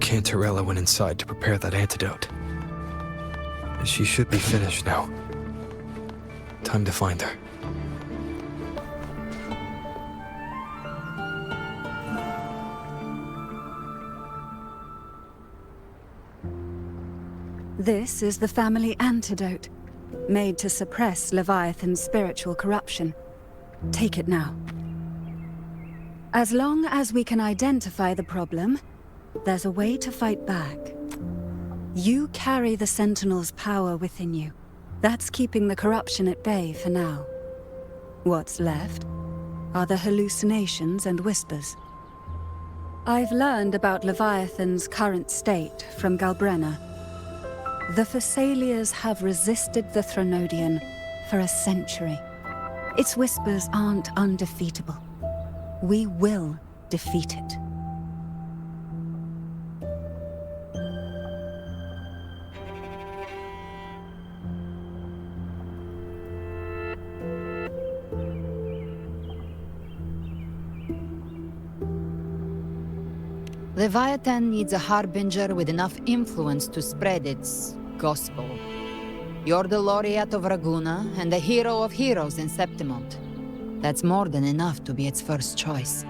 Cantarella went inside to prepare that antidote. She should be finished now. Time to find her. This is the family antidote, made to suppress Leviathan's spiritual corruption. Take it now. As long as we can identify the problem, there's a way to fight back. You carry the Sentinel's power within you. That's keeping the corruption at bay for now. What's left are the hallucinations and whispers. I've learned about Leviathan's current state from Galbrena. The Thessalians have resisted the Threnodian for a century. Its whispers aren't undefeatable. We will defeat it. Leviathan needs a harbinger with enough influence to spread its gospel. You're the laureate of Raguna and the hero of heroes in Septimont. That's more than enough to be its first choice.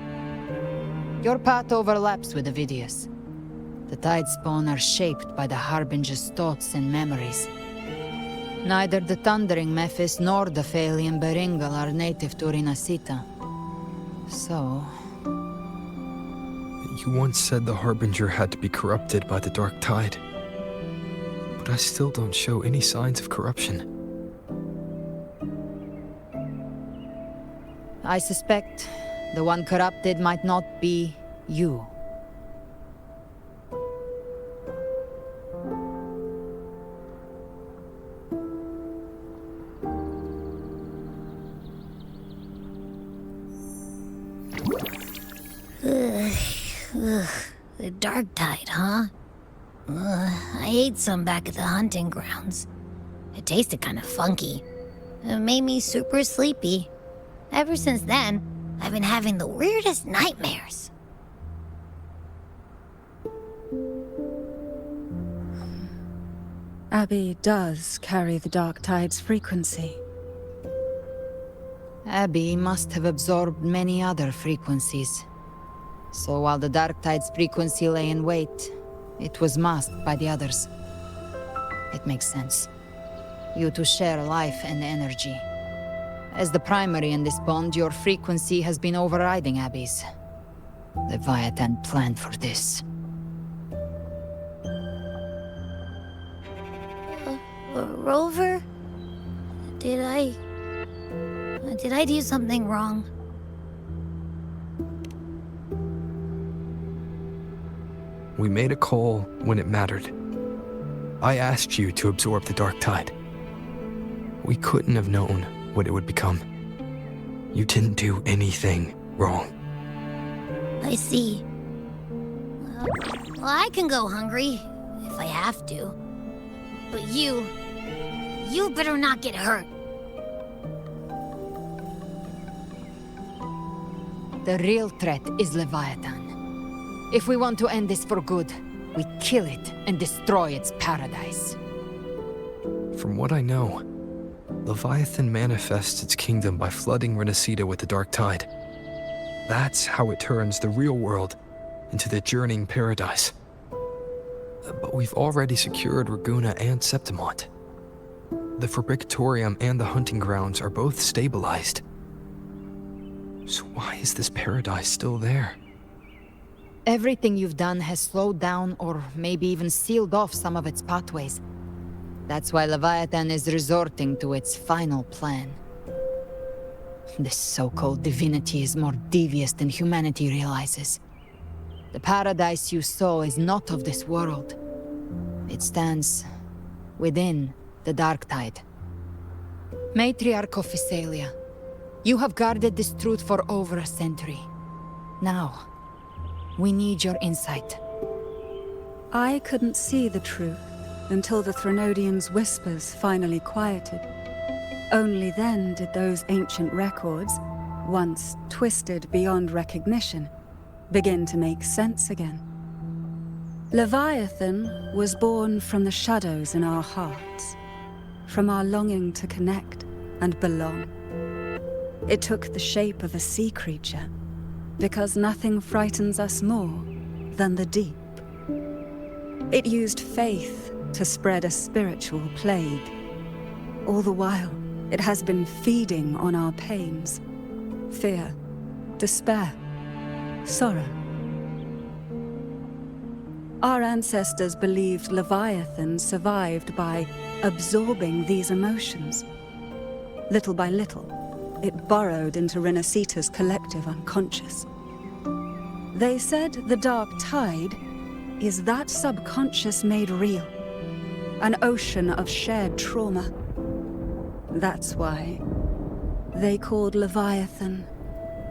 Your path overlaps with Ovidius. The Tidespawn are shaped by the harbinger's thoughts and memories. Neither the Thundering Mephis nor the Phalian Beringal are native to Rinascita. So... You once said the Harbinger had to be corrupted by the Dark Tide. But I still don't show any signs of corruption. I suspect the one corrupted might not be you. The Dark Tide, huh? I ate some back at the hunting grounds. It tasted kind of funky. It made me super sleepy. Ever since then, I've been having the weirdest nightmares. Abby does carry the Dark Tide's frequency. Abby must have absorbed many other frequencies. So while the Dark Tide's frequency lay in wait, it was masked by the others. It makes sense. You two share life and energy. As the primary in this bond, your frequency has been overriding Abby's. Leviathan planned for this. Rover? Did I do something wrong? We made a call when it mattered. I asked you to absorb the Dark Tide. We couldn't have known what it would become. You didn't do anything wrong. I see. Well, I can go hungry, if I have to. But you better not get hurt. The real threat is Leviathan. If we want to end this for good, we kill it and destroy its paradise. From what I know, Leviathan manifests its kingdom by flooding Rinascita with the Dark Tide. That's how it turns the real world into the journeying paradise. But we've already secured Raguna and Septimont. The Fabricatorium and the hunting grounds are both stabilized. So why is this paradise still there? Everything you've done has slowed down or maybe even sealed off some of its pathways. That's why Leviathan is resorting to its final plan. This so-called divinity is more devious than humanity realizes. The paradise you saw is not of this world. It stands within the Dark Tide. Matriarch of Thessalia, you have guarded this truth for over a century. Now, we need your insight. I couldn't see the truth until the Threnodian's whispers finally quieted. Only then did those ancient records, once twisted beyond recognition, begin to make sense again. Leviathan was born from the shadows in our hearts, from our longing to connect and belong. It took the shape of a sea creature, because nothing frightens us more than the deep. It used faith to spread a spiritual plague. All the while, it has been feeding on our pains, fear, despair, sorrow. Our ancestors believed Leviathan survived by absorbing these emotions. Little by little, it burrowed into Rinascita's collective unconscious. They said the dark tide is that subconscious made real, an ocean of shared trauma. That's why they called Leviathan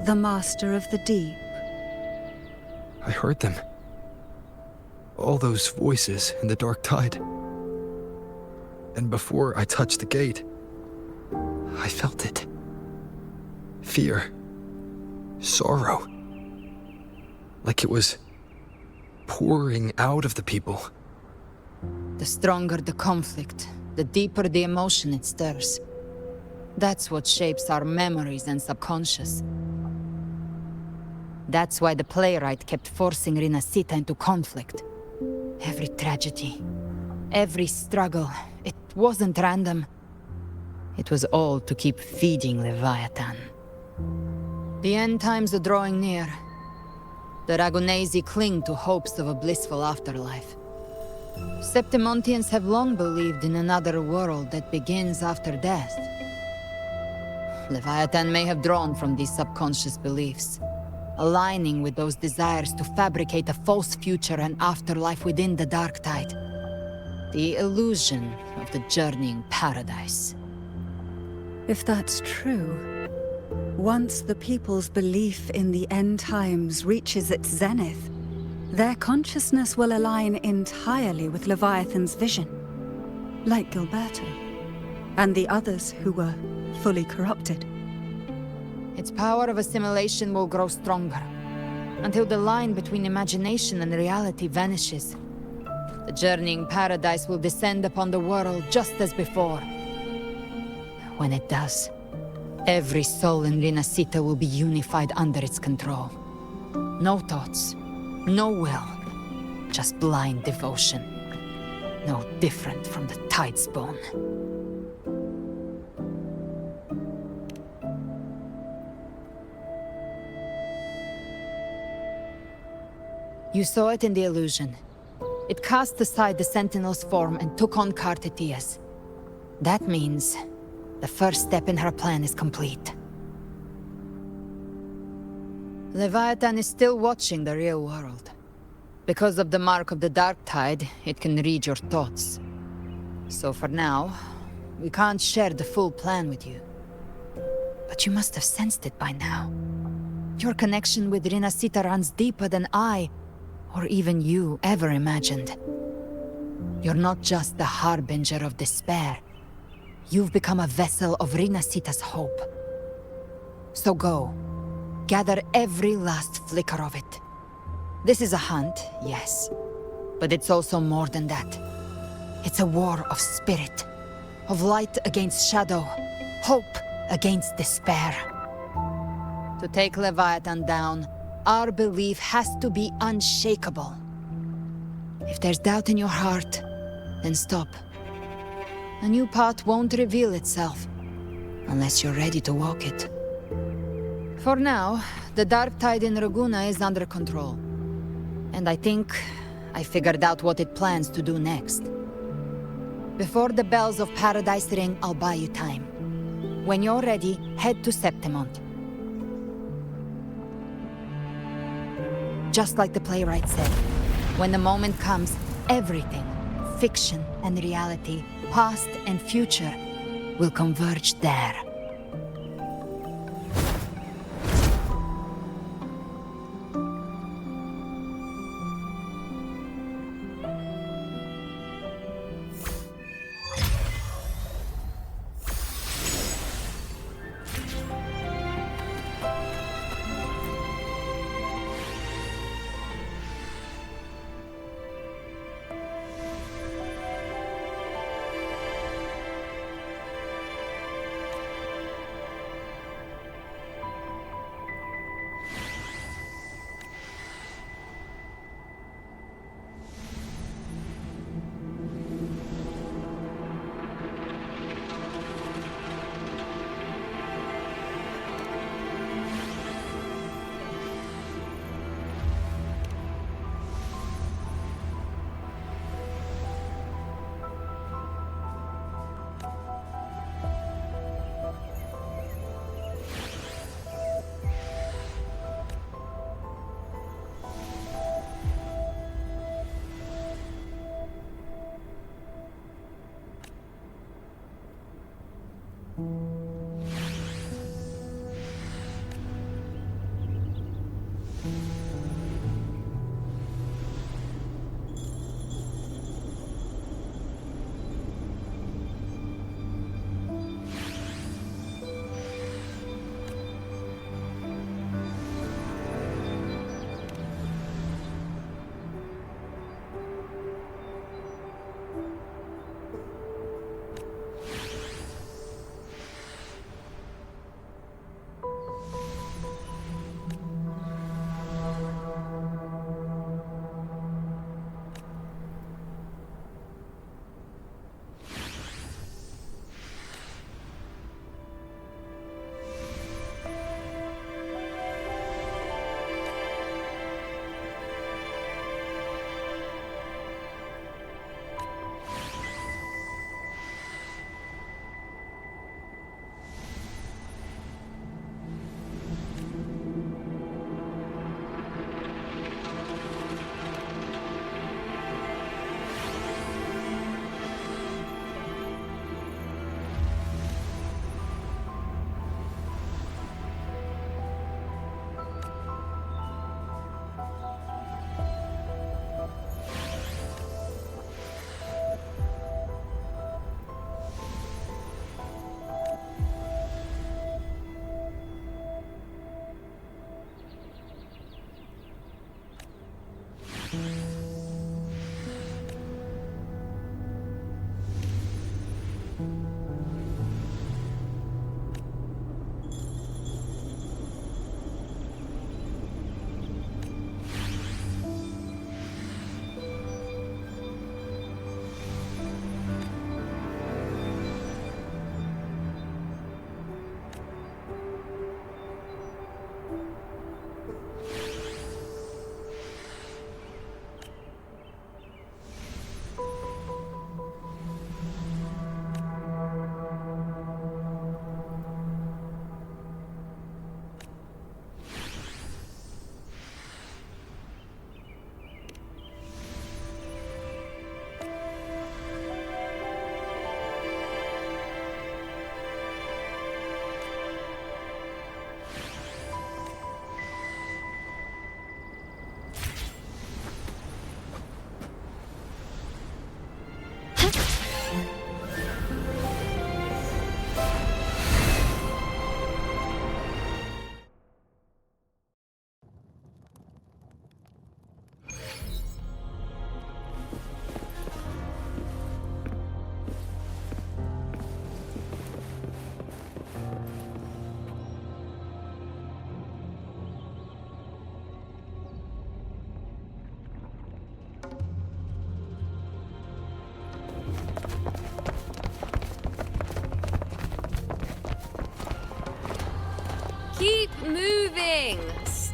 the Master of the Deep. I heard them. All those voices in the dark tide. And before I touched the gate, I felt it. Fear. Sorrow. Like it was pouring out of the people. The stronger the conflict, the deeper the emotion it stirs. That's what shapes our memories and subconscious. That's why the playwright kept forcing Rinascita into conflict. Every tragedy, every struggle, it wasn't random. It was all to keep feeding Leviathan. The end times are drawing near. The Ragunesi cling to hopes of a blissful afterlife. Septimontians have long believed in another world that begins after death. Leviathan may have drawn from these subconscious beliefs, aligning with those desires to fabricate a false future and afterlife within the dark tide. The illusion of the journeying paradise. If that's true, once the people's belief in the end times reaches its zenith, their consciousness will align entirely with Leviathan's vision, like Gilberto, and the others who were fully corrupted. Its power of assimilation will grow stronger, until the line between imagination and reality vanishes. The journeying paradise will descend upon the world just as before. When it does, every soul in Rinascita will be unified under its control. No thoughts, no will, just blind devotion. No different from the Tidespawn. You saw it in the illusion. It cast aside the Sentinel's form and took on Cartethyia's. That means the first step in her plan is complete. Leviathan is still watching the real world. Because of the mark of the dark tide, it can read your thoughts. So for now, we can't share the full plan with you. But you must have sensed it by now. Your connection with Rinascita runs deeper than I, or even you, ever imagined. You're not just the harbinger of despair. You've become a vessel of Rinascita's hope. So go. Gather every last flicker of it. This is a hunt, yes. But it's also more than that. It's a war of spirit. Of light against shadow. Hope against despair. To take Leviathan down, our belief has to be unshakable. If there's doubt in your heart, then stop. A new path won't reveal itself, unless you're ready to walk it. For now, the dark tide in Raguna is under control. And I think I figured out what it plans to do next. Before the bells of Paradise ring, I'll buy you time. When you're ready, head to Septimont. Just like the playwright said, when the moment comes, everything, fiction and reality, past and future, will converge there.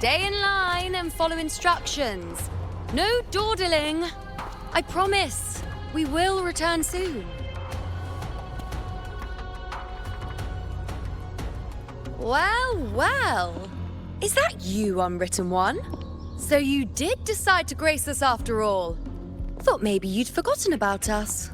Stay in line and follow instructions. No dawdling. I promise, we will return soon. Well, well. Is that you, Unwritten One? So you did decide to grace us after all. Thought maybe you'd forgotten about us.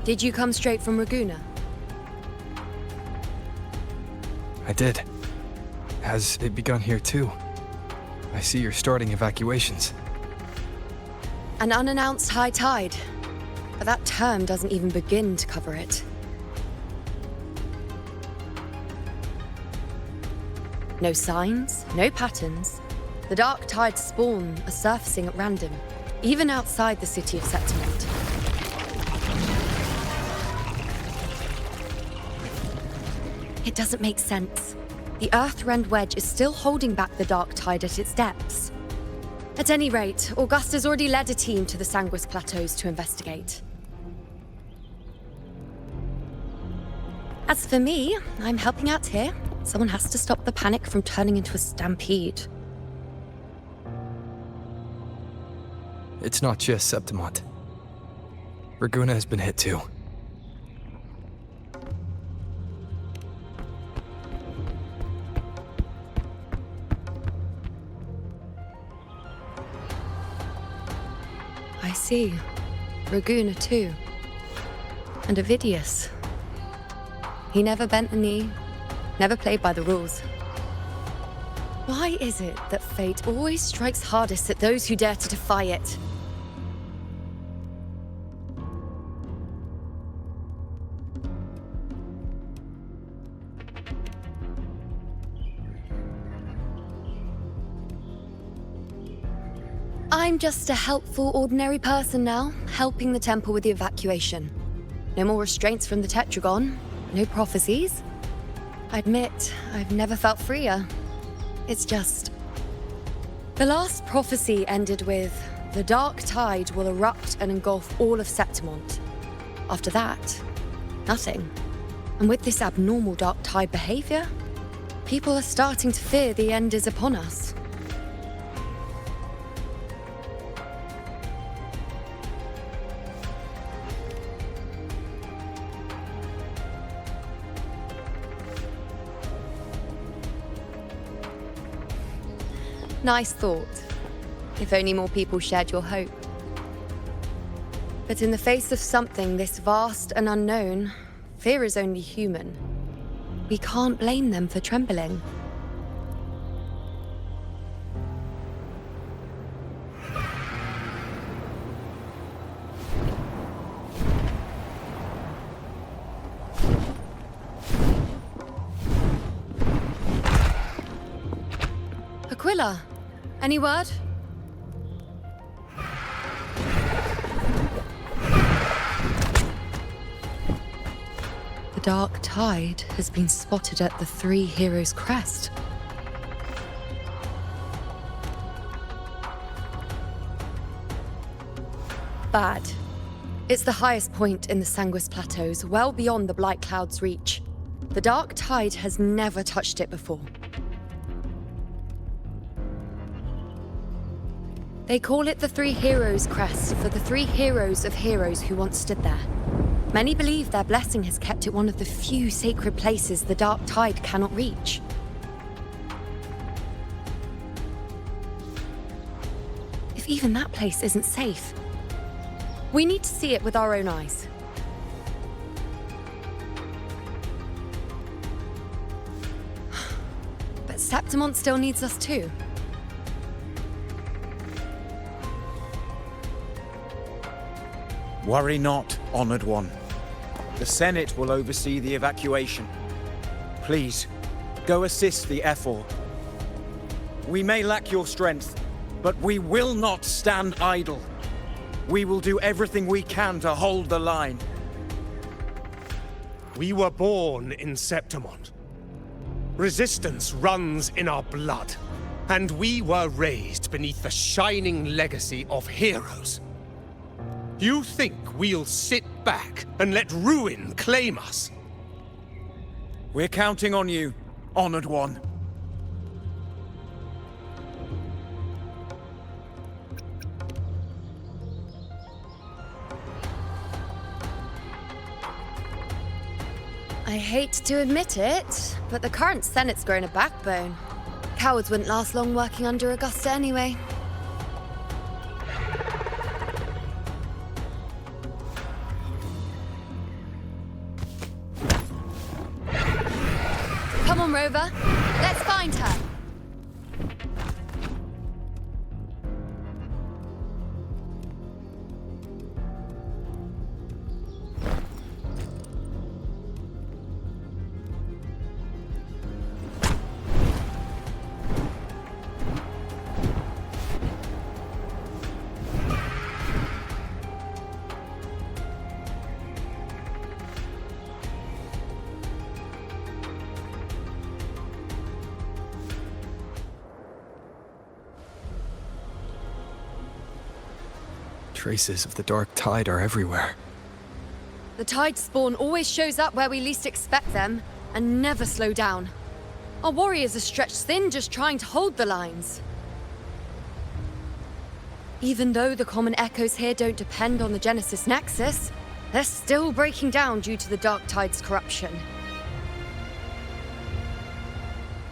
Did you come straight from Ragusa? I did. Has it begun here too? I see you're starting evacuations. An unannounced high tide. But that term doesn't even begin to cover it. No signs, no patterns. The dark tide spawn are surfacing at random, even outside the city of Septimont. It doesn't make sense. The Earthrend Wedge is still holding back the dark tide at its depths. At any rate, Augusta's already led a team to the Sanguis Plateaus to investigate. As for me, I'm helping out here. Someone has to stop the panic from turning into a stampede. It's not just Septimont. Ragusa has been hit too. I see. Ragusa too. And Ovidius. He never bent the knee, never played by the rules. Why is it that fate always strikes hardest at those who dare to defy it? I'm just a helpful, ordinary person now, helping the temple with the evacuation. No more restraints from the Tetragon, no prophecies. I admit, I've never felt freer. It's just... The last prophecy ended with, the dark tide will erupt and engulf all of Septimont. After that, nothing. And with this abnormal dark tide behavior, people are starting to fear the end is upon us. Nice thought. If only more people shared your hope. But in the face of something this vast and unknown, fear is only human. We can't blame them for trembling. Aquila, any word? The dark tide has been spotted at the Three Heroes' Crest. Bad. It's the highest point in the Sanguis Plateaus, well beyond the Blight Cloud's reach. The dark tide has never touched it before. They call it the Three Heroes' Crest for the three heroes of heroes who once stood there. Many believe their blessing has kept it one of the few sacred places the dark tide cannot reach. If even that place isn't safe, we need to see it with our own eyes. But Septimont still needs us too. Worry not, Honored One. The Senate will oversee the evacuation. Please, go assist the Ephor. We may lack your strength, but we will not stand idle. We will do everything we can to hold the line. We were born in Septimont. Resistance runs in our blood, and we were raised beneath the shining legacy of heroes. You think we'll sit back and let ruin claim us? We're counting on you, Honored One. I hate to admit it, but the current Senate's grown a backbone. Cowards wouldn't last long working under Augusta anyway. Come on, Rover. Let's find her. Traces of the dark tide are everywhere. The tide spawn always shows up where we least expect them, and never slow down. Our warriors are stretched thin just trying to hold the lines. Even though the common echoes here don't depend on the Genesis Nexus, they're still breaking down due to the dark tide's corruption.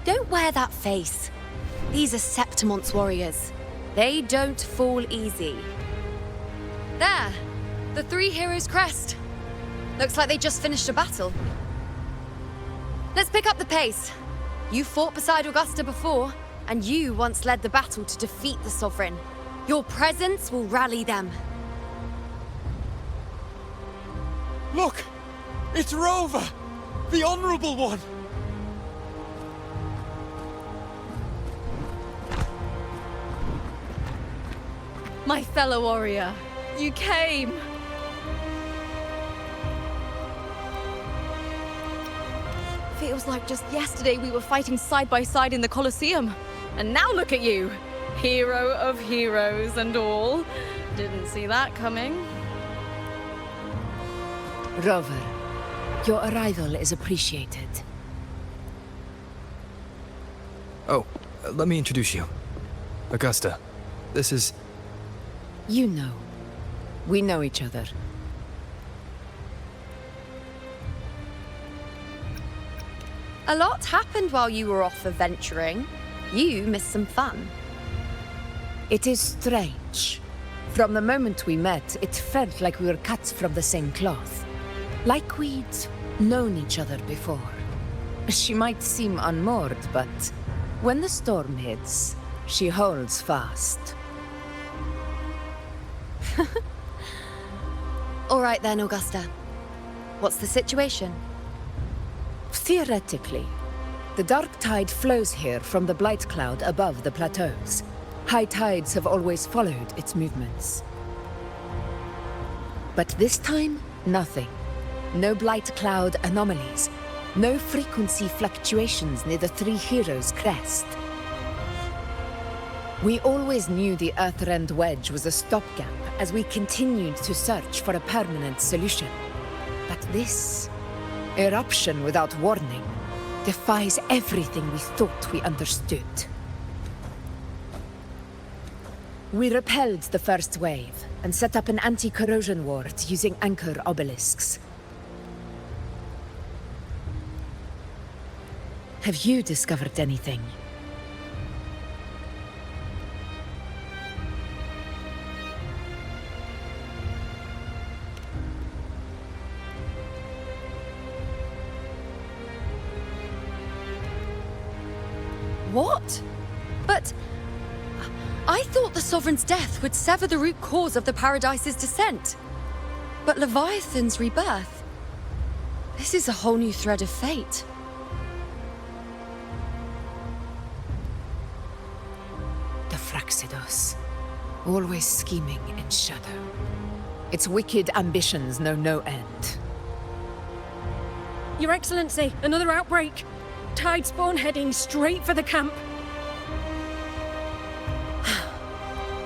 Don't wear that face. These are Septimon's warriors. They don't fall easy. There! The three heroes' crest. Looks like they just finished a battle. Let's pick up the pace. You fought beside Augusta before, and you once led the battle to defeat the Sovereign. Your presence will rally them. Look! It's Rover! The Honorable One! My fellow warrior, you came! Feels like just yesterday we were fighting side by side in the Colosseum. And now look at you! Hero of heroes and all. Didn't see that coming. Rover, your arrival is appreciated. Oh, let me introduce you. Augusta, this is... Iuno. We know each other. A lot happened while you were off adventuring. You missed some fun. It is strange. From the moment we met, it felt like we were cut from the same cloth. Like we'd known each other before. She might seem unmoored, but when the storm hits, she holds fast. All right then, Augusta. What's the situation? Theoretically, the dark tide flows here from the blight cloud above the plateaus. High tides have always followed its movements. But this time, nothing. No blight cloud anomalies. No frequency fluctuations near the Three Heroes' crest. We always knew the Earthrend Wedge was a stopgap as we continued to search for a permanent solution. But this eruption without warning defies everything we thought we understood. We repelled the first wave and set up an anti-corrosion ward using Encore obelisks. Have you discovered anything? What? But... I thought the Sovereign's death would sever the root cause of the Paradise's descent. But Leviathan's rebirth... This is a whole new thread of fate. The Fraxidos. Always scheming in shadow. Its wicked ambitions know no end. Your Excellency, another outbreak. Tide spawn heading straight for the camp.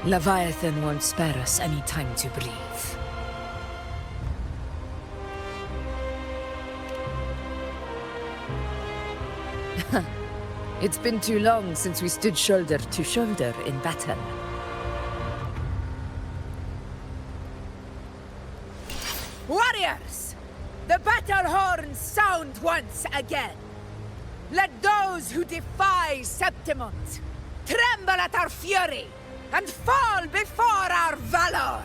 Leviathan won't spare us any time to breathe. It's been too long since we stood shoulder to shoulder in battle. Warriors! The battle horns sound once again! Let those who defy Septimont tremble at our fury and fall before our valor!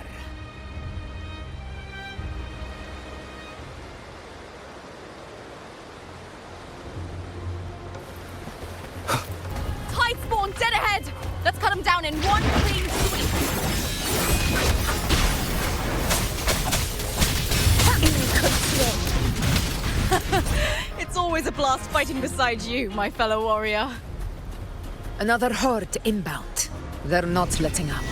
Tide spawn dead ahead! Let's cut them down in one clean sweep! It's always a blast fighting beside you, my fellow warrior. Another horde inbound. They're not letting up.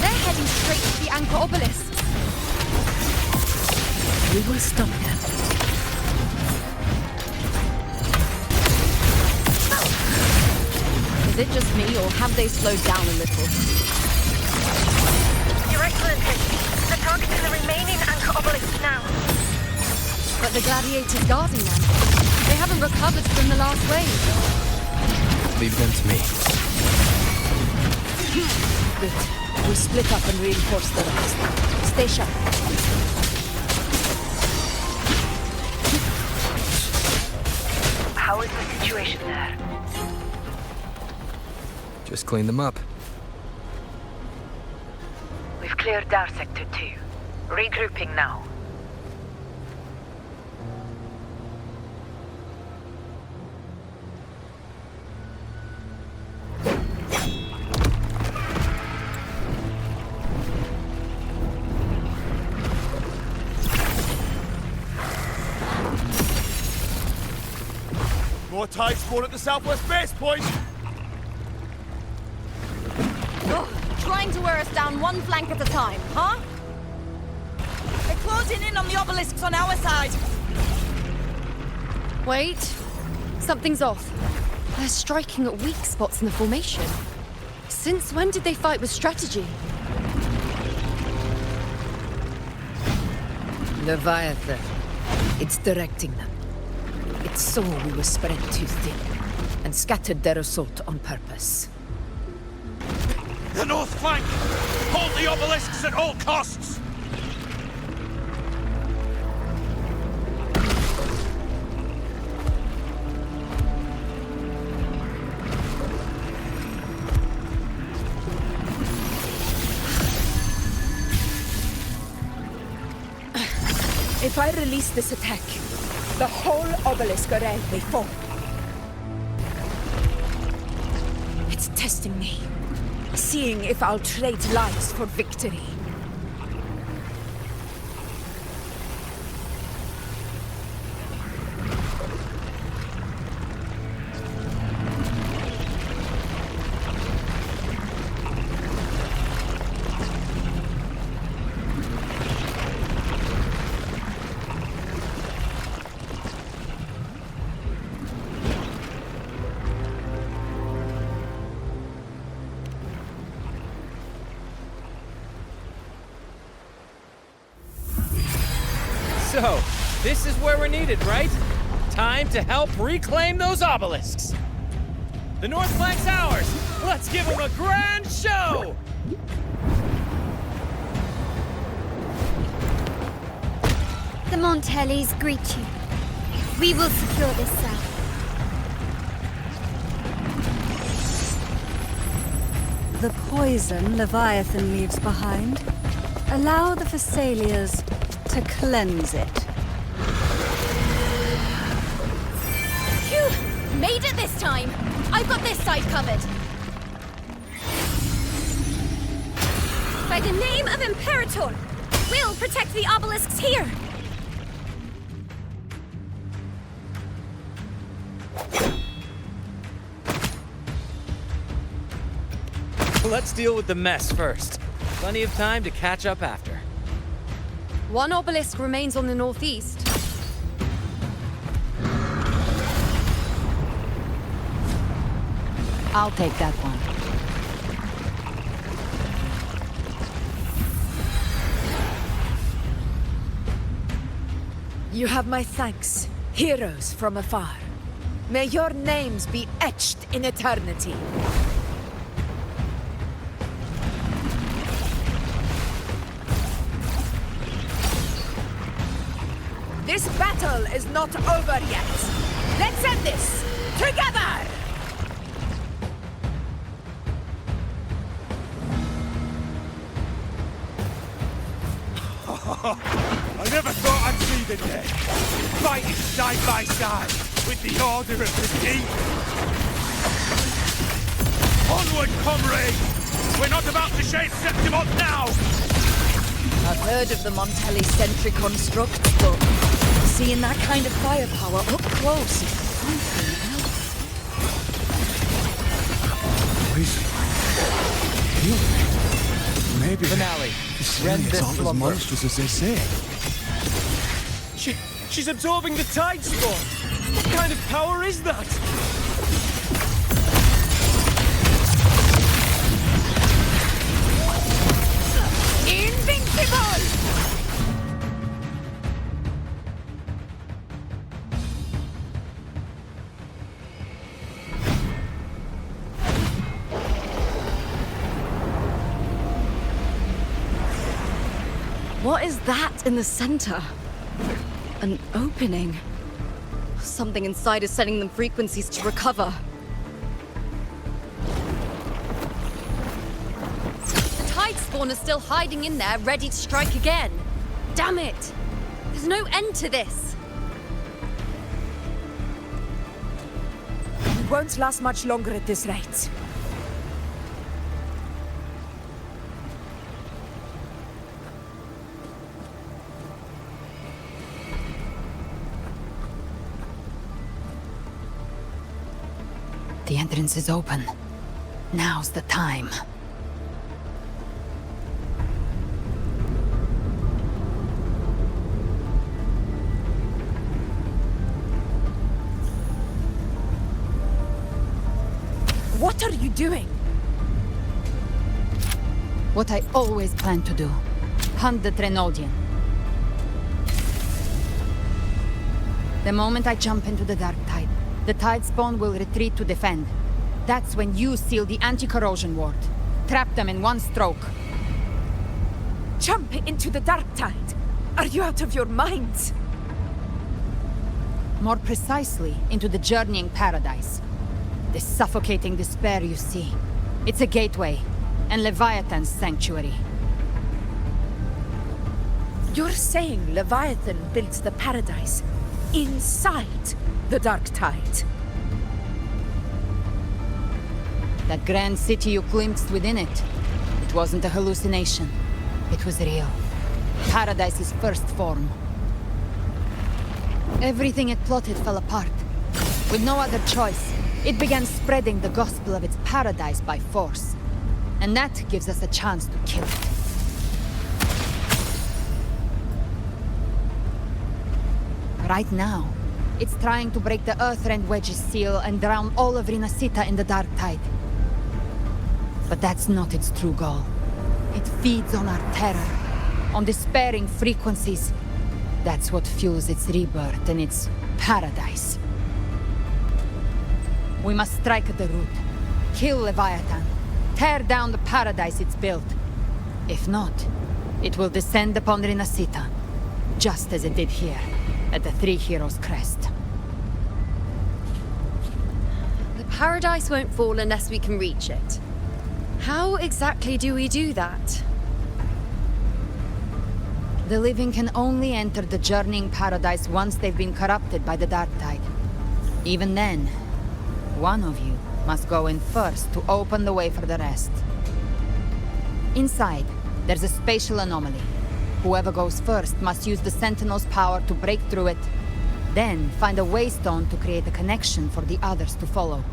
They're heading straight to the Encore obelisks. We will stop them. Is it just me, or have they slowed down a little? Your Excellency, the target is the remaining Anchor obelisk now. But the gladiators guarding them, they haven't recovered from the last wave. Leave them to me. Good. We split up and reinforce the rest. Stay sharp. How is the situation there? Just clean them up. We've cleared our Sector 2. Regrouping now. More tide spawn at the southwest base point! Trying to wear us down one flank at a time, huh? They're closing in on the obelisks on our side. Wait. Something's off. They're striking at weak spots in the formation. Since when did they fight with strategy? Leviathan. It's directing them. It saw we were spread too thin, and scattered their assault on purpose. The north flank! Hold the obelisks at all costs! If I release this attack, the whole obelisk array may fall. It's testing me. Seeing if I'll trade lives for victory. So, this is where we're needed, right? Time to help reclaim those obelisks. The north flank's ours. Let's give them a grand show! The Montellis greet you. We will secure this south. The poison Leviathan leaves behind, allow the Phassalias to cleanse it. Phew! Made it this time! I've got this side covered! By the name of Imperator, we'll protect the obelisks here! Let's deal with the mess first. Plenty of time to catch up after. One obelisk remains on the northeast. I'll take that one. You have my thanks, heroes from afar. May your names be etched in eternity. This battle is not over yet. Let's end this together! I never thought I'd see the day. Fighting side by side with the Order of the Deep. Onward, comrades! We're not about to shave Septimont now! I've heard of the Montelli-centric constructs, but seeing that kind of firepower up close is something else. Poison. Maybe. Finale. This Rend alien this aren't as slumber. monstrous as they say. She's absorbing the tide spawn. What kind of power is that? Invincible! What is that in the center? An opening. Something inside is sending them frequencies to recover. The tide spawn is still hiding in there, ready to strike again. Damn it! There's no end to this. We won't last much longer at this rate. The entrance is open. Now's the time. What are you doing? What I always planned to do. Hunt the Trenodian. The moment I jump into the dark tide, the tide spawn will retreat to defend. That's when you seal the anti-corrosion ward. Trap them in one stroke. Jump into the dark tide! Are you out of your minds? More precisely, into the journeying paradise. The suffocating despair you see. It's a gateway, and Leviathan's sanctuary. You're saying Leviathan built the paradise inside the dark tide? That grand city you glimpsed within it, it wasn't a hallucination. It was real. Paradise's first form. Everything it plotted fell apart. With no other choice, it began spreading the gospel of its paradise by force. And that gives us a chance to kill it. Right now, it's trying to break the Earthrend Wedge's seal and drown all of Rinascita in the dark tide. But that's not its true goal. It feeds on our terror, on despairing frequencies. That's what fuels its rebirth and its paradise. We must strike at the root. Kill Leviathan. Tear down the paradise it's built. If not, it will descend upon Rinascita, just as it did here, at the Three Heroes' Crest. The paradise won't fall unless we can reach it. How exactly do we do that? The living can only enter the journeying paradise once they've been corrupted by the dark tide. Even then, one of you must go in first to open the way for the rest. Inside, there's a spatial anomaly. Whoever goes first must use the Sentinel's power to break through it, then find a waystone to create a connection for the others to follow.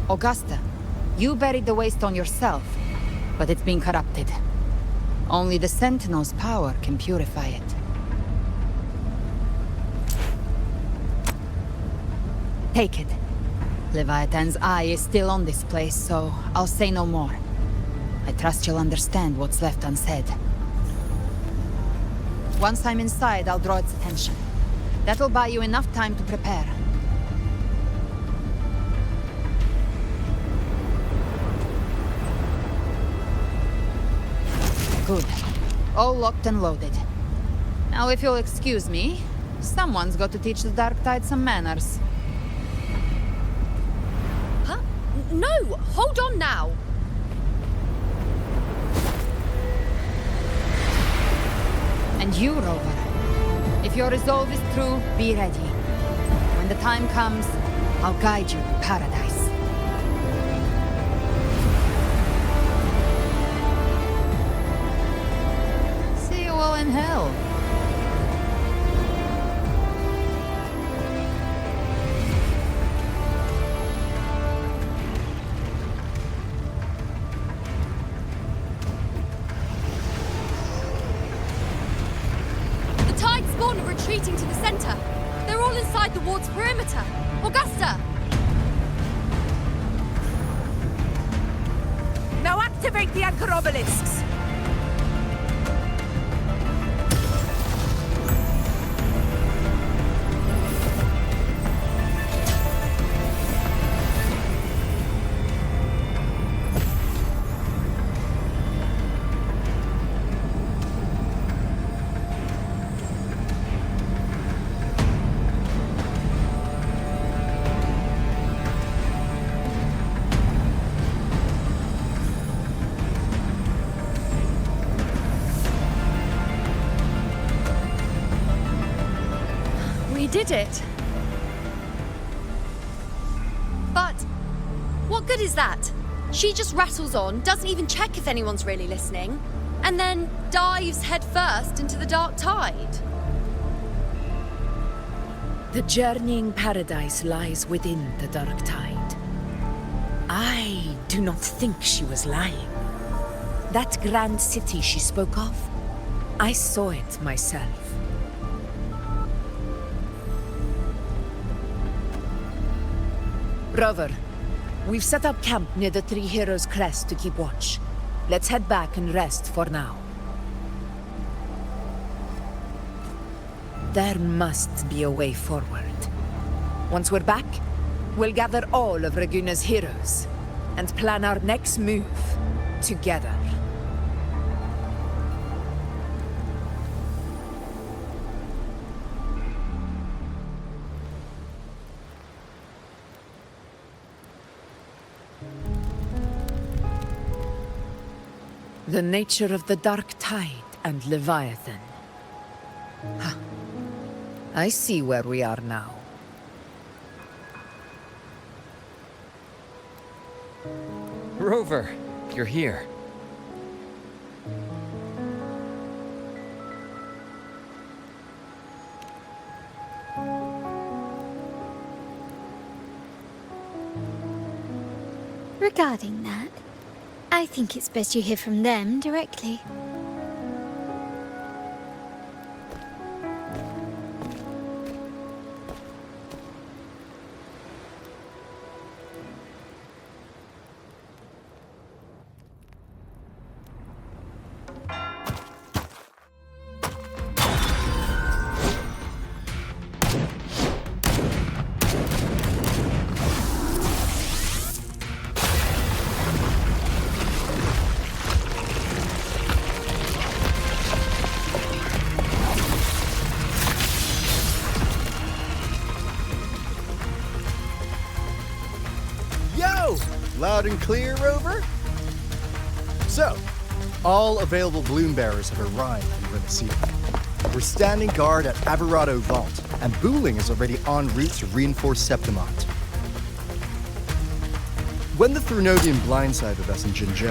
Augusta, you buried the waystone yourself, but it's been corrupted. Only the Sentinel's power can purify it. Take it. Leviathan's eye is still on this place, so I'll say no more. I trust you'll understand what's left unsaid. Once I'm inside, I'll draw its attention. That'll buy you enough time to prepare. Good. All locked and loaded. Now, if you'll excuse me, someone's got to teach the Dark Tide some manners. Huh? No! Hold on now! And you, Rover. If your resolve is true, be ready. When the time comes, I'll guide you to paradise. See you all in hell. Retreating to the center. They're all inside the ward's perimeter. Augusta! Now activate the anchor obelisks! Did it. But what good is that? She just rattles on, doesn't even check if anyone's really listening, and then dives headfirst into the dark tide. The journeying paradise lies within the dark tide. I do not think she was lying. That grand city she spoke of, I saw it myself. Rover, we've set up camp near the Three Heroes Crest to keep watch. Let's head back and rest for now. There must be a way forward. Once we're back, we'll gather all of Raguna's heroes and plan our next move together. The nature of the Dark Tide and Leviathan. Huh. I see where we are now. Rover, you're here. Regarding that, I think it's best you hear from them directly. Loud and clear, Rover? So, all available bloom bearers have arrived in Rinascita. We're standing guard at Averado Vault, and Booling is already en route to reinforce Septimont. When the Threnodian blindsided us in Jinshi,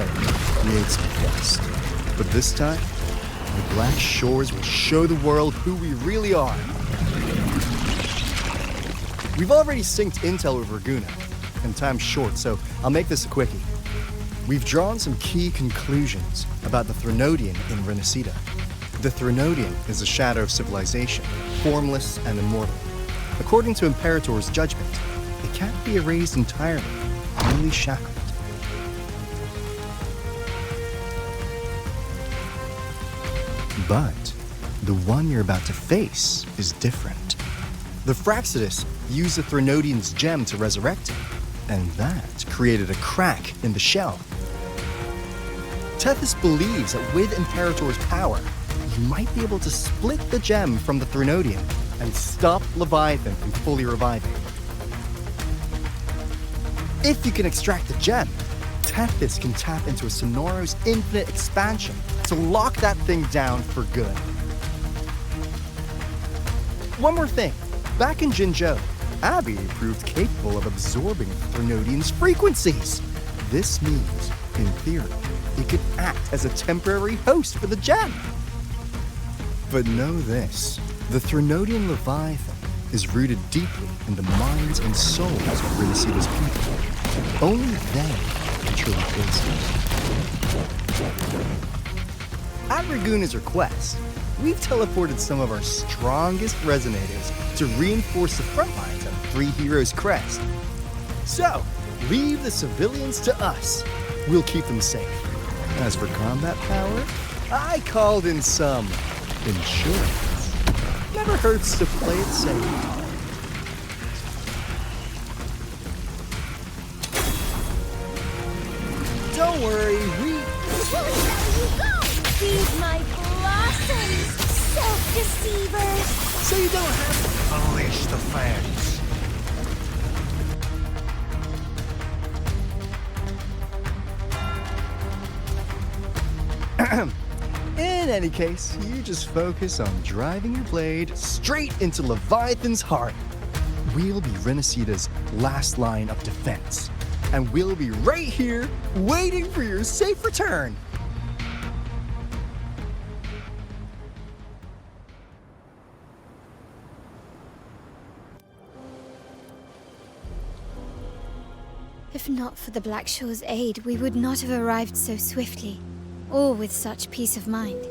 we ate some dust. But this time, the Black Shores will show the world who we really are. We've already synced intel with Raguna, and time's short, so I'll make this a quickie. We've drawn some key conclusions about the Threnodian in Rinascita. The Threnodian is a shadow of civilization, formless and immortal. According to Imperator's judgment, it can't be erased entirely, only shackled. But The one you're about to face is different. The Phraxidus used the Threnodian's gem to resurrect him, and that created a crack in the shell. Tethys believes that with Imperator's power, you might be able to split the gem from the Threnodian and stop Leviathan from fully reviving. If you can extract the gem, Tethys can tap into a Sonoros infinite expansion to lock that thing down for good. One more thing. Back in Jinzhou, Abby proved capable of absorbing Threnodian's frequencies. This means, in theory, it could act as a temporary host for the gem. But know this, the Threnodian Leviathan is rooted deeply in the minds and souls of Rinascita's people. Only they can truly face it. At Raguna's request, we've teleported some of our strongest resonators to reinforce the front lines of Three Heroes' crest. So, leave the civilians to us. We'll keep them safe. As for combat power, I called in some insurance. Never hurts to play it safe. Don't worry, we... There you go! Feed my blossoms, self-deceivers! So you don't have to Unleash the fans. In any case, you just focus on driving your blade straight into Leviathan's heart. We'll be Rinascita's last line of defense, and we'll be right here waiting for your safe return. If not for the Black Shore's aid, we would not have arrived so swiftly, or with such peace of mind.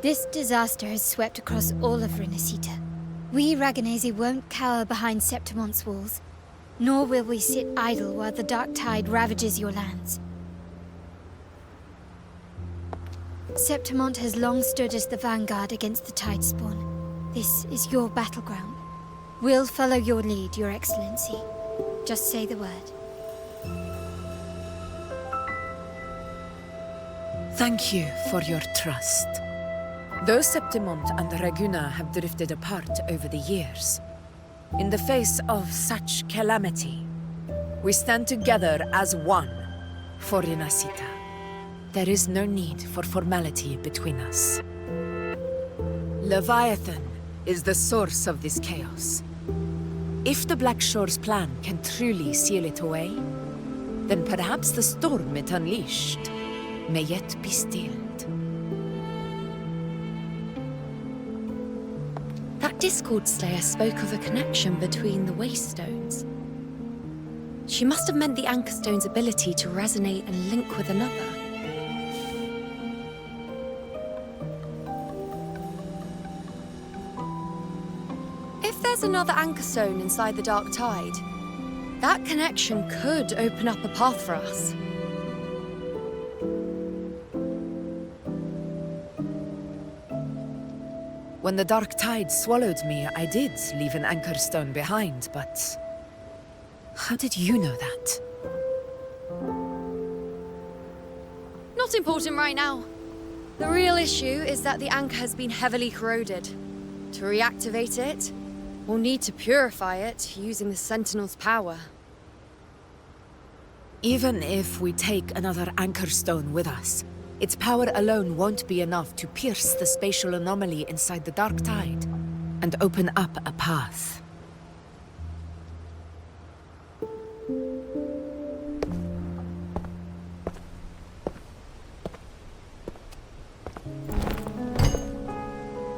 This disaster has swept across all of Rinascita. We Raganese won't cower behind Septimonte's walls, nor will we sit idle while the dark tide ravages your lands. Septimonte has long stood as the vanguard against the tide spawn. This is your battleground. We'll follow your lead, Your Excellency. Just say the word. Thank you for your trust. Though Septimonte and Raguna have drifted apart over the years, in the face of such calamity, we stand together as one for Rinascita. There is no need for formality between us. Leviathan is the source of this chaos. If the Black Shore's plan can truly seal it away, then perhaps the storm it unleashed may yet be stilled. That Discord Slayer spoke of a connection between the Waystones. She must have meant the Anchor Stone's ability to resonate and link with another. If there's another Anchor Stone inside the Dark Tide, that connection could open up a path for us. When the Dark Tide swallowed me, I did leave an Anchor Stone behind, but... how did you know that? Not important right now. The real issue is that the anchor has been heavily corroded. To reactivate it, we'll need to purify it using the Sentinel's power. Even if we take another Anchor Stone with us, its power alone won't be enough to pierce the spatial anomaly inside the Dark Tide and open up a path.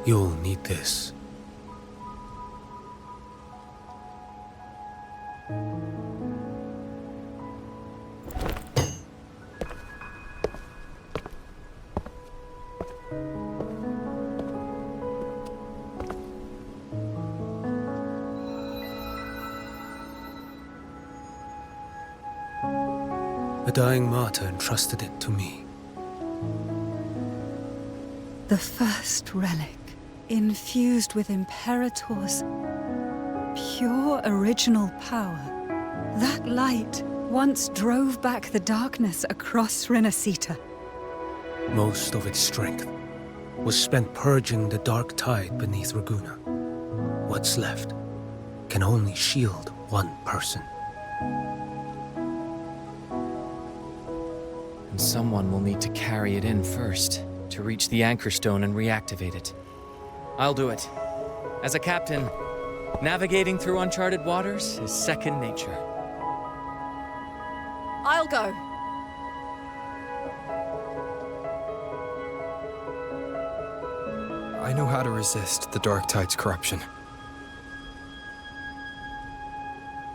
You'll need this. A dying martyr entrusted it to me. The first relic, infused with Imperator's pure original power. That light once drove back the darkness across Rinascita. Most of its strength was spent purging the dark tide beneath Ragunna. What's left can only shield one person. And someone will need to carry it in first, to reach the Anchor Stone and reactivate it. I'll do it. As a captain, navigating through uncharted waters is second nature. I'll go. I know how to resist the Dark Tide's corruption.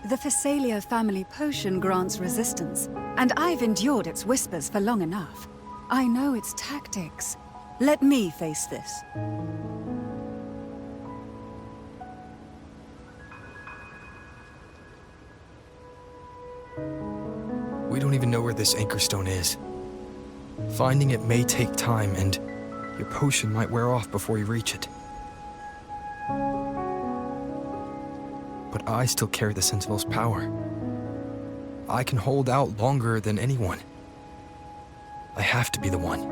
The Phasalia family potion grants resistance, and I've endured its whispers for long enough. I know its tactics. Let me face this. We don't even know where this Anchor Stone is. Finding it may take time, and your potion might wear off before you reach it. But I still carry the Sentinel's power. I can hold out longer than anyone. I have to be the one.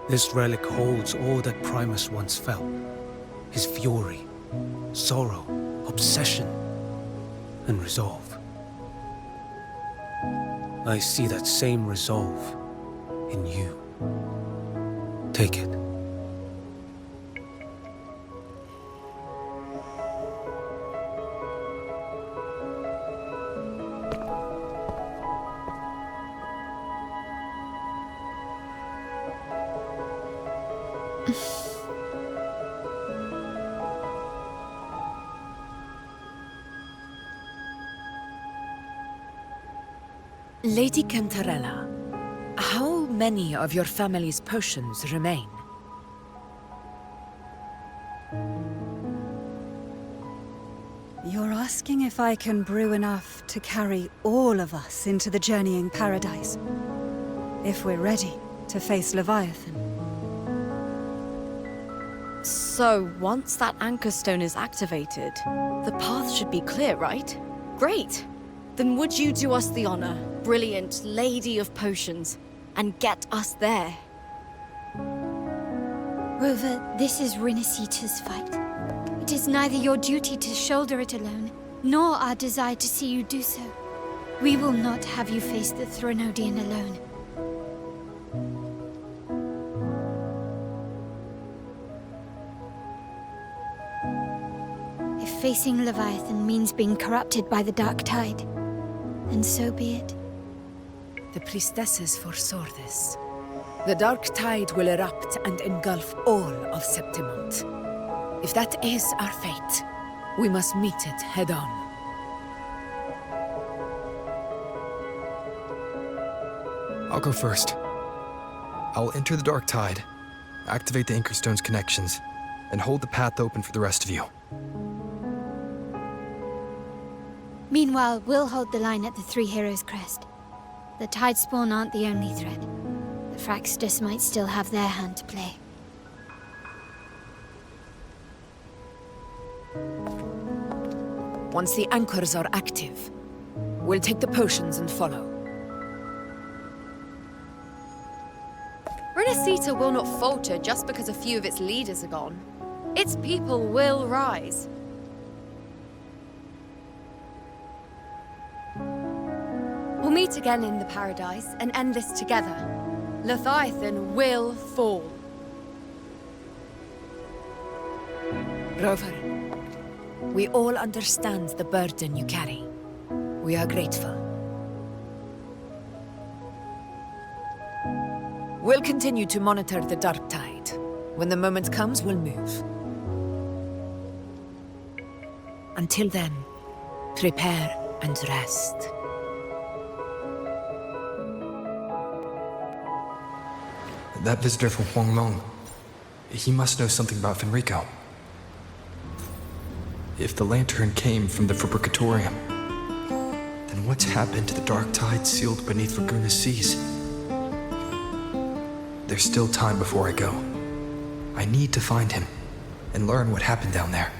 This relic holds all that Primus once felt. His fury, sorrow, obsession, and resolve. I see that same resolve in you. Take it. Lady Cantarella, how many of your family's potions remain? You're asking if I can brew enough to carry all of us into the journeying paradise. If we're ready to face Leviathan. So, once that Anchor Stone is activated, the path should be clear, right? Great! Then would you do us the honor, brilliant Lady of Potions, and get us there? Rover, this is Rinascita's fight. It is neither your duty to shoulder it alone, nor our desire to see you do so. We will not have you face the Threnodian alone. If facing Leviathan means being corrupted by the Dark Tide, then so be it. The priestesses foresaw this. The Dark Tide will erupt and engulf all of Septimont. If that is our fate, we must meet it head-on. I'll go first. I'll enter the Dark Tide, activate the Anchor Stone's connections, and hold the path open for the rest of you. Meanwhile, we'll hold the line at the Three Heroes Crest. The Tidespawn aren't the only threat. The Fraxters might still have their hand to play. Once the anchors are active, we'll take the potions and follow. Rinascita will not falter just because a few of its leaders are gone. Its people will rise. We'll meet again in the paradise and end this together. Leviathan will fall. Rover, we all understand the burden you carry. We are grateful. We'll continue to monitor the Dark Tide. When the moment comes, we'll move. Until then, prepare and rest. That visitor from Huanglong, he must know something about Fenrico. If the lantern came from the Fabricatorium, And what's happened to the dark tide sealed beneath Raguna's seas? There's still time before I go. I need to find him and learn what happened down there.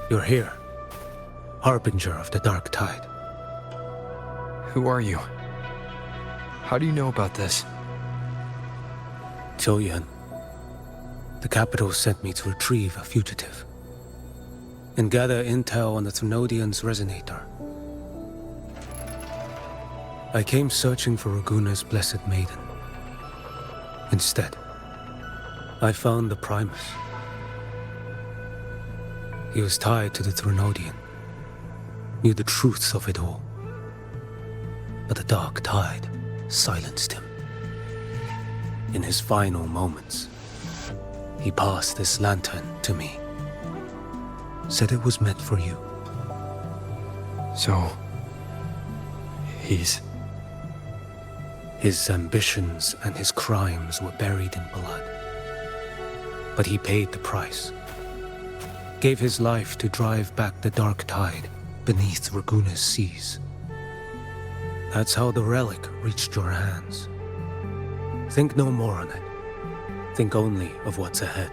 You're here. Harbinger of the Dark Tide. Who are you? How do you know about this? Qiuyuan. The capital sent me to retrieve a fugitive and gather intel on the Thrunodian's resonator. I came searching for Raguna's Blessed Maiden. Instead, I found the Primus. He was tied to the Thrunodian, knew the truths of it all. But the Dark Tide silenced him. In his final moments, he passed this lantern to me. Said it was meant for you. So... he's... His ambitions and his crimes were buried in blood. But he paid the price. Gave his life to drive back the Dark Tide beneath Raguna's seas. That's how the relic reached your hands. Think no more on it. Think only of what's ahead.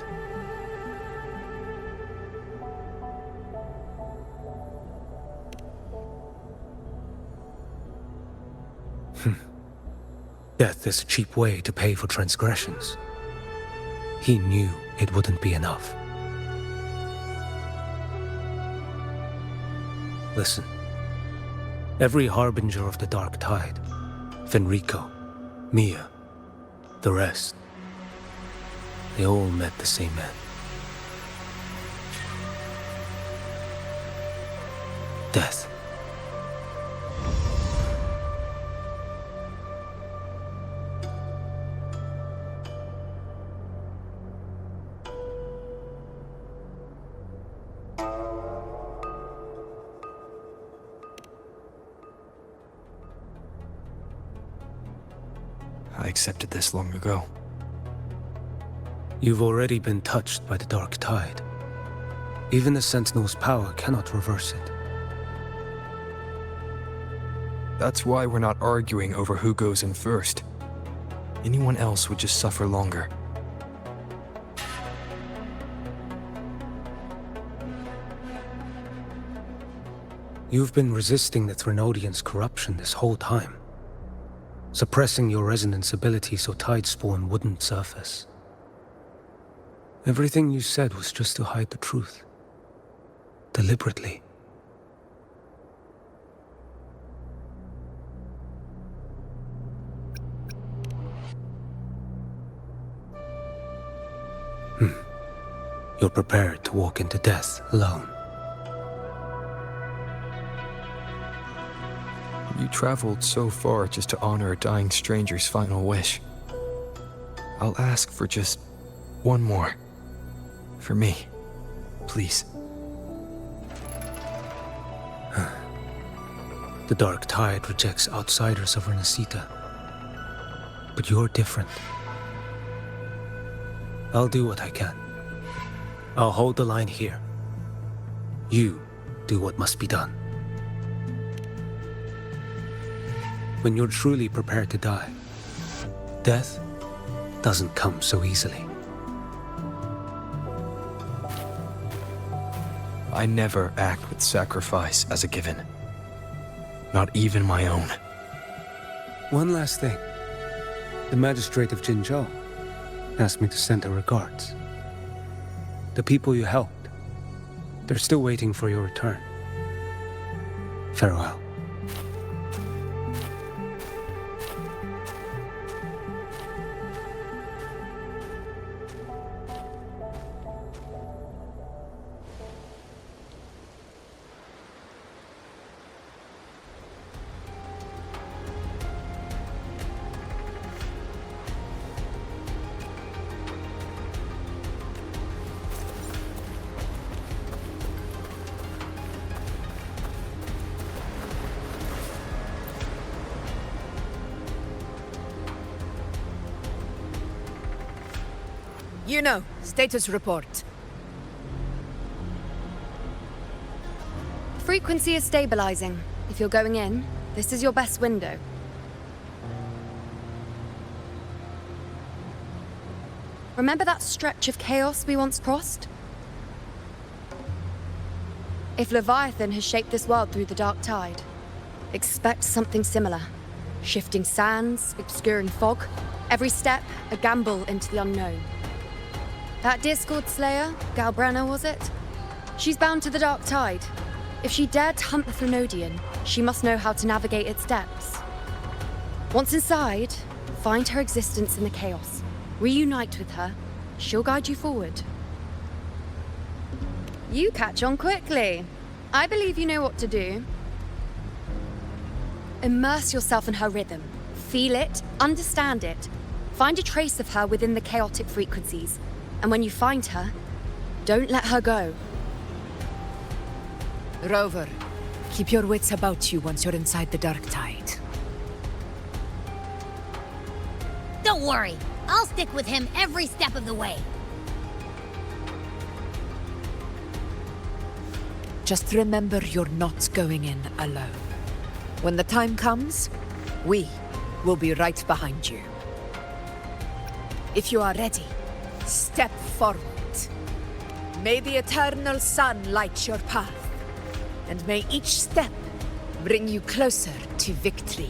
Death is a cheap way to pay for transgressions. He knew it wouldn't be enough. Listen. Every harbinger of the Dark Tide, Fenrico, Mia, the rest, they all met the same end. Death. I accepted this long ago. You've already been touched by the Dark Tide. Even the Sentinel's power cannot reverse it. That's why we're not arguing over who goes in first. Anyone else would just suffer longer. You've been resisting the Threnodians' corruption this whole time. Suppressing your resonance ability so Tidespawn wouldn't surface. Everything you said was just to hide the truth. Deliberately. You're prepared to walk into death alone. You traveled so far just to honor a dying stranger's final wish. I'll ask for just one more. For me. Please. The Dark Tide rejects outsiders of Rinascita. But you're different. I'll do what I can. I'll hold the line here. You do what must be done. When you're truly prepared to die, death doesn't come so easily. I never act with sacrifice as a given. Not even my own. One last thing. The magistrate of Jinzhou asked me to send her regards. The people you helped, they're still waiting for your return. Farewell. Iuno, status report. Frequency is stabilizing. If you're going in, this is your best window. Remember that stretch of chaos we once crossed? If Leviathan has shaped this world through the Dark Tide, expect something similar. Shifting sands, obscuring fog, every step a gamble into the unknown. That Discord Slayer, Galbrena was it? She's bound to the Dark Tide. If she dared to hunt the Threnodian, she must know how to navigate its depths. Once inside, find her existence in the chaos. Reunite with her. She'll guide you forward. You catch on quickly. I believe you know what to do. Immerse yourself in her rhythm. Feel it, understand it. Find a trace of her within the chaotic frequencies. And when you find her, don't let her go. Rover, keep your wits about you once you're inside the Dark Tide. Don't worry, I'll stick with him every step of the way. Just remember you're not going in alone. When the time comes, we will be right behind you. If you are ready, step forward. May the eternal sun light your path, and may each step bring you closer to victory.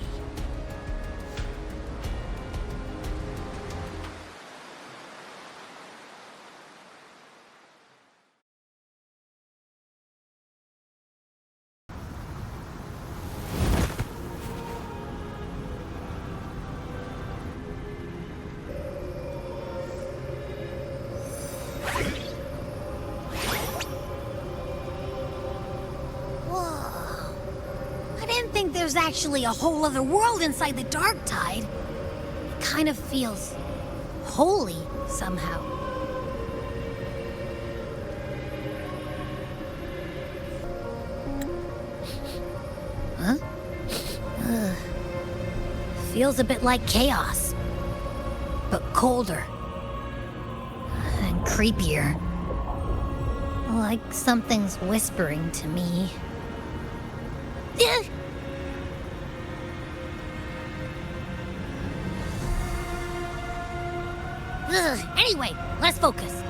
there's actually a whole other world inside the Dark Tide, it kind of feels holy somehow. Huh? Feels a bit like chaos, but colder and creepier. Like something's whispering to me. Anyway, let's focus.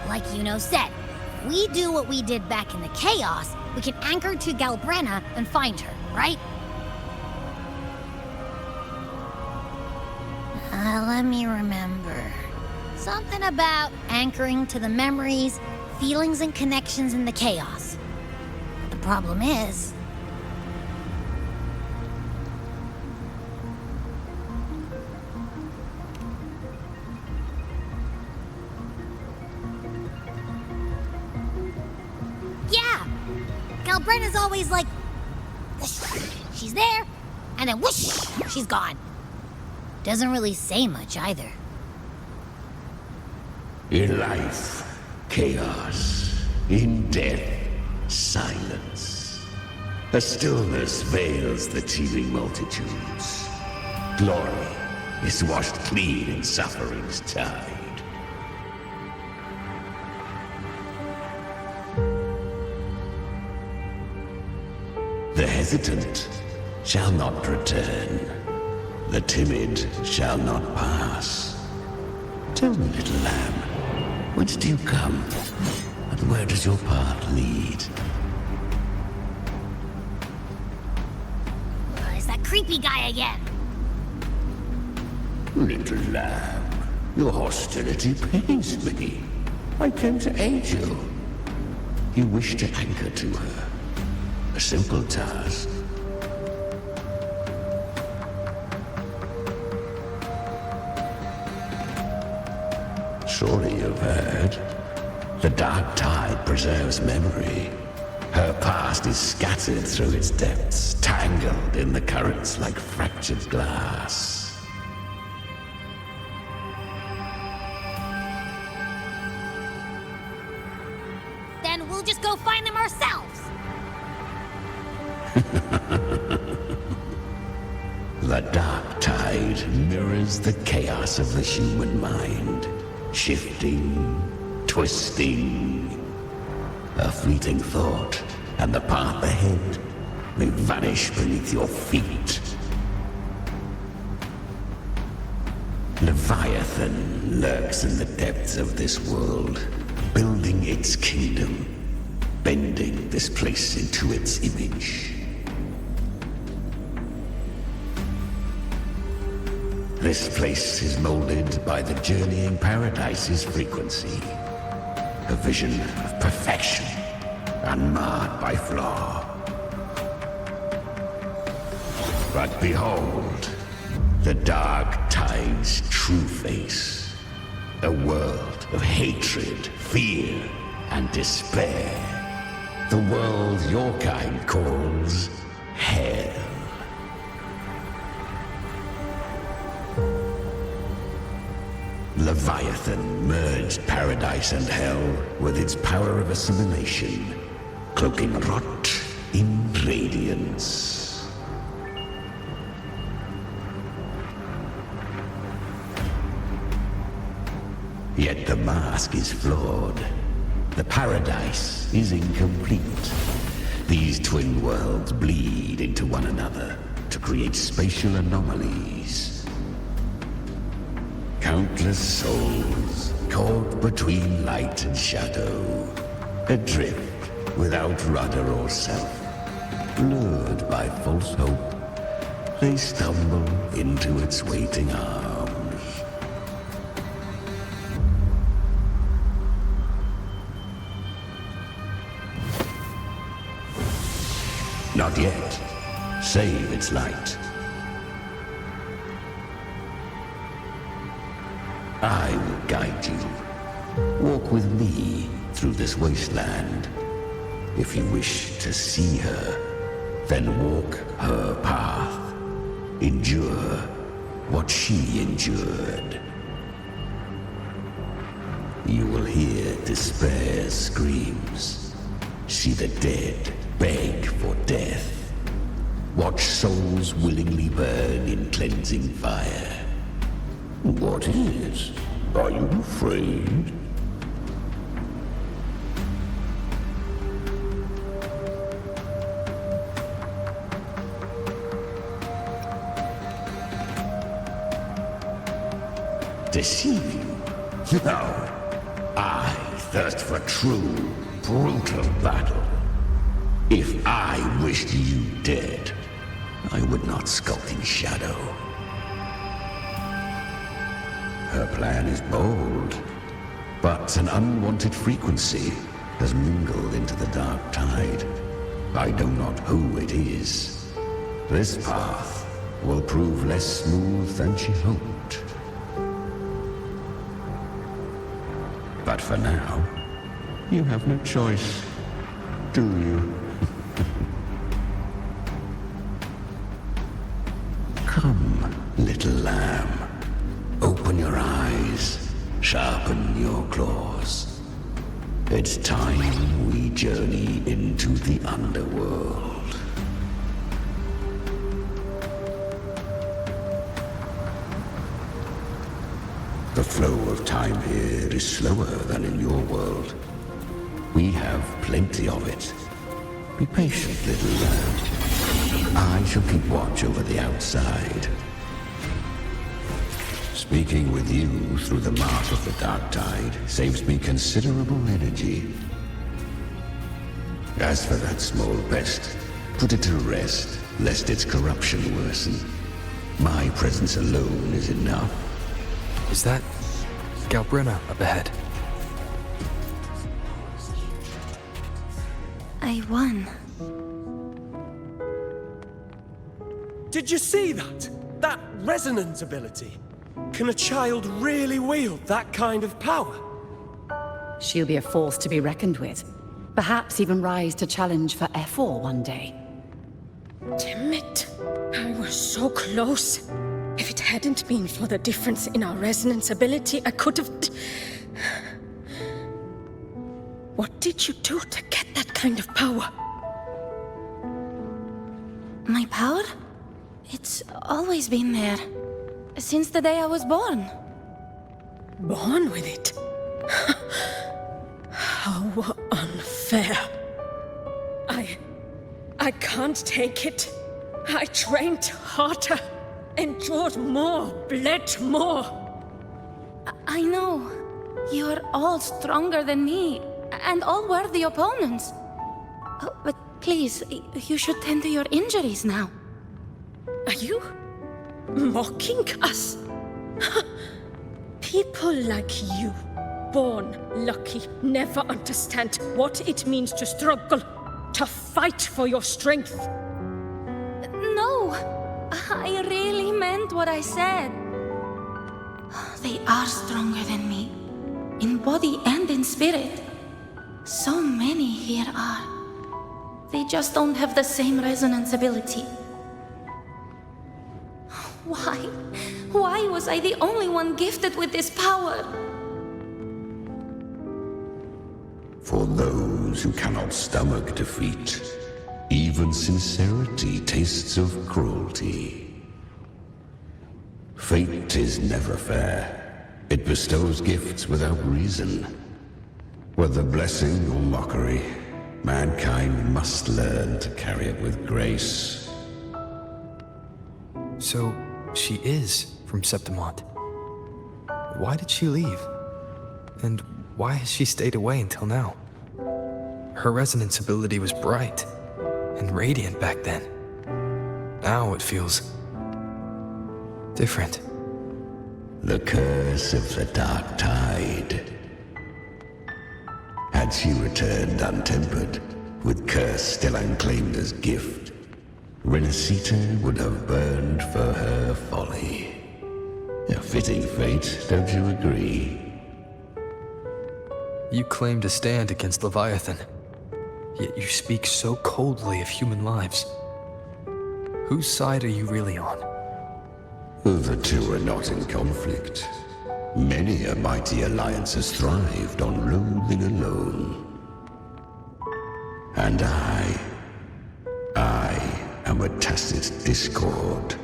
Like Iuno said, if we do what we did back in the chaos, we can anchor to Galbrena and find her, right? Let me remember. Something about anchoring to the memories, feelings, and connections in the chaos. The problem is... yeah! Galbrena's always like... she's there, and then whoosh! She's gone. Doesn't really say much either. In life, chaos. In death, silence. A stillness veils the teeming multitudes. Glory is washed clean in suffering's tide. The hesitant shall not return. The timid shall not pass. Tell me, little lamb, whence do you come? And where does your path lead? It's that creepy guy again. Little lamb, your hostility pains me. I came to aid you. You wish to anchor to her. A simple task. Surely you've heard. The Dark Tide preserves memory. Her past is scattered through its depths, tangled in the currents like fractured glass. Then we'll just go find them ourselves. The Dark Tide mirrors the chaos of the human mind. Shifting, twisting. A fleeting thought, and the path ahead may vanish beneath your feet. Leviathan lurks in the depths of this world, building its kingdom, bending this place into its image. This place is molded by the journeying paradise's frequency. A vision of perfection, unmarred by flaw. But behold, the Dark Tide's true face. A world of hatred, fear, and despair. The world your kind calls hell. Leviathan merged paradise and hell with its power of assimilation, cloaking rot in radiance. Yet the mask is flawed. The paradise is incomplete. These twin worlds bleed into one another to create spatial anomalies. Countless souls caught between light and shadow, adrift without rudder or self, lured by false hope, they stumble into its waiting arms. Not yet. Save its light. I will guide you. Walk with me through this wasteland. If you wish to see her, Then walk her path. Endure what she endured. You will hear despair's screams. See the dead beg for death. Watch souls willingly burn in cleansing fire. What is? Are you afraid? Deceive you? No. I thirst for true, brutal battle. If I wished you dead, I would not skulk in shadow. Her plan is bold, but an unwanted frequency has mingled into the dark tide. I know not who it is. This path will prove less smooth than she hoped. But for now, you have no choice, do you? Come, little lamb. Open your eyes, sharpen your claws. It's time we journey into the underworld. The flow of time here is slower than in your world. We have plenty of it. Be patient, little lamb. I shall keep watch over the outside. Speaking with you through the mark of the dark tide saves me considerable energy. As for that small pest, put it to rest, lest its corruption worsen. My presence alone is enough. Is that Galbrena up ahead? I won. Did you see that? That resonance ability? Can a child really wield that kind of power? She'll be a force to be reckoned with. Perhaps even rise to challenge for F4 one day. Damn it. I was so close. If it hadn't been for the difference in our resonance ability, I could have... What did you do to get that kind of power? My power? It's always been there. Since the day I was born. Born with it? How unfair. I can't take it. I trained harder, endured more, bled more. I know. You're all stronger than me, and all worthy opponents. Oh, but please, you should tend to your injuries now. Are you mocking us? People like you, born lucky, never understand what it means to struggle, to fight for your strength. No, I really meant what I said. They are stronger than me, in body and in spirit. So many here are. They just don't have the same resonance ability. Why? Why was I the only one gifted with this power? For those who cannot stomach defeat, even sincerity tastes of cruelty. Fate is never fair. It bestows gifts without reason. Whether blessing or mockery, mankind must learn to carry it with grace. So, she is from Septimont. Why did she leave? And why has she stayed away until now? Her resonance ability was bright and radiant back then. Now it feels different. The curse of the dark tide. Had she returned untempered, with curse still unclaimed as gift, Rinascita would have burned for her folly. A fitting fate, don't you agree? You claim to stand against Leviathan, yet you speak so coldly of human lives. Whose side are you really on? The two are not in conflict. Many a mighty alliance has thrived on roaming alone. And I am a tacit discord,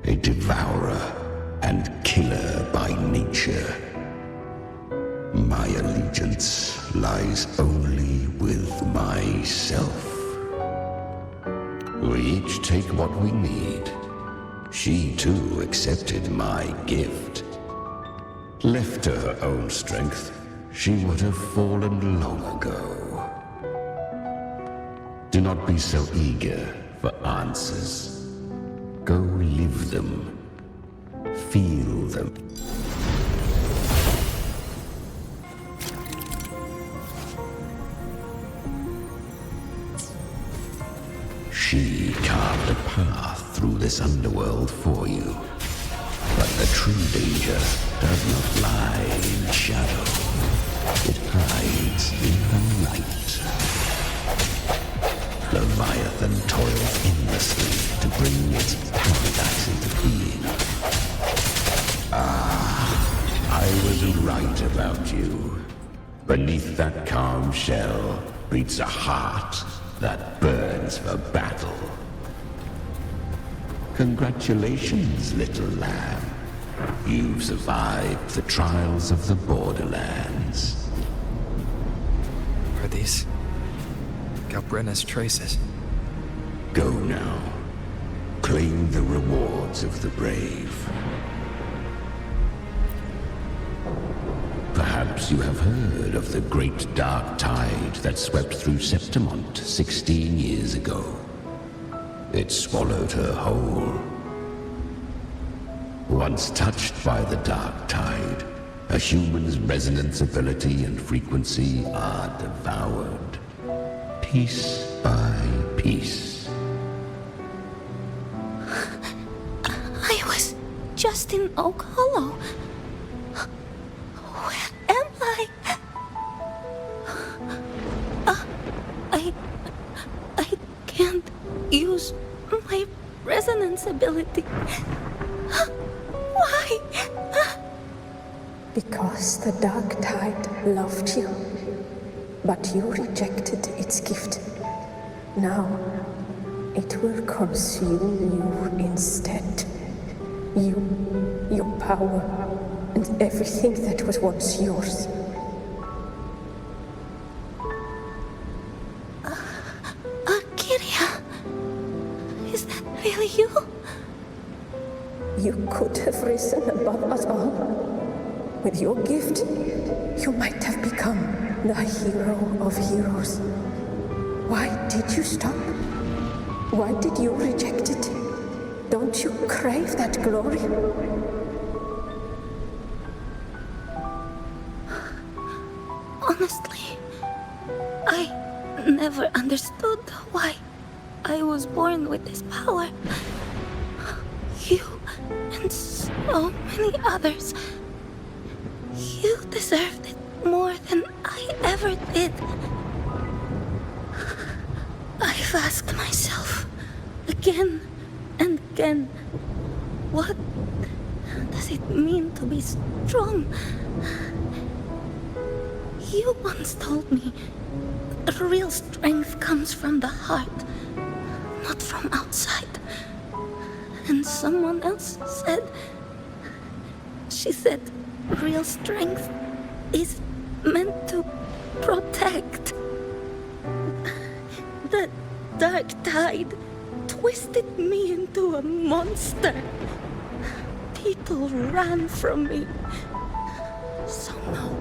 a devourer and killer by nature. My allegiance lies only with myself. We each take what we need. She too accepted my gift. Left to her own strength, she would have fallen long ago. Do not be so eager for answers. Go live them. Feel them. She carved a path through this underworld for you. But the true danger does not lie in shadow. It hides in the light. Leviathan toils endlessly to bring its paradise into being. I was right about you. Beneath that calm shell beats a heart that burns for battle. Congratulations, little lamb. You've survived the trials of the Borderlands. Are these Galbrena's traces? Go now. Claim the rewards of the brave. Perhaps you have heard of the great dark tide that swept through Septimont 16 years ago. It swallowed her whole. Once touched by the dark tide, a human's resonance ability and frequency are devoured, piece by piece. I was just in Oak Hollow. Where am I? I can't use my resonance ability. Why? Because the dark tide loved you, but you rejected its gift. Now, it will consume you instead. You, your power, and everything that was once yours. Kiria, is that really you? You could have risen above us all. With your gift, you might have become the hero of heroes. Why did you stop? Why did you reject it? Don't you crave that glory? Honestly, I never understood why I was born with this power. You and so many others. You deserved it more than I ever did. I've asked myself again and again, what does it mean to be strong? You once told me real strength comes from the heart, not from outside. And someone else said, she said, real strength is meant to protect. The dark tide twisted me into a monster. People ran from me. So no,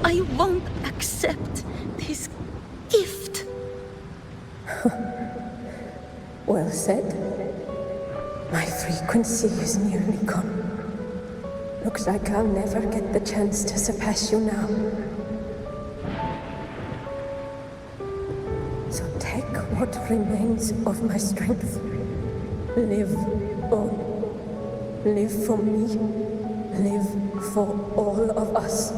I won't accept this gift. Well said. My frequency is nearly gone. Looks like I'll never get the chance to surpass you now. So take what remains of my strength. Live on. Live for me. Live for all of us.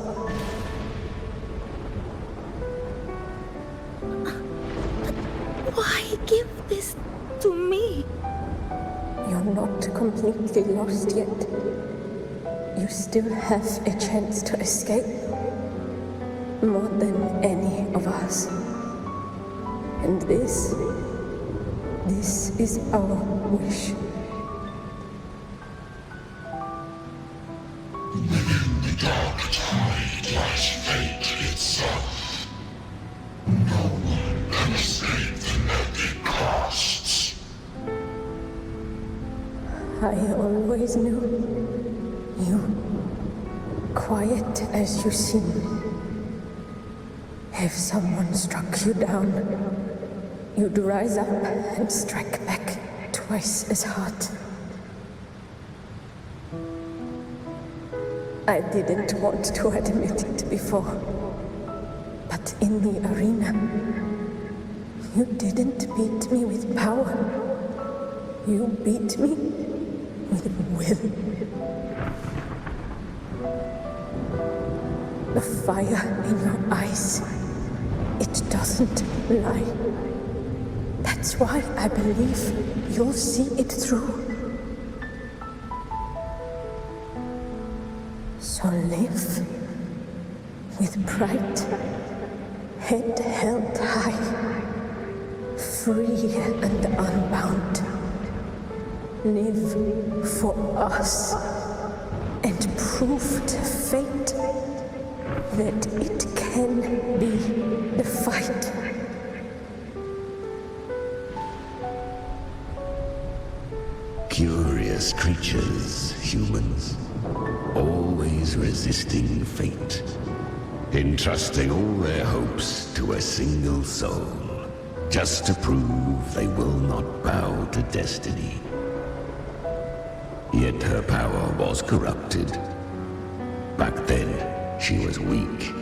Why give this to me? completely lost yet. You still have a chance to escape. More than any of us. And this is our wish. Within the dark tide lies fate itself. No one can escape the net it casts. I always knew you, quiet as you seem. If someone struck you down, you'd rise up and strike back twice as hard. I didn't want to admit it before, but in the arena, you didn't beat me with power. You beat me with will. The fire in your eyes, it doesn't lie. That's why I believe you'll see it through. So live with pride, head held high, free and unbound. Live for us and prove to fate that it can be the fight. Curious creatures, humans, always resisting fate, entrusting all their hopes to a single soul, just to prove they will not bow to destiny. Yet her power was corrupted. Back then, she was weak,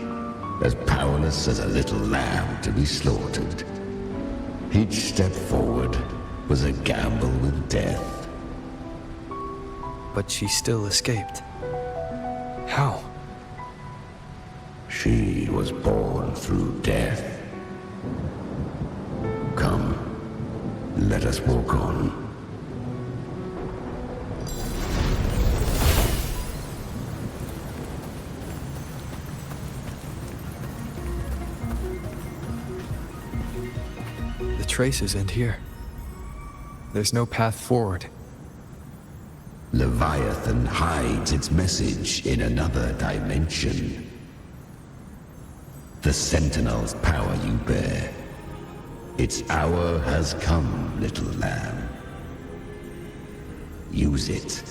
as powerless as a little lamb to be slaughtered. Each step forward was a gamble with death. But she still escaped. How? She was born through death. Come, let us walk on. The traces end here. There's no path forward. Leviathan hides its message in another dimension. The Sentinel's power you bear. Its hour has come, little lamb. Use it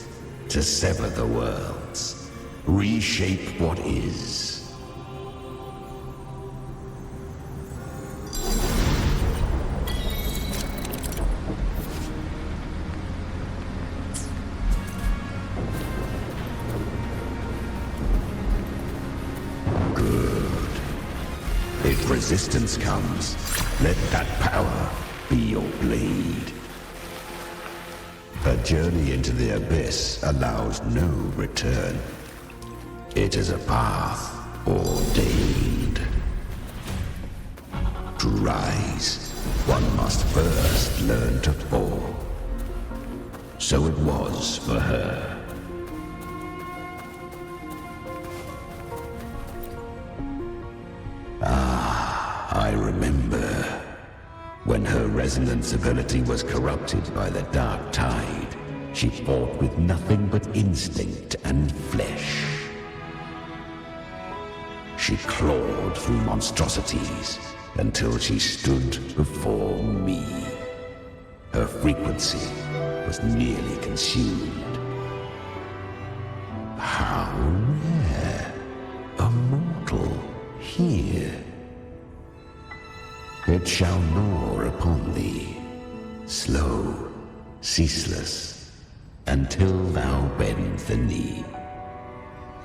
to sever the worlds, reshape what is. If resistance comes, let that power be your blade. A journey into the abyss allows no return. It is a path ordained. To rise, one must first learn to fall. So it was for her. I remember when her resonance ability was corrupted by the dark tide. She fought with nothing but instinct and flesh. She clawed through monstrosities until she stood before me. Her frequency was nearly consumed. How rare! A mortal here. It shall gnaw upon thee, slow, ceaseless, until thou bend the knee.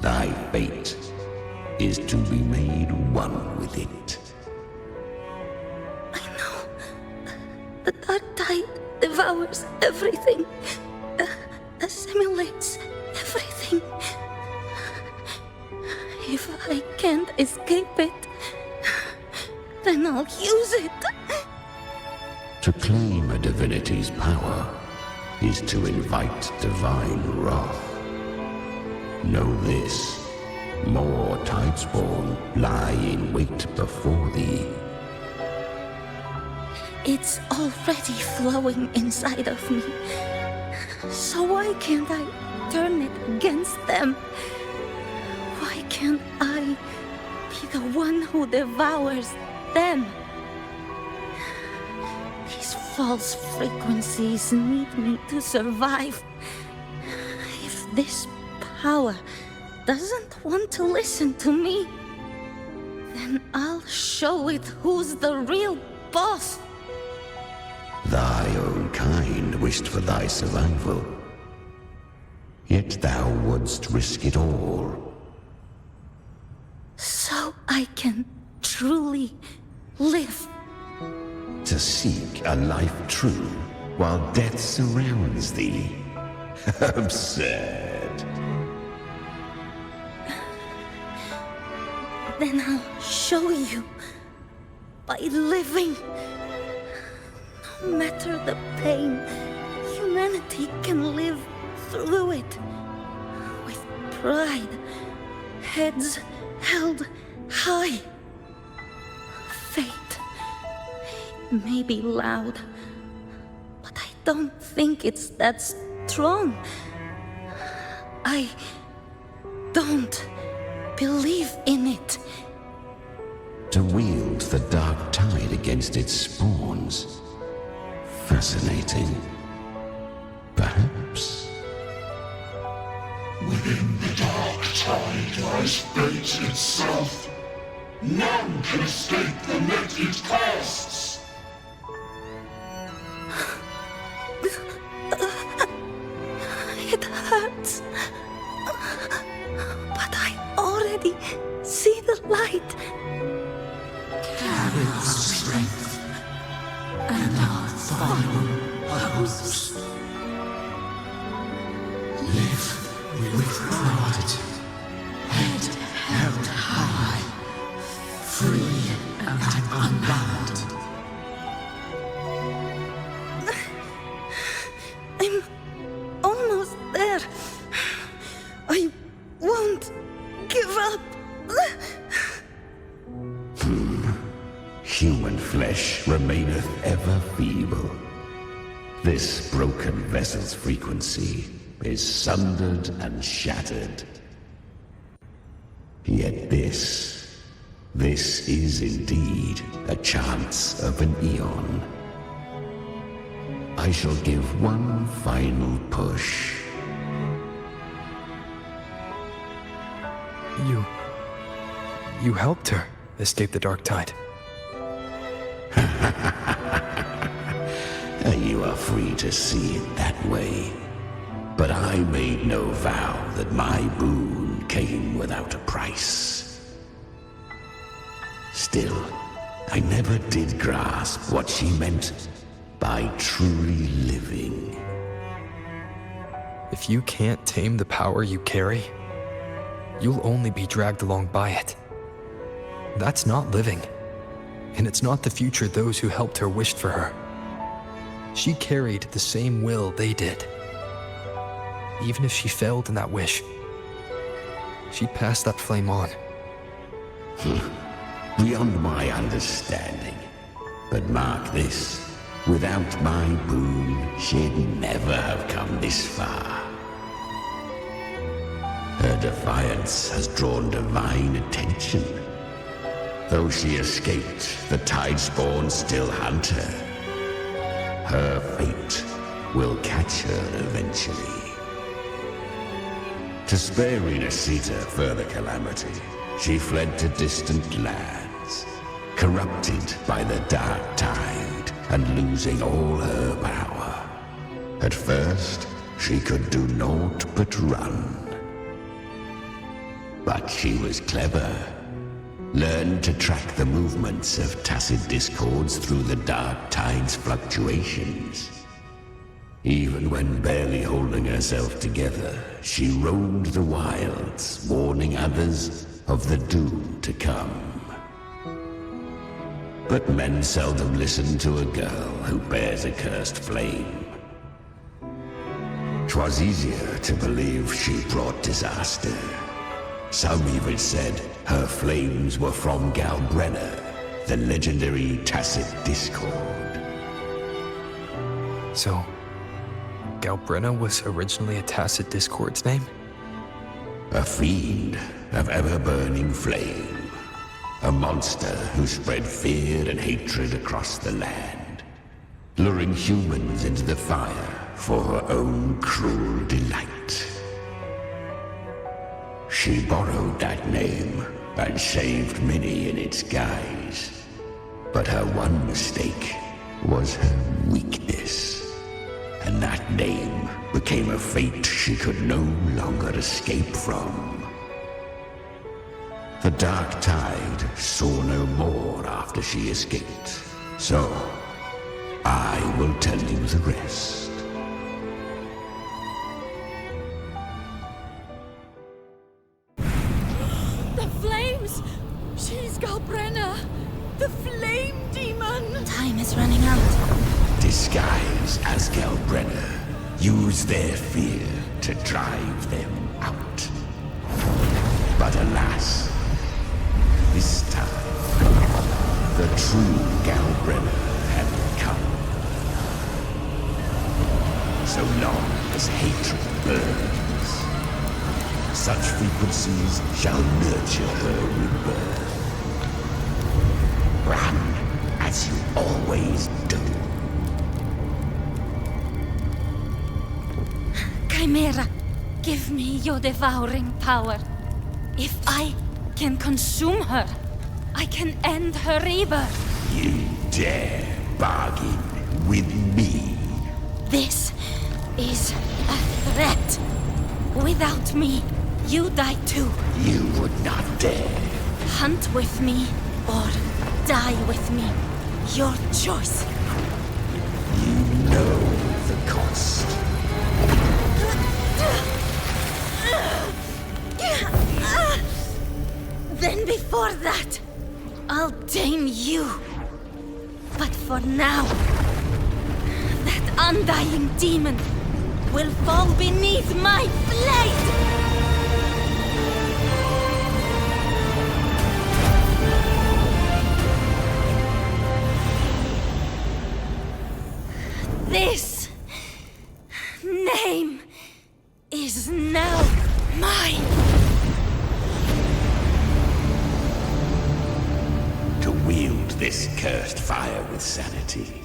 Thy fate is to be made one with it. I know. The dark tide devours everything, assimilates everything. If I can't escape it, then I'll use it. To claim a divinity's power is to invite divine wrath. Know this, more Tidespawn lie in wait before thee. It's already flowing inside of me. So why can't I turn it against them? Why can't I be the one who devours them? These false frequencies need me to survive. If this power doesn't want to listen to me, then I'll show it who's the real boss. Thy own kind wished for thy survival. Yet thou wouldst risk it all. So I can truly live. To seek a life true while death surrounds thee. Absurd. Then I'll show you by living. No matter the pain, humanity can live through it. With pride, heads held high. Fate may be loud, but I don't think it's that strong. I don't believe in it. To wield the dark tide against its spawns. Fascinating. Perhaps. Within the dark tide lies fate itself. None can escape the net it casts. It hurts. But I already see the light. Carry our strength and our final hopes. Live with pride, head held high, free and unbound. I'm almost there. I won't give up. Human flesh remaineth ever feeble. This broken vessel's frequency is sundered and shattered. Yet this is indeed a chance of an eon. I shall give one final push. You helped her escape the dark tide. You are free to see it that way. But I made no vow that my boon came without a price. Still, I never did grasp what she meant by truly living. If you can't tame the power you carry, you'll only be dragged along by it. That's not living. And it's not the future those who helped her wished for her. She carried the same will they did. Even if she failed in that wish, she'd pass that flame on. Beyond my understanding. But mark this, without my boon, she'd never have come this far. Her defiance has drawn divine attention. Though she escaped, the Tidespawn still hunt her. Her fate will catch her eventually. To spare Rinascita further calamity, she fled to distant lands, corrupted by the dark tide and losing all her power. At first, she could do naught but run. But she was clever. Learned to track the movements of tacit discords through the dark tide's fluctuations. Even when barely holding herself together, she roamed the wilds, warning others of the doom to come. But men seldom listen to a girl who bears a cursed flame. 'Twas easier to believe she brought disaster. Some even said her flames were from Galbrena, the legendary tacit discord. So, Galbrena was originally a tacit discord's name? A fiend of ever-burning flame. A monster who spread fear and hatred across the land, luring humans into the fire for her own cruel delight. She borrowed that name and saved many in its guise. But her one mistake was her weakness. And that name became a fate she could no longer escape from. The Dark Tide saw no more after she escaped. So, I will tell you the rest. The flames! She's Galbrena! The flame demon! Time is running out. Disguised as Galbrena, use their fear to drive them out. But alas, this time, the true Galbrena had come. So long as hatred burns, such frequencies shall nurture her rebirth. Run as you always do. Chimera, give me your devouring power. If I can consume her, I can end her rebirth. You dare bargain with me? This is a threat. Without me, you die too. You would not dare. Hunt with me or die with me. Your choice. You know the cost. Then before that, I'll tame you. But for now, that undying demon will fall beneath my blade! This name is now mine. To wield this cursed fire with sanity,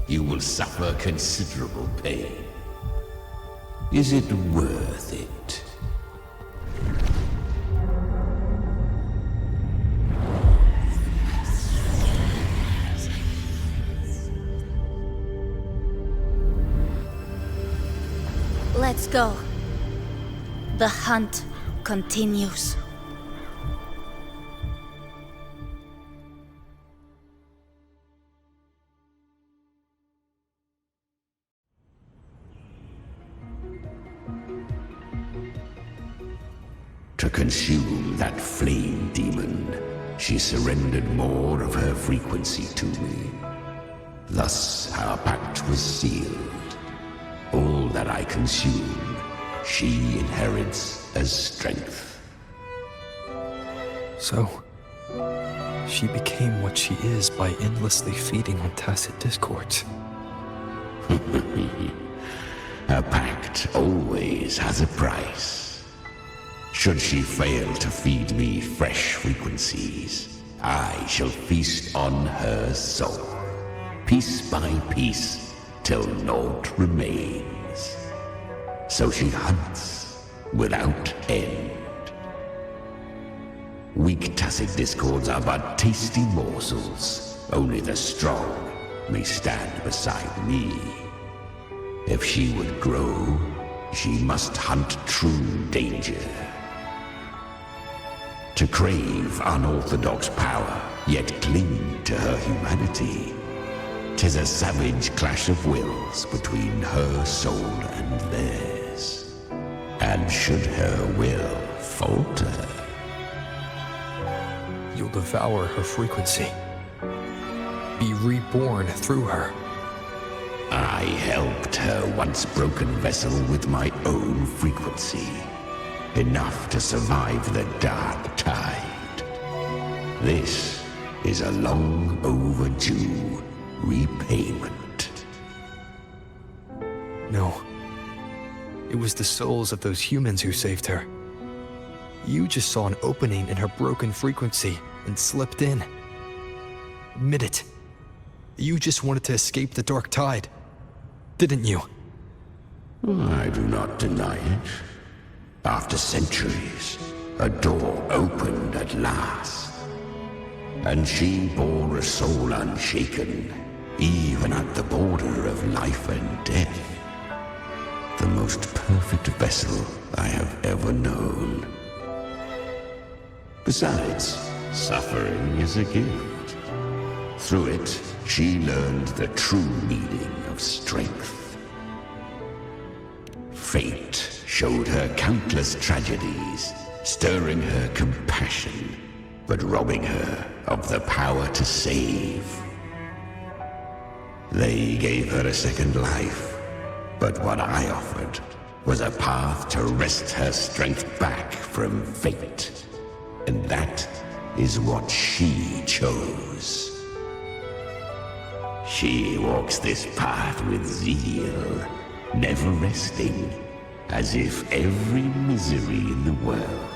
you will suffer considerable pain. Is it worth it? Let's go. The hunt continues. To consume that flame demon, she surrendered more of her frequency to me. Thus, our pact was sealed. All that I consume, she inherits as strength. So, she became what she is by endlessly feeding on tacit discords. A pact always has a price. Should she fail to feed me fresh frequencies, I shall feast on her soul, piece by piece, till naught remains. So she hunts without end. Weak tacit discords are but tasty morsels. Only the strong may stand beside me. If she would grow, she must hunt true danger. To crave unorthodox power, yet cling to her humanity, 'tis a savage clash of wills between her soul and theirs. And should her will falter, You'll devour her frequency. Be reborn through her. I helped her once broken vessel with my own frequency. Enough to survive the dark tide. This is a long overdue repayment. No. It was the souls of those humans who saved her. You just saw an opening in her broken frequency and slipped in. Admit it. You just wanted to escape the dark tide, didn't you? I do not deny it. After centuries, a door opened at last. And she bore a soul unshaken, even at the border of life and death. The most perfect vessel I have ever known. Besides, suffering is a gift. Through it, she learned the true meaning of strength. Fate showed her countless tragedies, stirring her compassion, but robbing her of the power to save. They gave her a second life, but what I offered was a path to wrest her strength back from fate. And that is what she chose. She walks this path with zeal, never resting, as if every misery in the world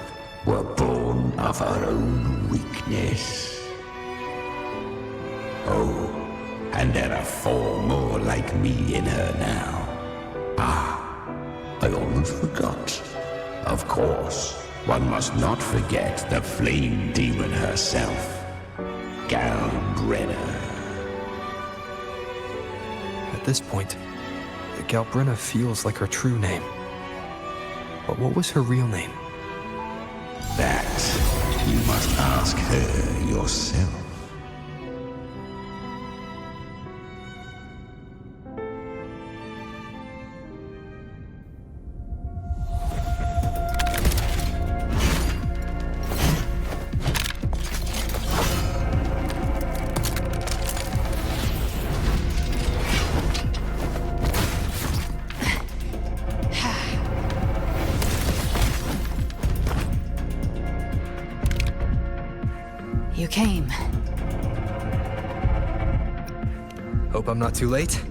were born of her own weakness. Oh, and there are 4 more like me in her now. Ah, I almost forgot. Of course, one must not forget the flame demon herself, Galbrena. At this point, Galbrena feels like her true name. But what was her real name? That you must ask her yourself. You came. Hope I'm not too late?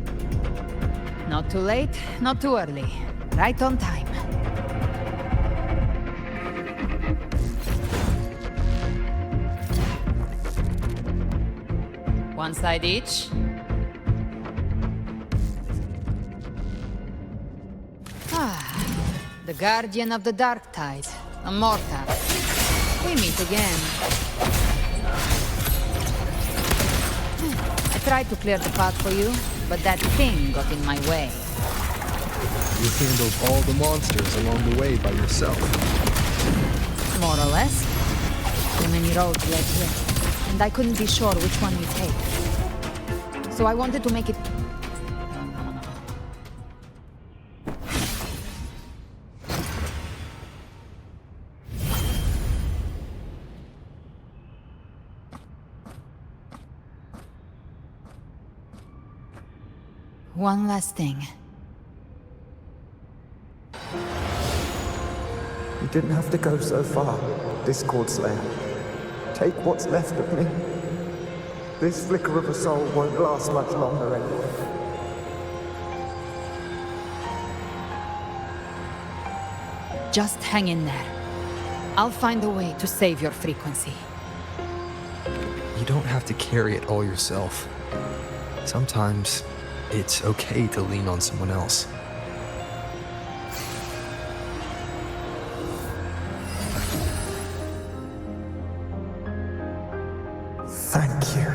Not too late, not too early. Right on time. One side each. The Guardian of the Dark Tide, Amorta. We meet again. I tried to clear the path for you, but that thing got in my way. You handled all the monsters along the way by yourself. More or less. Too many roads led here, and I couldn't be sure which one we take. So I wanted to make it... One last thing. You didn't have to go so far, Discord Slayer. Take what's left of me. This flicker of a soul won't last much longer anyway. Just hang in there. I'll find a way to save your frequency. You don't have to carry it all yourself. Sometimes it's okay to lean on someone else. Thank you.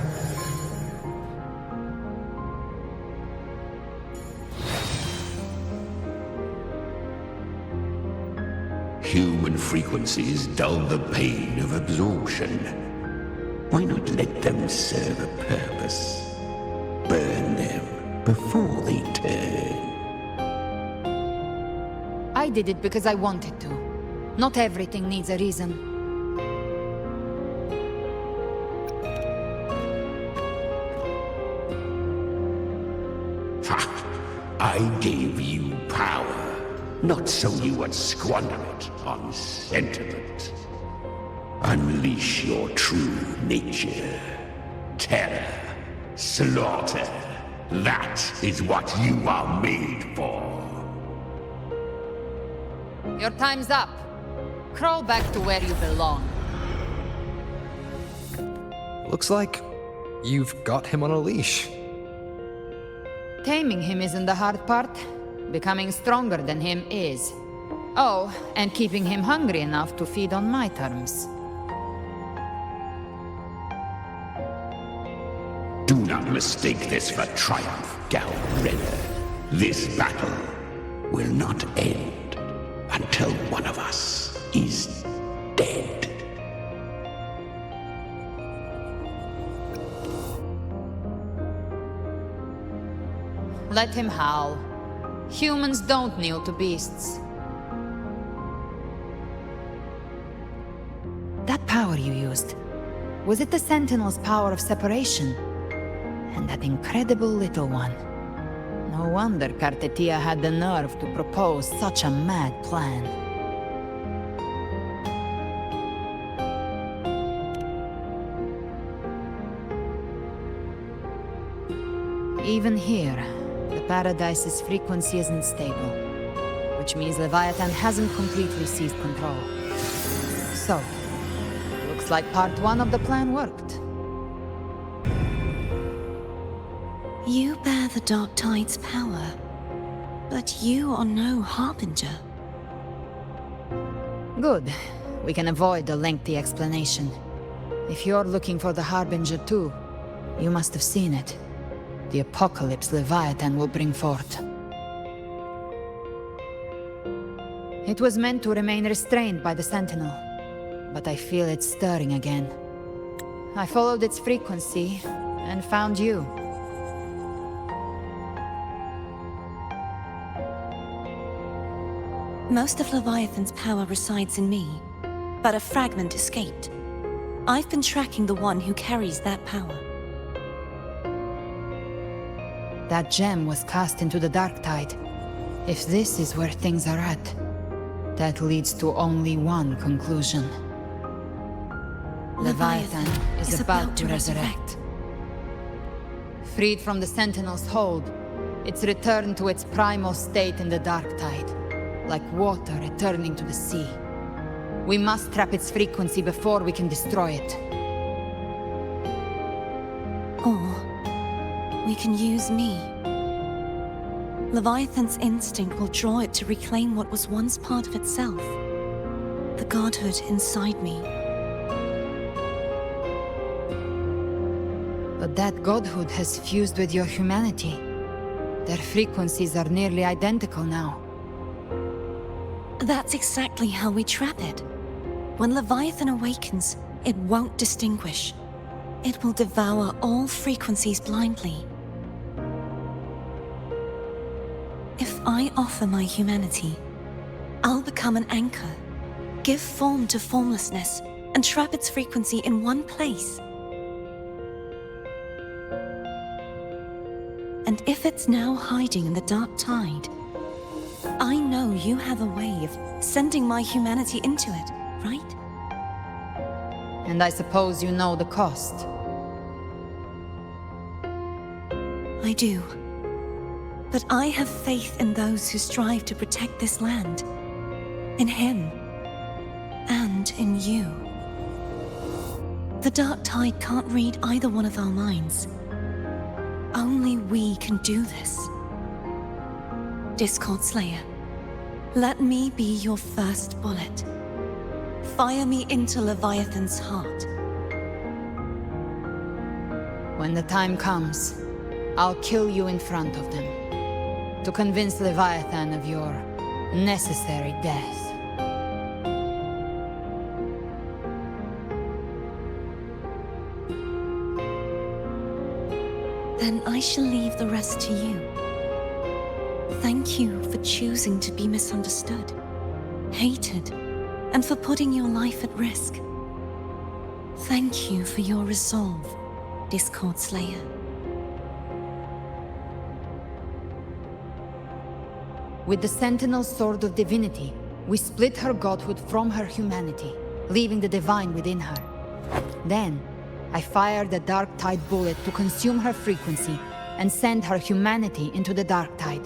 Human frequencies dull the pain of absorption. Why not let them serve a purpose? Burn them before they turn. I did it because I wanted to. Not everything needs a reason. Ha! I gave you power, not so you would squander it on sentiment. Unleash your true nature. Terror, slaughter. That is what you are made for. Your time's up. Crawl back to where you belong. Looks like you've got him on a leash. Taming him isn't the hard part. Becoming stronger than him is. Oh, and keeping him hungry enough to feed on my terms. Do not mistake this for triumph, Galbrena. This battle will not end until one of us is dead. Let him howl. Humans don't kneel to beasts. That power you used, was it the Sentinel's power of separation? And that incredible little one. No wonder Cartethyia had the nerve to propose such a mad plan. Even here, the Paradise's frequency isn't stable, which means Leviathan hasn't completely seized control. So, looks like part 1 of the plan worked. You bear the Dark Tide's power, but you are no Harbinger. Good. We can avoid a lengthy explanation. If you're looking for the Harbinger too, you must have seen it. The apocalypse Leviathan will bring forth. It was meant to remain restrained by the Sentinel, but I feel it stirring again. I followed its frequency, and found you. Most of Leviathan's power resides in me, but a fragment escaped. I've been tracking the one who carries that power. That gem was cast into the Dark Tide. If this is where things are at, that leads to only one conclusion. Leviathan is about to resurrect. Freed from the Sentinel's hold, it's returned to its primal state in the Dark Tide, like water returning to the sea. We must trap its frequency before we can destroy it. Or we can use me. Leviathan's instinct will draw it to reclaim what was once part of itself. The godhood inside me. But that godhood has fused with your humanity. Their frequencies are nearly identical now. That's exactly how we trap it. When Leviathan awakens, it won't distinguish. It will devour all frequencies blindly. If I offer my humanity, I'll become an anchor, give form to formlessness, and trap its frequency in one place. And if it's now hiding in the Dark Tide, I know you have a way of sending my humanity into it, right? And I suppose you know the cost. I do. But I have faith in those who strive to protect this land. In him. And in you. The Dark Tide can't read either one of our minds. Only we can do this. Discord Slayer, let me be your first bullet. Fire me into Leviathan's heart. When the time comes, I'll kill you in front of them. To convince Leviathan of your necessary death. Then I shall leave the rest to you. Thank you for choosing to be misunderstood, hated, and for putting your life at risk. Thank you for your resolve, Discord Slayer. With the Sentinel Sword of Divinity, we split her godhood from her humanity, leaving the divine within her. Then, I fired the Dark Tide bullet to consume her frequency and send her humanity into the Dark Tide.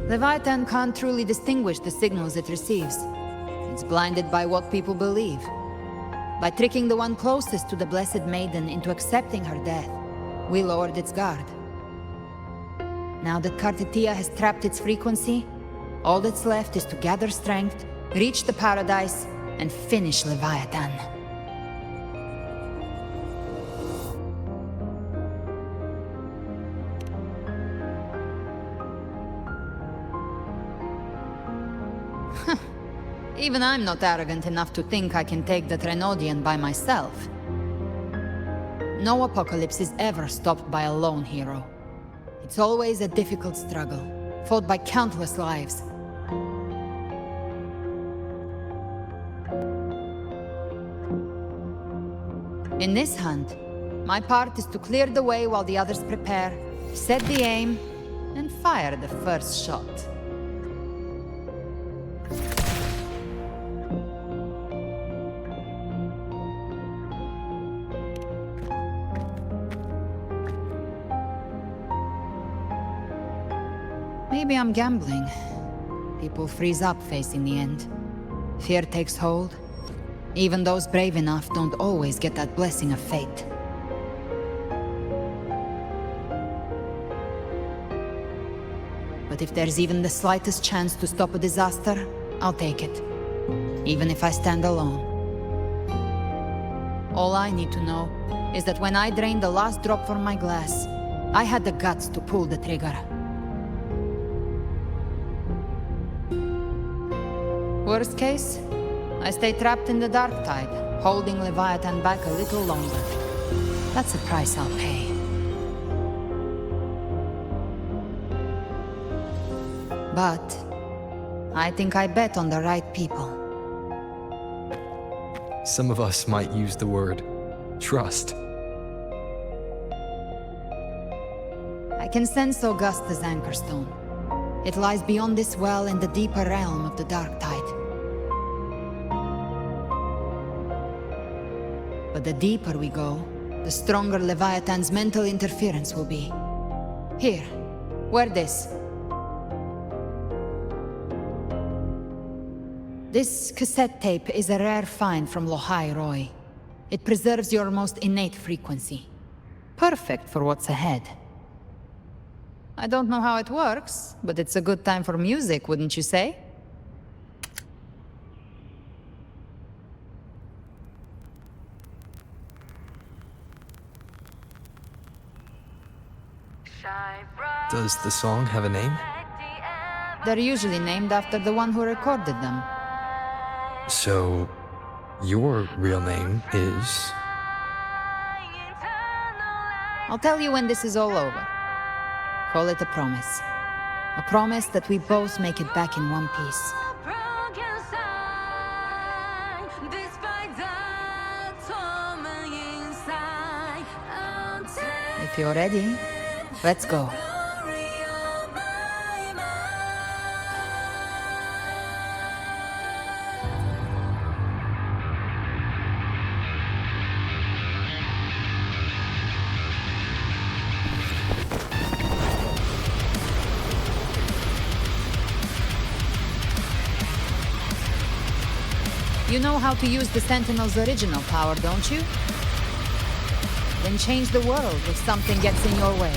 Leviathan can't truly distinguish the signals it receives. It's blinded by what people believe. By tricking the one closest to the Blessed Maiden into accepting her death, we lowered its guard. Now that Cartethyia has trapped its frequency, all that's left is to gather strength, reach the Paradise, and finish Leviathan. Even I'm not arrogant enough to think I can take the Threnodian by myself. No apocalypse is ever stopped by a lone hero. It's always a difficult struggle, fought by countless lives. In this hunt, my part is to clear the way while the others prepare, set the aim, and fire the first shot. Maybe I'm gambling. People freeze up facing the end. Fear takes hold. Even those brave enough don't always get that blessing of fate. But if there's even the slightest chance to stop a disaster, I'll take it. Even if I stand alone. All I need to know is that when I drained the last drop from my glass, I had the guts to pull the trigger. Worst case, I stay trapped in the Dark Tide, holding Leviathan back a little longer. That's the price I'll pay. But I think I bet on the right people. Some of us might use the word trust. I can sense Augusta's anchorstone. It lies beyond this well in the deeper realm of the Dark Tide. But the deeper we go, the stronger Leviathan's mental interference will be. Here, wear this. This cassette tape is a rare find from Lohai Roy. It preserves your most innate frequency. Perfect for what's ahead. I don't know how it works, but it's a good time for music, wouldn't you say? Does the song have a name? They're usually named after the one who recorded them. So, your real name is... I'll tell you when this is all over. Call it a promise. A promise that we both make it back in one piece. If you're ready, let's go. You know how to use the Sentinel's original power, don't you? Then change the world if something gets in your way.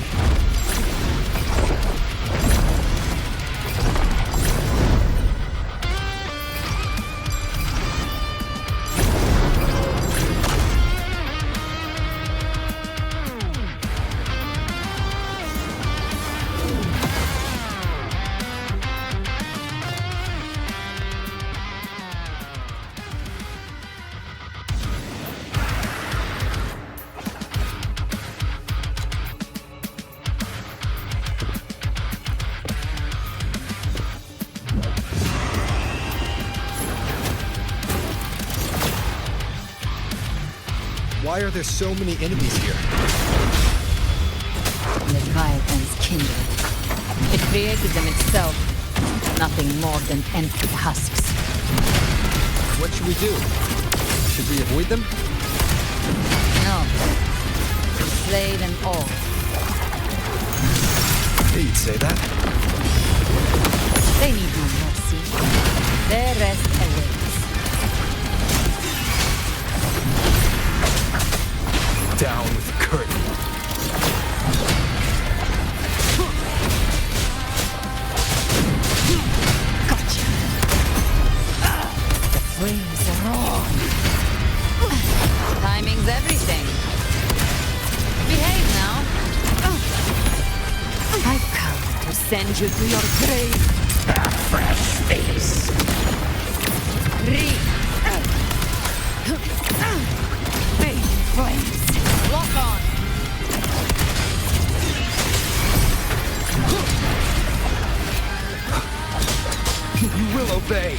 Why are there so many enemies here? Leviathan's kindred. It created them itself, nothing more than empty husks. What should we do? Should we avoid them? No. Slay them all. You'd say that. They need no mercy. Their rest awaits. Down with the curtain. Gotcha. The flames are on. Timing's everything. Behave now. I've come to send you to your grave. A fresh face. Big flames. Lock on. You will obey.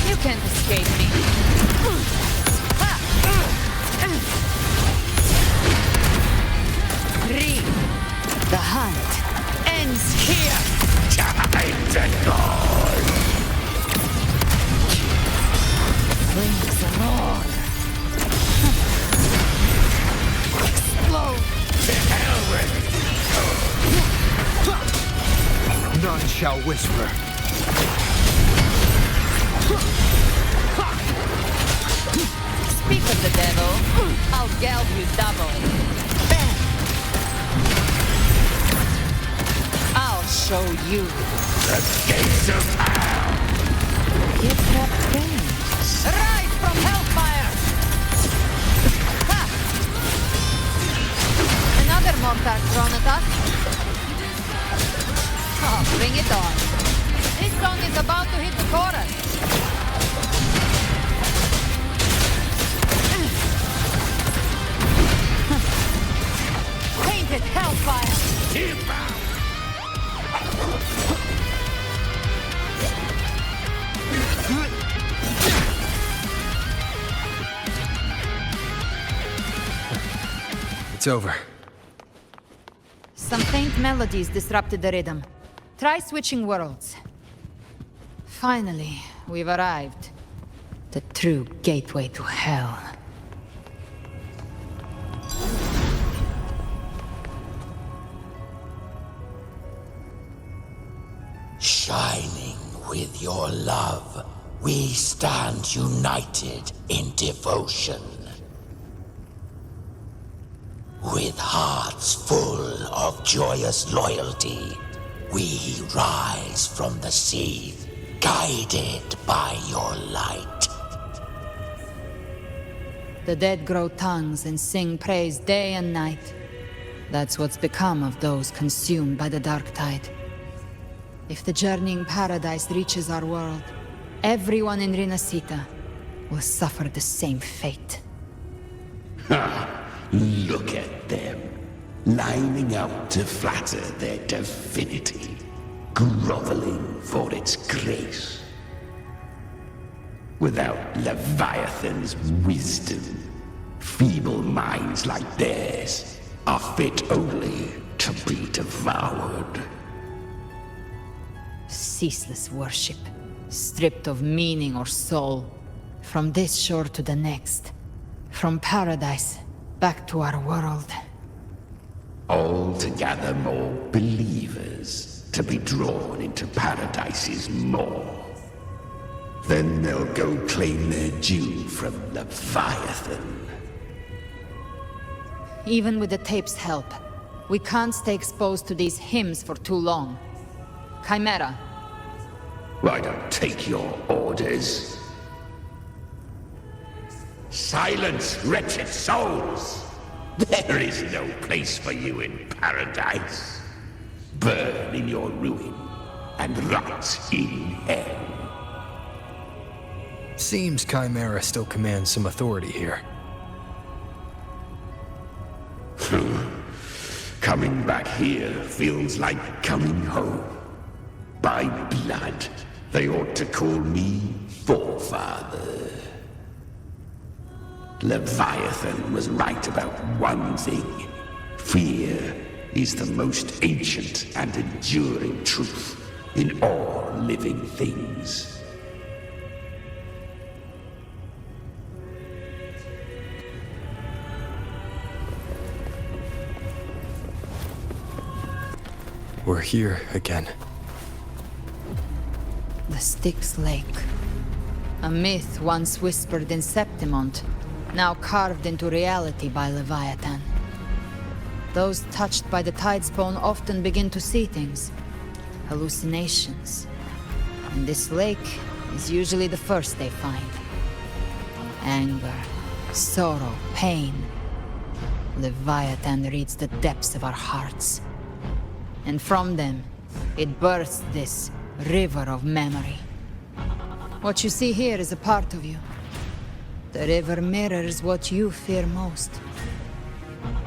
You can't escape me. The hunt ends here. Time to go. Flames are on. Explode. To hell with None shall whisper. Speak of the devil, I'll geld you double. I'll show you. the gates of hell. Get that range. Rise from hellfire! Ha! Another mortar thrown at us. Oh, bring it on. This song is about to hit the chorus. Painted hellfire! It's over. Some faint melodies disrupted the rhythm. Try switching worlds. Finally, we've arrived. The true gateway to hell. Shining with your love, we stand united in devotion. With hearts full of joyous loyalty, we rise from the sea, guided by your light. The dead grow tongues and sing praise day and night. That's what's become of those consumed by the dark tide. If the journeying paradise reaches our world, everyone in Rinascita will suffer the same fate. Ha! Look at them, lining up to flatter their divinity, groveling for its grace. Without Leviathan's wisdom, feeble minds like theirs are fit only to be devoured. Ceaseless worship, stripped of meaning or soul, from this shore to the next, from paradise back to our world. All to gather more believers to be drawn into Paradise's maw. Then they'll go claim their due from Leviathan. Even with the tape's help, we can't stay exposed to these hymns for too long. Chimera. I don't take your orders. Silence, wretched souls! There is no place for you in paradise. Burn in your ruin and rot in hell. Seems Chimera still commands some authority here. Coming back here feels like coming home. By blood, they ought to call me Forefather. Leviathan was right about one thing. Fear is the most ancient and enduring truth in all living things. We're here again. The Styx Lake. A myth once whispered in Septimont, now carved into reality by Leviathan. Those touched by the Tidespawn often begin to see things. Hallucinations. And this lake is usually the first they find. Anger, sorrow, pain. Leviathan reads the depths of our hearts. And from them, it births this river of memory. What you see here is a part of you. The river mirrors what you fear most.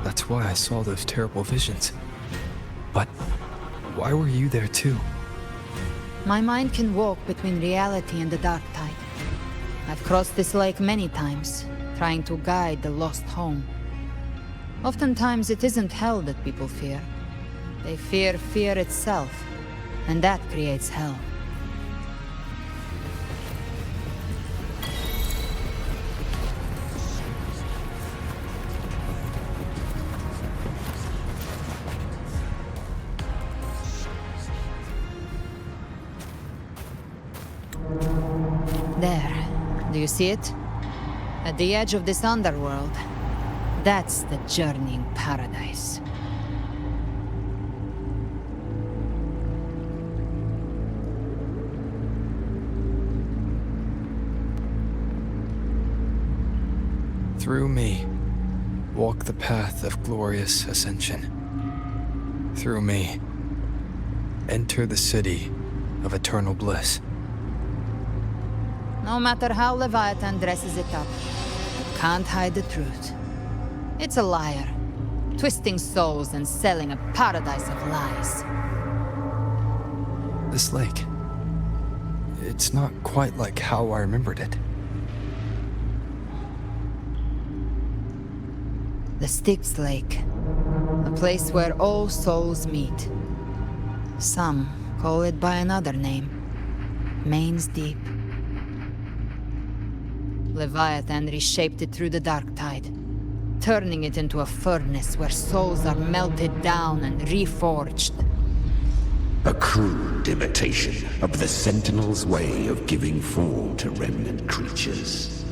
That's why I saw those terrible visions. But why were you there too? My mind can walk between reality and the dark tide. I've crossed this lake many times, trying to guide the lost home. Oftentimes it isn't hell that people fear. They fear fear itself, and that creates hell. There. Do you see it? At the edge of this underworld. That's the journeying paradise. Through me, walk the path of glorious ascension. Through me, enter the city of eternal bliss. No matter how Leviathan dresses it up, it can't hide the truth. It's a liar, twisting souls and selling a paradise of lies. This lake, it's not quite like how I remembered it. The Styx Lake, a place where all souls meet. Some call it by another name, Main's Deep. Leviathan reshaped it through the dark tide, turning it into a furnace where souls are melted down and reforged. A crude imitation of the Sentinel's way of giving form to remnant creatures.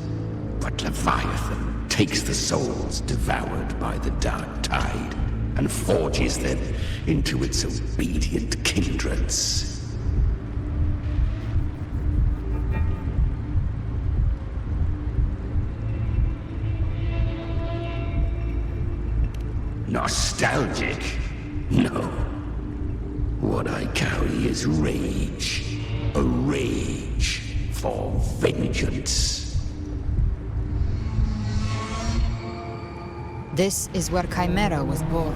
But Leviathan takes the souls devoured by the dark tide and forges them into its obedient kindreds. Nostalgic? No. What I carry is rage. A rage for vengeance. This is where Chimera was born.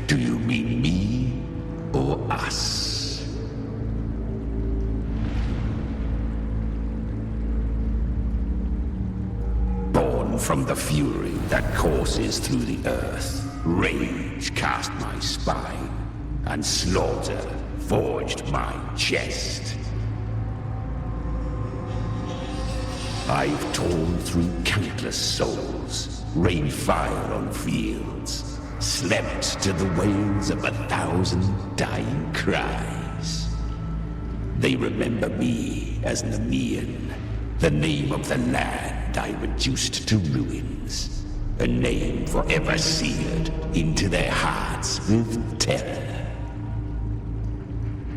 Do you mean me or us? Born from the fury that courses through the earth, rage cast my spine, and slaughter forged my chest. I've torn through countless souls, rained fire on fields, slept to the wails of 1,000 dying cries. They remember me as Nemean, the name of the land I reduced to ruins, a name forever seared into their hearts with terror.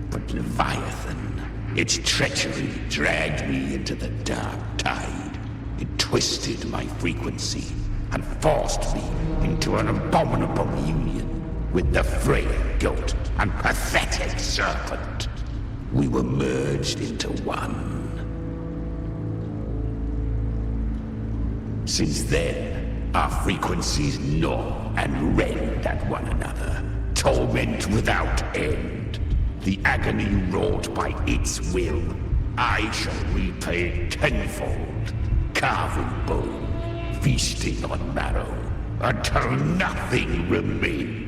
But Leviathan, its treachery dragged me into the dark tide. It twisted my frequency and forced me into an abominable union with the frail goat and pathetic serpent. We were merged into one. Since then, our frequencies gnaw and rend at one another, torment without end. The agony wrought by its will, I shall repay tenfold, carving bone, feasting on marrow, until nothing remains.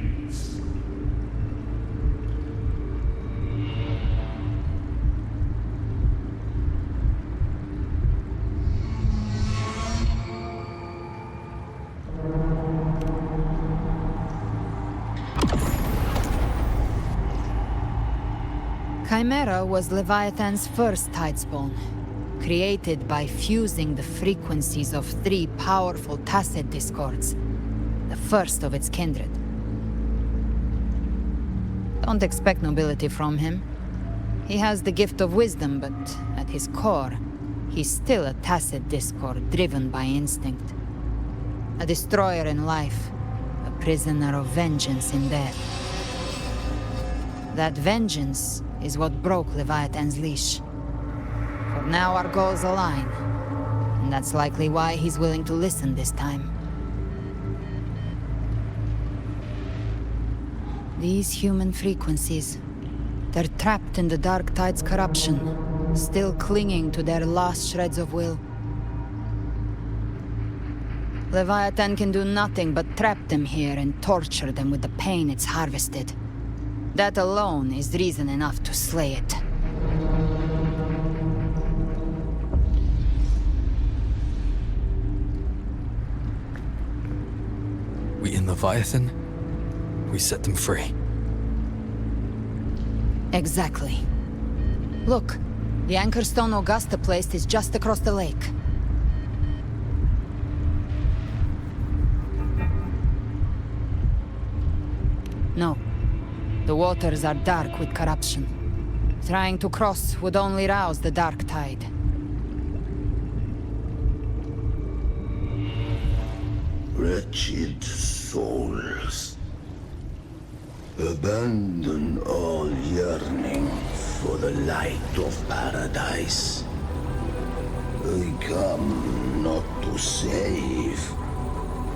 Chimera was Leviathan's first tidespawn, created by fusing the frequencies of 3 powerful tacet discords, the first of its kindred. Don't expect nobility from him. He has the gift of wisdom, but at his core, he's still a tacet discord driven by instinct. A destroyer in life, a prisoner of vengeance in death. That vengeance is what broke Leviathan's leash. For now our goals align, and that's likely why he's willing to listen this time. These human frequencies, they're trapped in the Dark Tide's corruption, still clinging to their last shreds of will. Leviathan can do nothing but trap them here and torture them with the pain it's harvested. That alone is reason enough to slay it. We in Leviathan, we set them free. Exactly. Look, the anchor stone Augusta placed is just across the lake. No. The waters are dark with corruption. Trying to cross would only rouse the Dark Tide. Wretched souls, abandon all yearning for the light of paradise. I come not to save,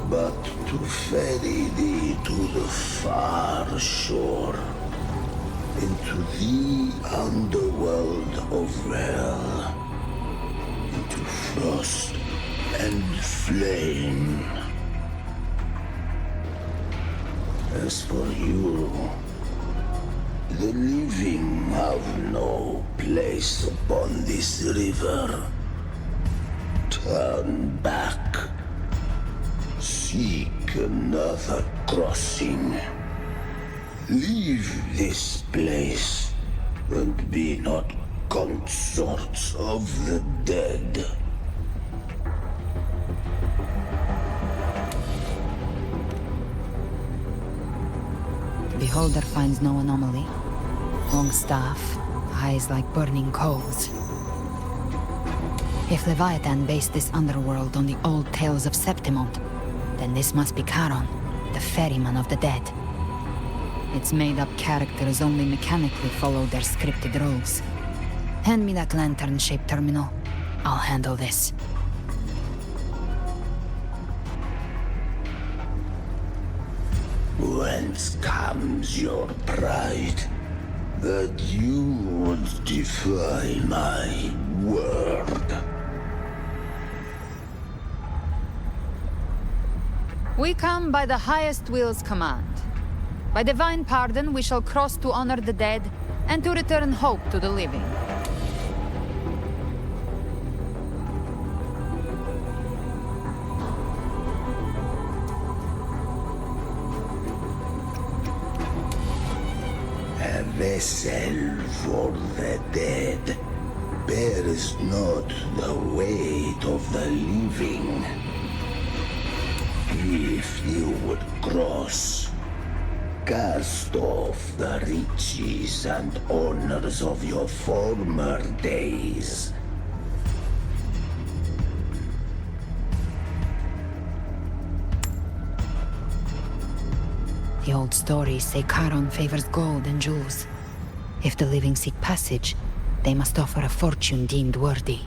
but to ferry thee to the far shore, into the underworld of hell, into frost and flame. As for you, the living have no place upon this river. Turn back. Seek another crossing. Leave this place, and be not consorts of the dead. Beholder finds no anomaly. Long staff, eyes like burning coals. If Leviathan based this underworld on the old tales of Septimont, then this must be Charon, the ferryman of the dead. Its made-up characters only mechanically follow their scripted roles. Hand me that lantern-shaped terminal. I'll handle this. Whence comes your pride? That you would defy my word? We come by the highest will's command. By divine pardon, we shall cross to honor the dead, and to return hope to the living. A vessel for the dead bears not the weight of the living. If you would cross, cast off the riches and honors of your former days. The old stories say Charon favors gold and jewels. If the living seek passage, they must offer a fortune deemed worthy.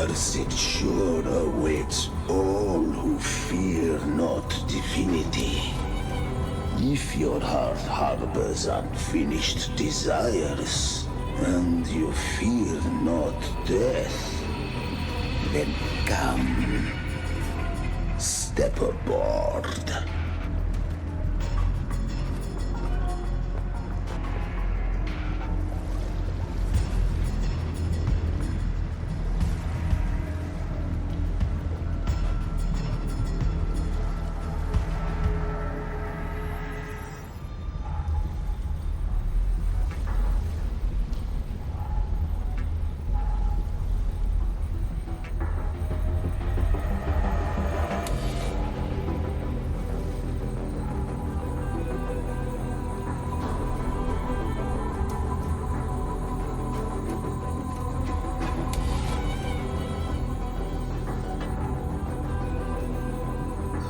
accursed shore awaits all who fear not divinity. If your heart harbors unfinished desires, and you fear not death, then come, step aboard.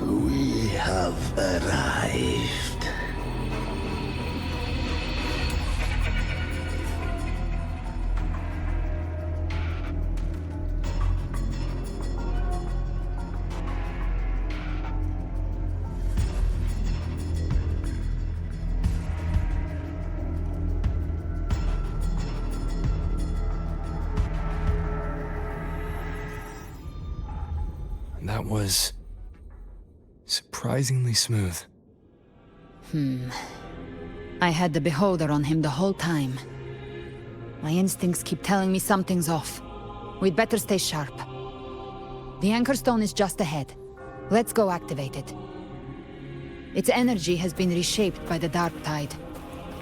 We have arrived. That was surprisingly smooth. I had the beholder on him the whole time. My instincts keep telling me something's off. We'd better stay sharp. The Anchor Stone is just ahead. Let's go activate it. Its energy has been reshaped by the Dark Tide.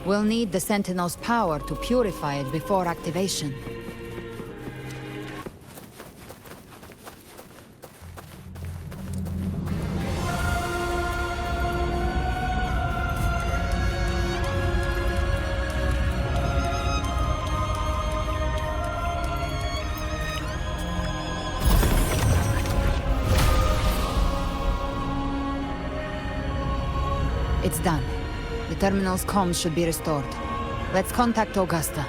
We'll need the Sentinel's power to purify it before activation. It's done. The terminal's comms should be restored. Let's contact Augusta.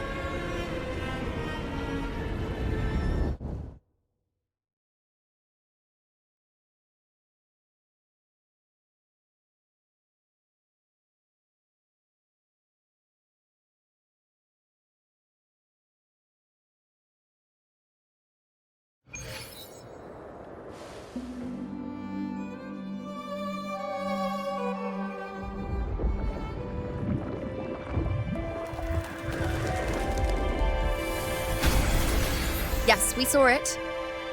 Yes, we saw it.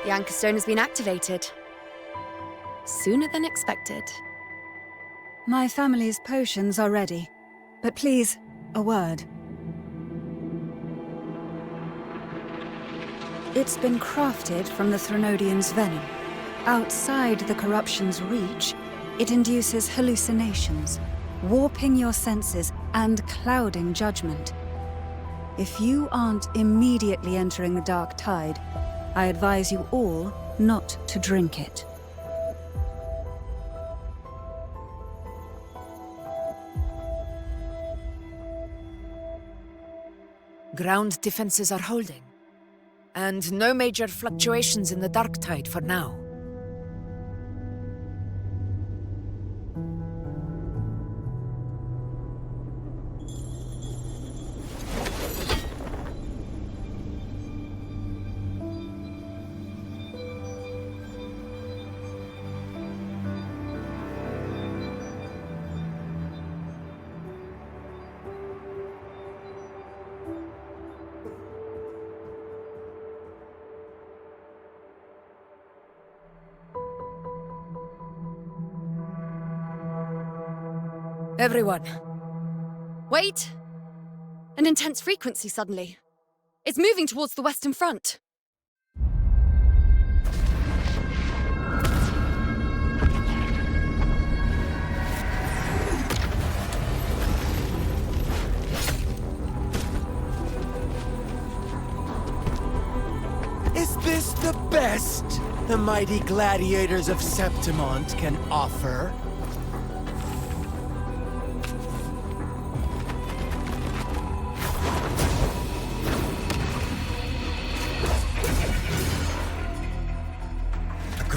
The Anchor Stone has been activated. Sooner than expected. My family's potions are ready. But please, a word. It's been crafted from the Threnodian's venom. Outside the corruption's reach, it induces hallucinations, warping your senses and clouding judgment. If you aren't immediately entering the Dark Tide, I advise you all not to drink it. Ground defenses are holding. And no major fluctuations in the Dark Tide for now. Everyone. Wait! An intense frequency suddenly. It's moving towards the Western Front. Is this the best the mighty gladiators of Septimont can offer?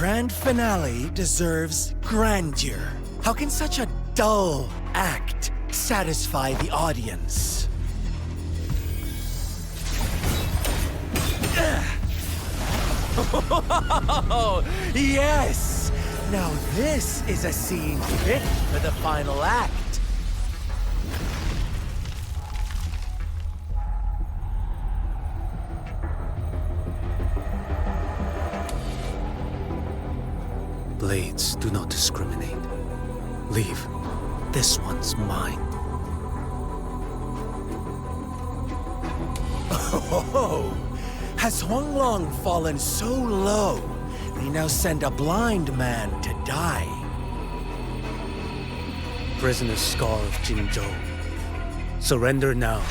grand finale deserves grandeur. How can such a dull act satisfy the audience? Oh, yes! Now this is a scene fit for the final act. Blades do not discriminate. Leave. This one's mine. Oh, has Huanglong fallen so low, they now send a blind man to die? Prisoner Scar of Jinzhou. Surrender now.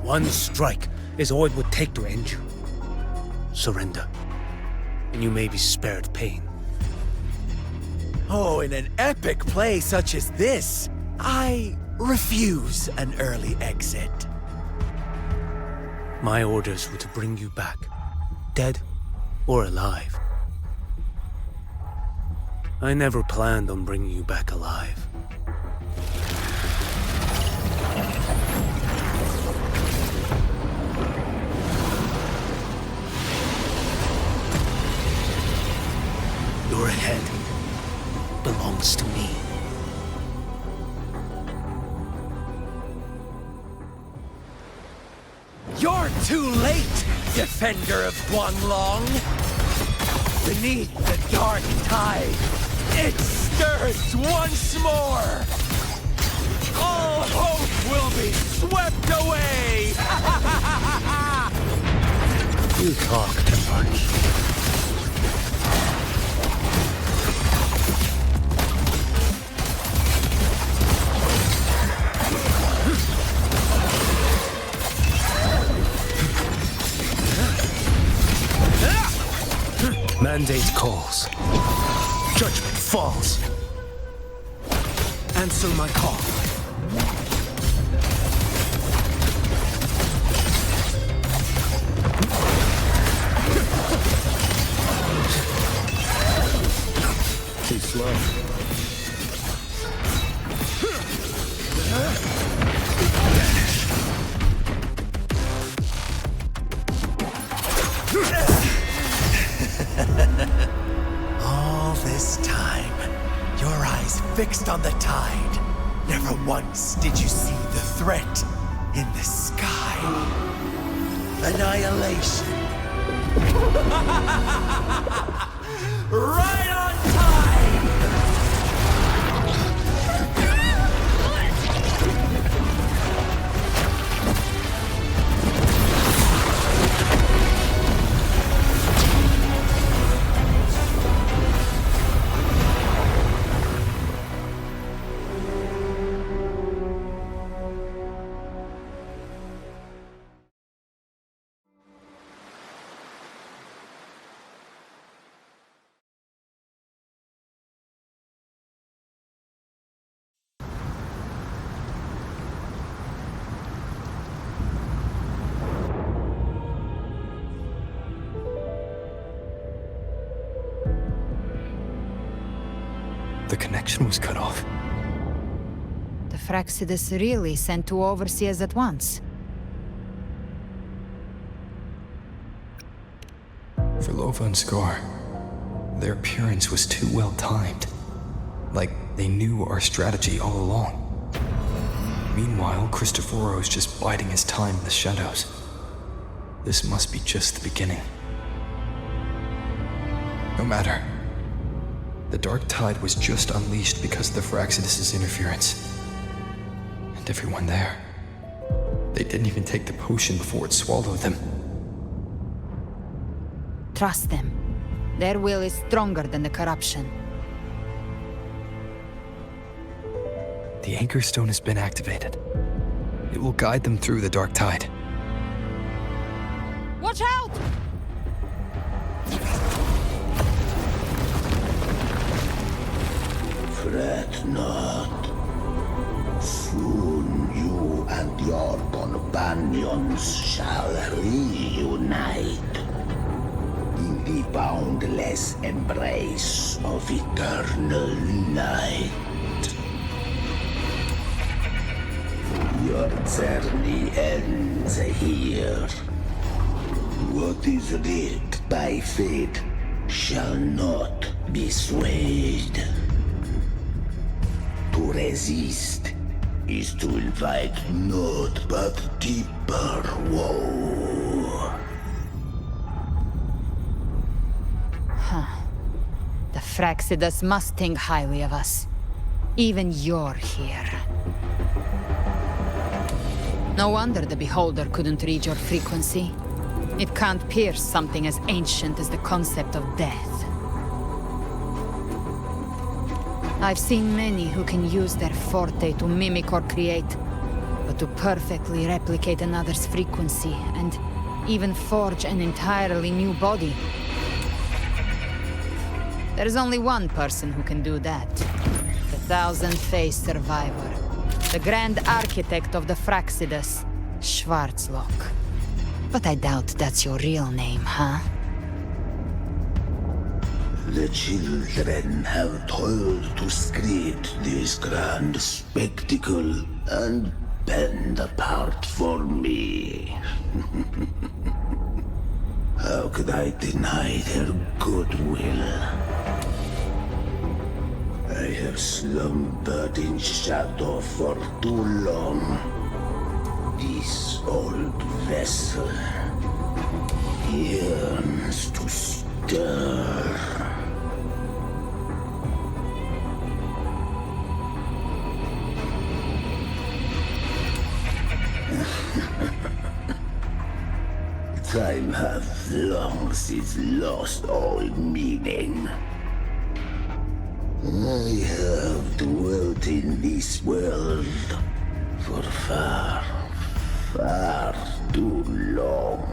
One strike is all it would take to end you. Surrender, and you may be spared pain. Oh, in an epic play such as this, I refuse an early exit. My orders were to bring you back, dead or alive. I never planned on bringing you back alive. Your head belongs to me. You're too late, defender of Huanglong! Beneath the dark tide, it stirs once more! All hope will be swept away! You talk too much. Mandate calls. Judgment falls. Answer my call. Too slow. All this time, your eyes fixed on the tide. Never once did you see the threat in the sky. Annihilation. Right on time! The connection was cut off. The Phrolova really sent two overseers at once. Phrolova and Scar, their appearance was too well timed. Like they knew our strategy all along. Meanwhile, Cristoforo's just biding his time in the shadows. This must be just the beginning. No matter. The dark tide was just unleashed because of the Phrolova interference. And everyone there, they didn't even take the potion before it swallowed them. Trust them. Their will is stronger than the corruption. The Anchor Stone has been activated. It will guide them through the dark tide. Watch out! Fret not. Soon you and your companions shall reunite. In the boundless embrace of eternal night. Your journey ends here. What is writ by fate shall not be swayed. To resist is to invite naught but deeper woe. Huh. The Fraxidus must think highly of us. Even you're here. No wonder the Beholder couldn't read your frequency. It can't pierce something as ancient as the concept of death. I've seen many who can use their forte to mimic or create, but to perfectly replicate another's frequency and even forge an entirely new body. There's only one person who can do that. The thousand-faced survivor. The Grand Architect of the Fraxidus, Schwarzlock. But I doubt that's your real name, huh? The children have toiled to script this grand spectacle and bend apart for me. How could I deny their goodwill? I have slumbered in shadow for too long. This old vessel yearns to stir. Time hath long since lost all meaning. I have dwelt in this world for far, far too long.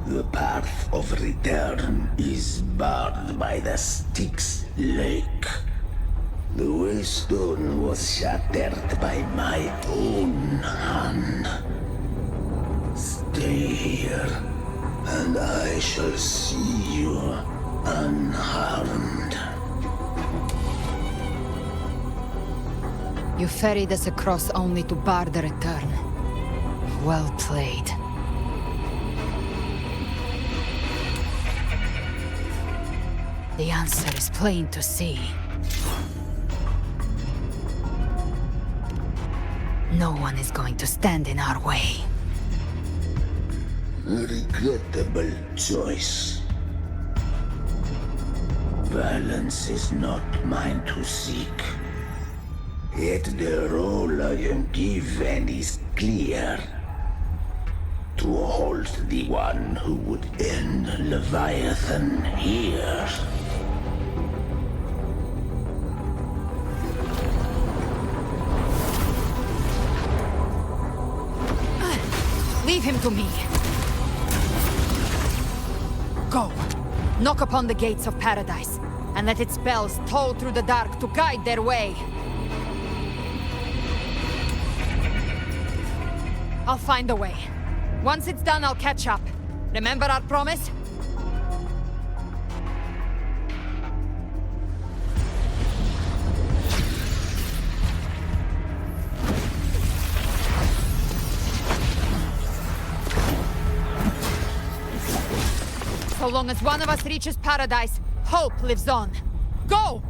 The path of return is barred by the Styx Lake. The waystone was shattered by my own hand. Stay here, and I shall see you unharmed. You ferried us across only to bar the return. Well played. The answer is plain to see. No one is going to stand in our way. A regrettable choice. Balance is not mine to seek. Yet the role I am given is clear. To halt the one who would end Leviathan here. Leave him to me. Go. Knock upon the gates of paradise, and let its bells toll through the dark to guide their way. I'll find a way. Once it's done, I'll catch up. Remember our promise? So long as one of us reaches paradise, hope lives on. Go!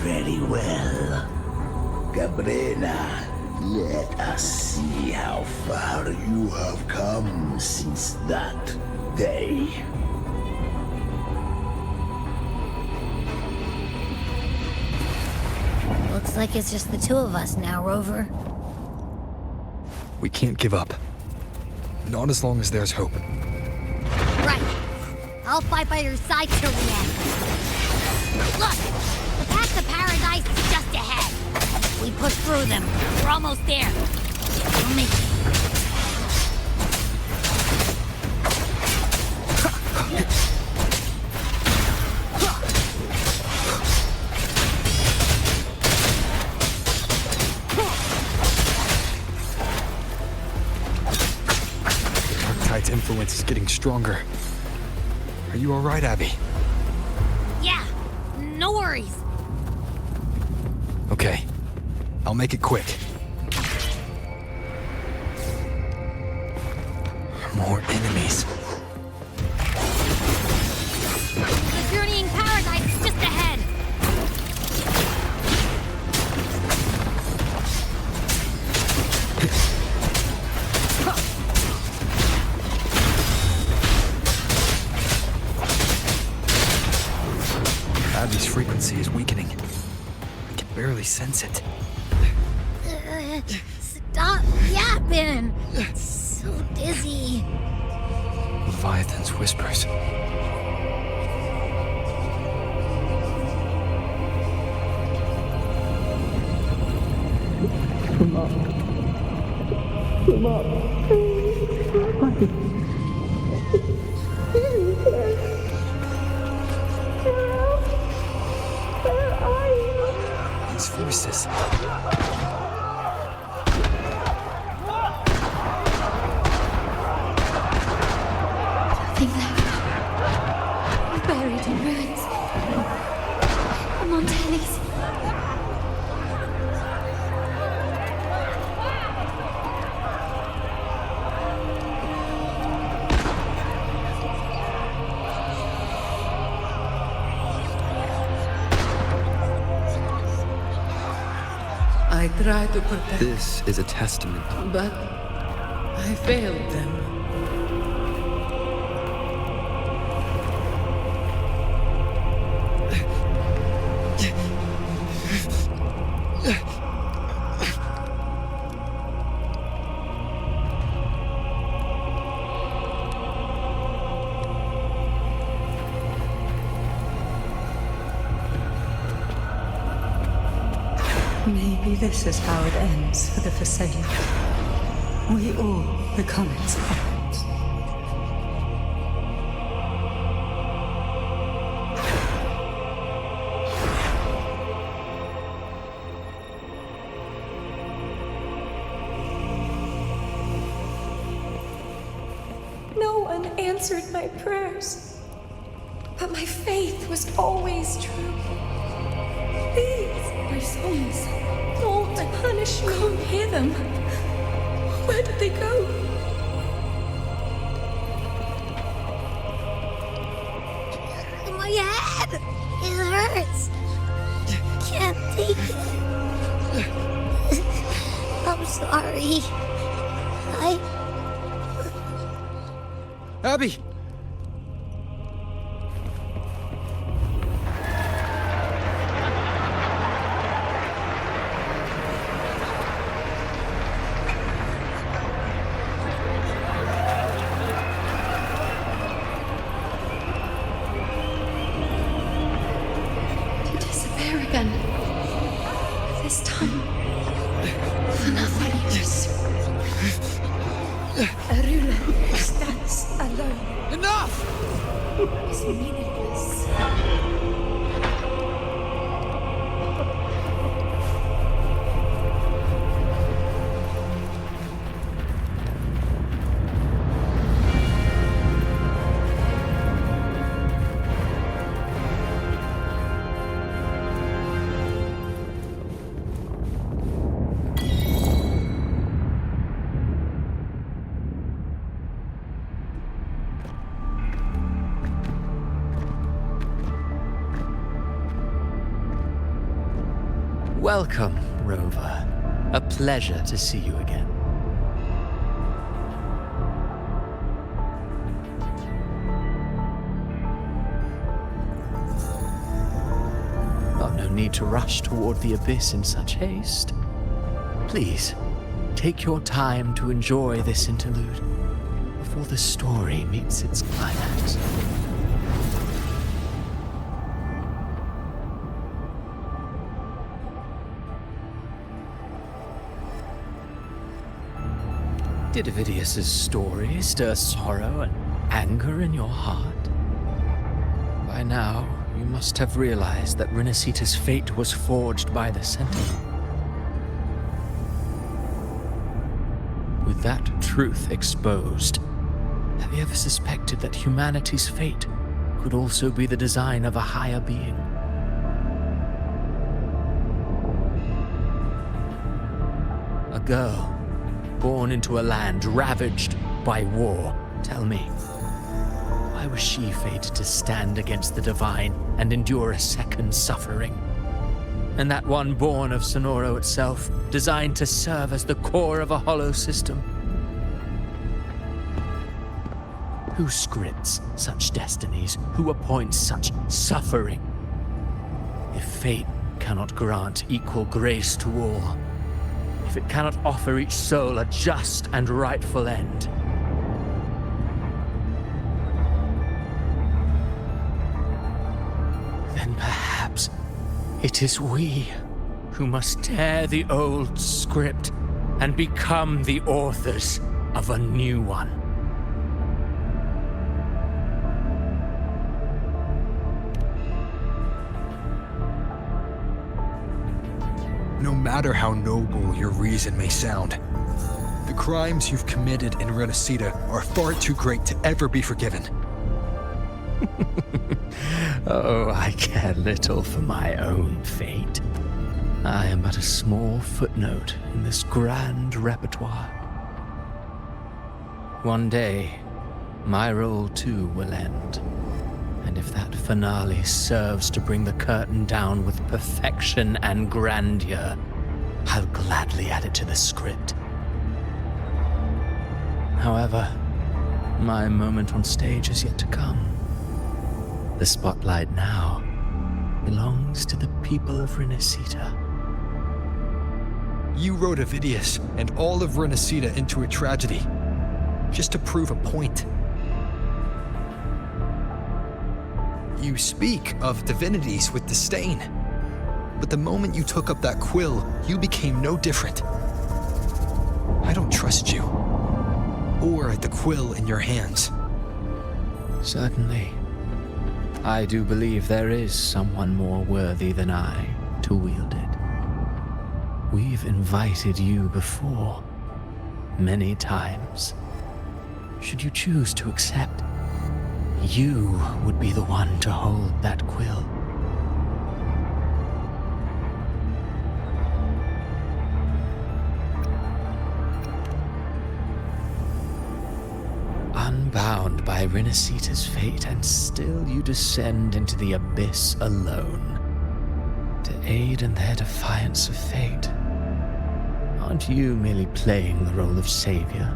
Very well. Galbrena, let us see how far you have come since that day. Looks like it's just the two of us now, Rover. We can't give up. Not as long as there's hope. Right. I'll fight by your side till the end. Look! The path to paradise is just ahead. We push through them. We're almost there. We'll make it. influence is getting stronger. Are you alright, Abby? Yeah, no worries. Okay. I'll make it quick. More enemies. The journeying parasites just ahead. Abby's frequency is weakening. I can barely sense it. Stop yapping. It's so dizzy. Leviathan's whispers. Come up. Come up. Where are you? These voices. Nothing left. We're buried in ruins. The Montellis. I tried to protect, This is a testament. but I failed them. Maybe this is how it ends for the Forsaken. We all become its puppets. No one answered my prayers, but my faith was always true. Please, my sons, don't punish me. Come hear them. Where did they go? My head! It hurts. Can't take it. I'm sorry. Abby! This time, for nothing. A ruler who stands alone. Enough! Is meaningless. Welcome, Rover. A pleasure to see you again. Oh, no need to rush toward the abyss in such haste. Please, take your time to enjoy this interlude before the story meets its climax. Did Avidius's story stir sorrow and anger in your heart? By now, you must have realized that Rinascita's fate was forged by the Sentinel. With that truth exposed, Have you ever suspected that humanity's fate could also be the design of a higher being? A girl born into a land ravaged by war. Tell me, why was she fated to stand against the divine and endure a second suffering? And that one born of Sonoro itself, designed to serve as the core of a hollow system? Who scripts such destinies? Who appoints such suffering? If fate cannot grant equal grace to all, if it cannot offer each soul a just and rightful end, then perhaps it is we who must tear the old script and become the authors of a new one. No matter how noble your reason may sound, the crimes you've committed in Rinascita are far too great to ever be forgiven. Oh, I care little for my own fate. I am but a small footnote in this grand repertoire. One day, my role too will end. And if that finale serves to bring the curtain down with perfection and grandeur, I'll gladly add it to the script. However, my moment on stage is yet to come. The spotlight now belongs to the people of Rinascita. You wrote Avidius and all of Rinascita into a tragedy, just to prove a point. You speak of divinities with disdain, but the moment you took up that quill, you became no different. I don't trust you, or the quill in your hands. Certainly. I do believe there is someone more worthy than I to wield it. We've invited you before, many times. Should you choose to accept, you would be the one to hold that quill. Unbound by Rinascita's fate, and still you descend into the abyss alone, to aid in their defiance of fate. Aren't you merely playing the role of savior?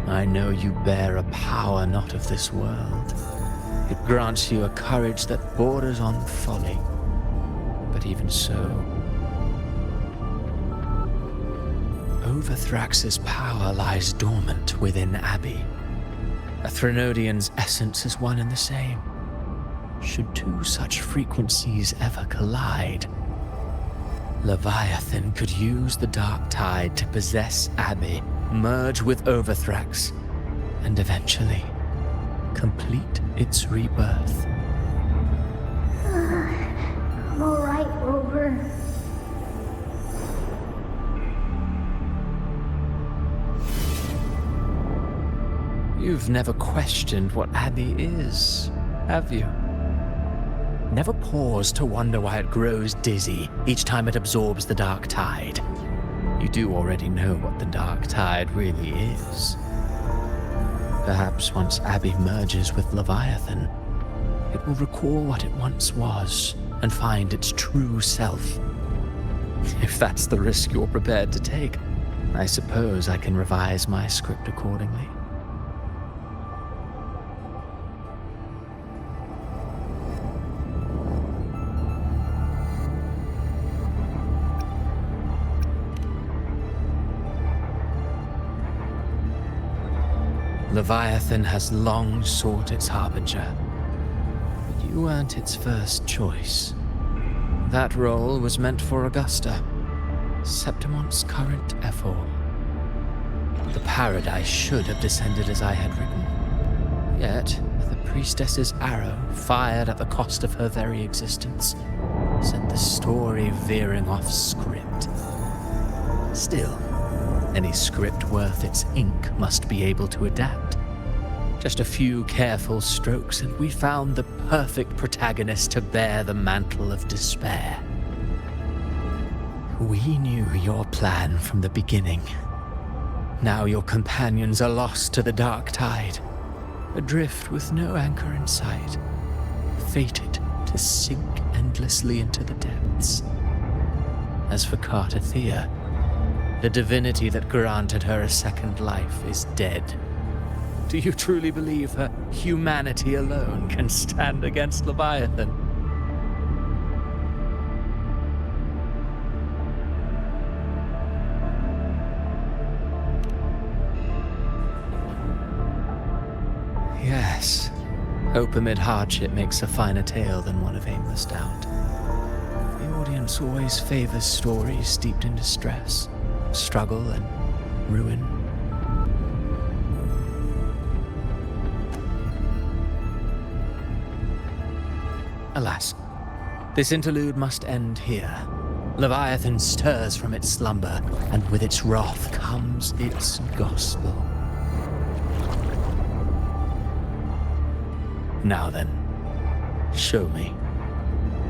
I know you bear a power not of this world. It grants you a courage that borders on folly. But even so, Overthrax's power lies dormant within Abbey. A Threnodian's essence is one and the same. Should two such frequencies ever collide, Leviathan could use the dark tide to possess Abbey, merge with Overthrax, and eventually complete its rebirth. I'm alright, Rover. You've never questioned what Abbey is, have you? Never paused to wonder why it grows dizzy each time it absorbs the dark tide. You do already know what the dark tide really is. Perhaps once Abbey merges with Leviathan, it will recall what it once was and find its true self. If that's the risk you're prepared to take, I suppose I can revise my script accordingly. Leviathan has long sought its harbinger, but you weren't its first choice. That role was meant for Augusta, Septimon's current Ephor. The paradise should have descended as I had written. Yet, the priestess's arrow, fired at the cost of her very existence, sent the story veering off script. Still, Any script worth its ink must be able to adapt. Just a few careful strokes, and we found the perfect protagonist to bear the mantle of despair. We knew your plan from the beginning. Now your companions are lost to the dark tide, adrift with no anchor in sight, fated to sink endlessly into the depths. As for Cartethyia, the divinity that granted her a second life is dead. Do you truly believe her humanity alone can stand against Leviathan? Yes. Hope amid hardship makes a finer tale than one of aimless doubt. The audience always favors stories steeped in distress, struggle, and ruin. Alas, this interlude must end here. Leviathan stirs from its slumber, and with its wrath comes its gospel. Now then, show me.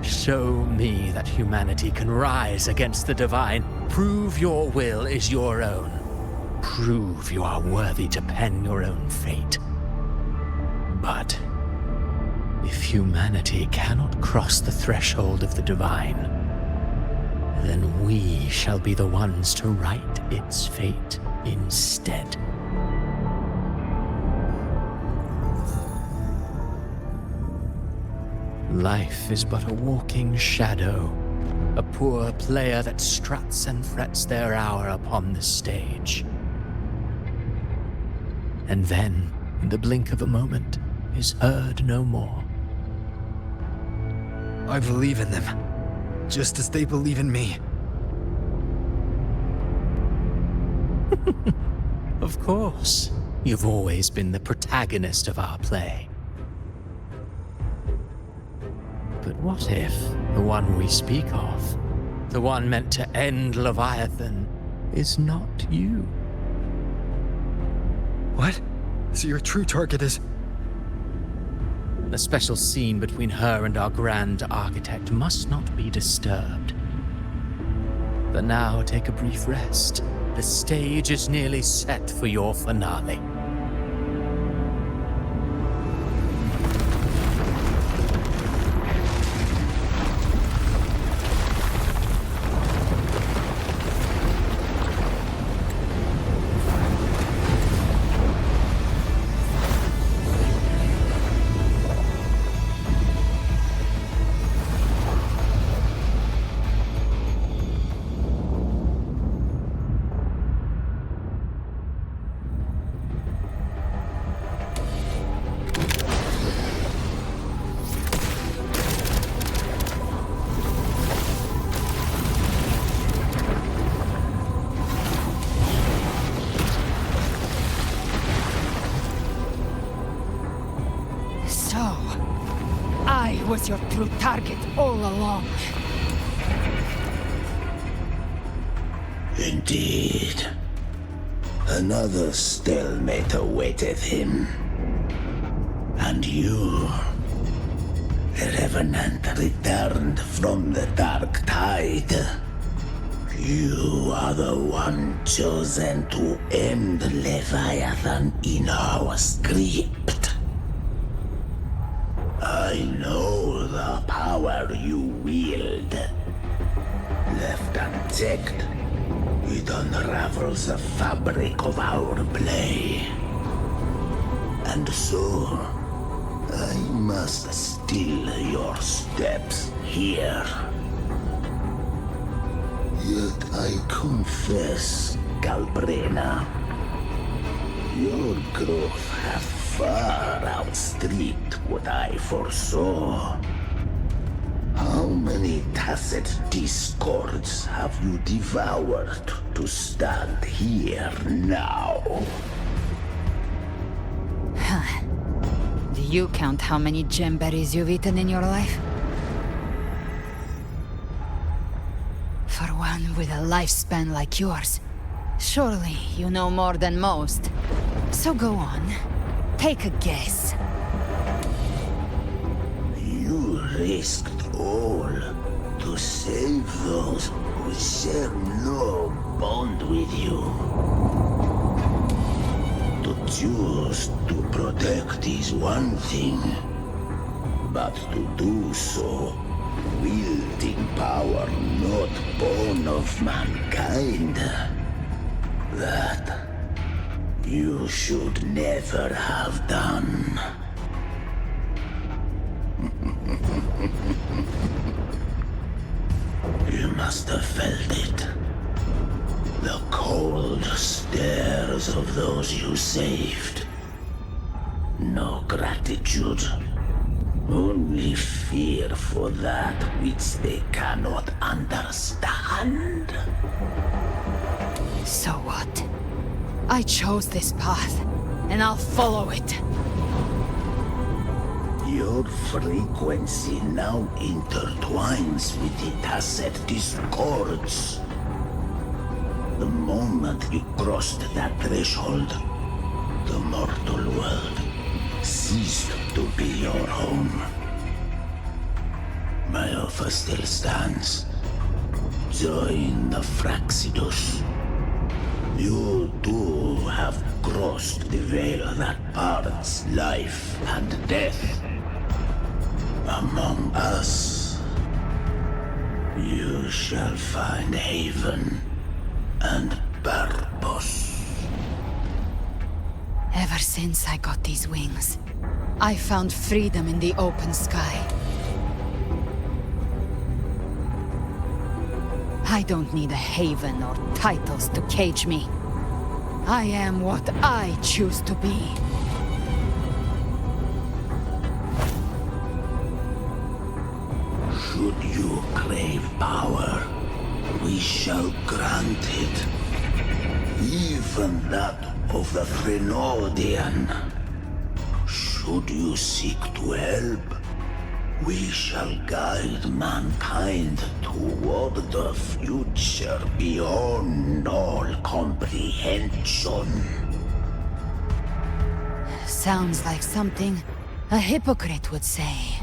Show me that humanity can rise against the divine. Prove your will is your own. Prove you are worthy to pen your own fate. But if humanity cannot cross the threshold of the divine, then we shall be the ones to write its fate instead. Life is but a walking shadow, a poor player that struts and frets their hour upon the stage. And then, in the blink of a moment, is heard no more. I believe in them, just as they believe in me. Of course, you've always been the protagonist of our play. But what if the one we speak of, the one meant to end Leviathan, is not you? What? So your true target is... The special scene between her and our grand architect must not be disturbed. But now take a brief rest. The stage is nearly set for your finale. Was your true target all along. Indeed. Another stalemate awaited him. And you, the Revenant returned from the dark tide. You are the one chosen to end Leviathan in our script. I know the power you wield. Left unchecked, it unravels the fabric of our play. And so, I must steal your steps here. Yet I confess, Galbrena, your growth hath far outstripped what I foresaw. How many tacit discords have you devoured to stand here now? Do you count how many gemberries you've eaten in your life? For one with a lifespan like yours, Surely you know more than most. So go on. Take a guess. You risked all to save those who share no bond with you. To choose to protect is one thing, but to do so wielding power not born of mankind, that you should never have done. You must have felt it. The cold stares of those you saved. No gratitude. Only fear for that which they cannot understand. So what? I chose this path, and I'll follow it. Your frequency now intertwines with the tacet discords. The moment you crossed that threshold, the mortal world ceased to be your home. My offer still stands. Join the Fraxidus. You too have crossed the veil that parts life and death. Among us, you shall find haven and purpose. Ever since I got these wings, I found freedom in the open sky. I don't need a haven or titles to cage me. I am what I choose to be. Should you crave power, we shall grant it. Even that of the Thenodian. Should you seek to help, we shall guide mankind toward the future beyond all comprehension. Sounds like something a hypocrite would say.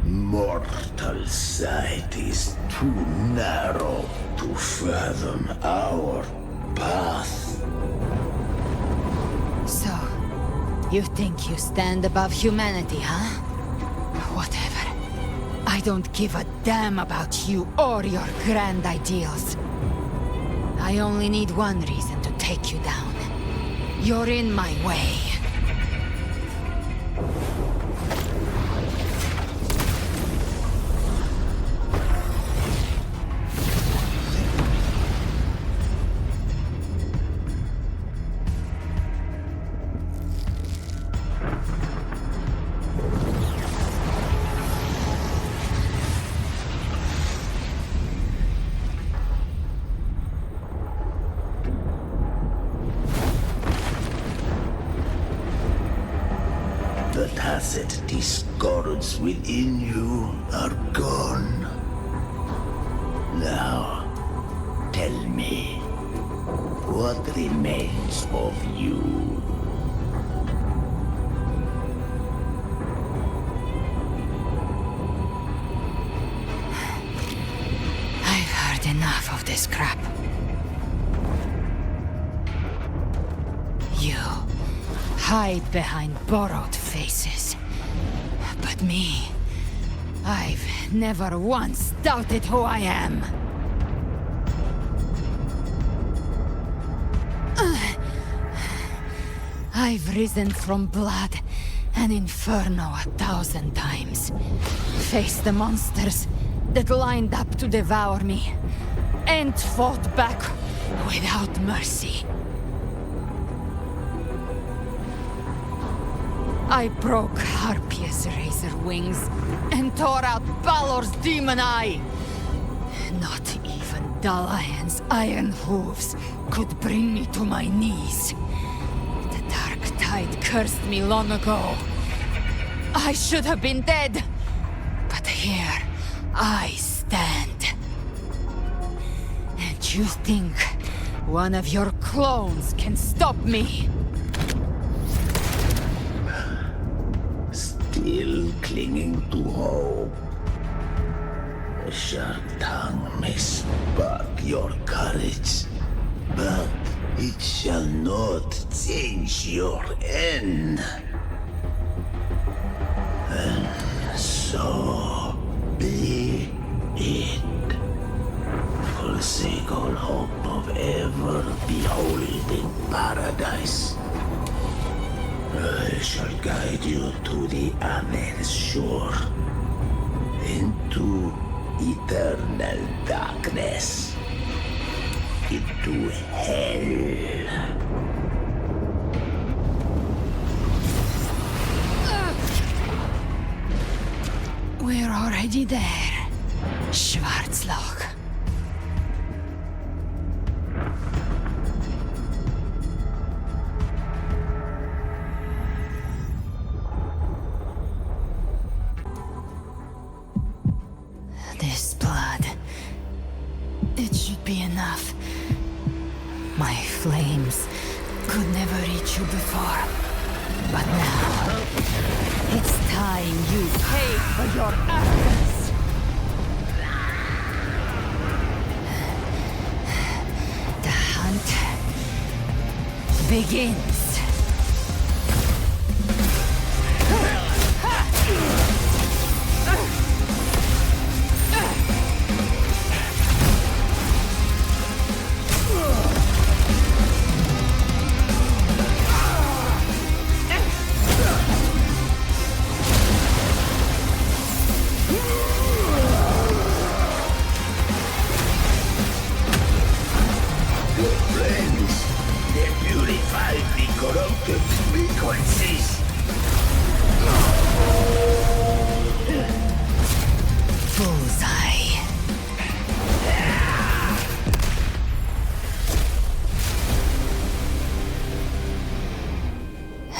Mortal sight is too narrow to fathom our path. So, you think you stand above humanity, huh? Whatever. I don't give a damn about you or your grand ideals. I only need one reason to take you down. You're in my way. The tacit discords within you are gone. Now, tell me, what remains of you? I've heard enough of this crap. You hide behind borrowed faces. But me, I've never once doubted who I am. I've risen from blood and inferno 1,000 times. Faced the monsters that lined up to devour me, and fought back without mercy. I broke Harpia's razor wings and tore out Balor's demon eye. Not even Dalahan's iron hooves could bring me to my knees. The dark tide cursed me long ago. I should have been dead, but here I stand. You think one of your clones can stop me? Still clinging to hope. A sharp tongue may spark your courage, but it shall not change your end. And so be it. Forsake all hope of ever beholding paradise. I shall guide you to the other shore, into eternal darkness, into hell. We're already there, Schwarzloch. This blood, it should be enough. My flames could never reach you before, but now it's time you pay for your arrogance. The hunt begins.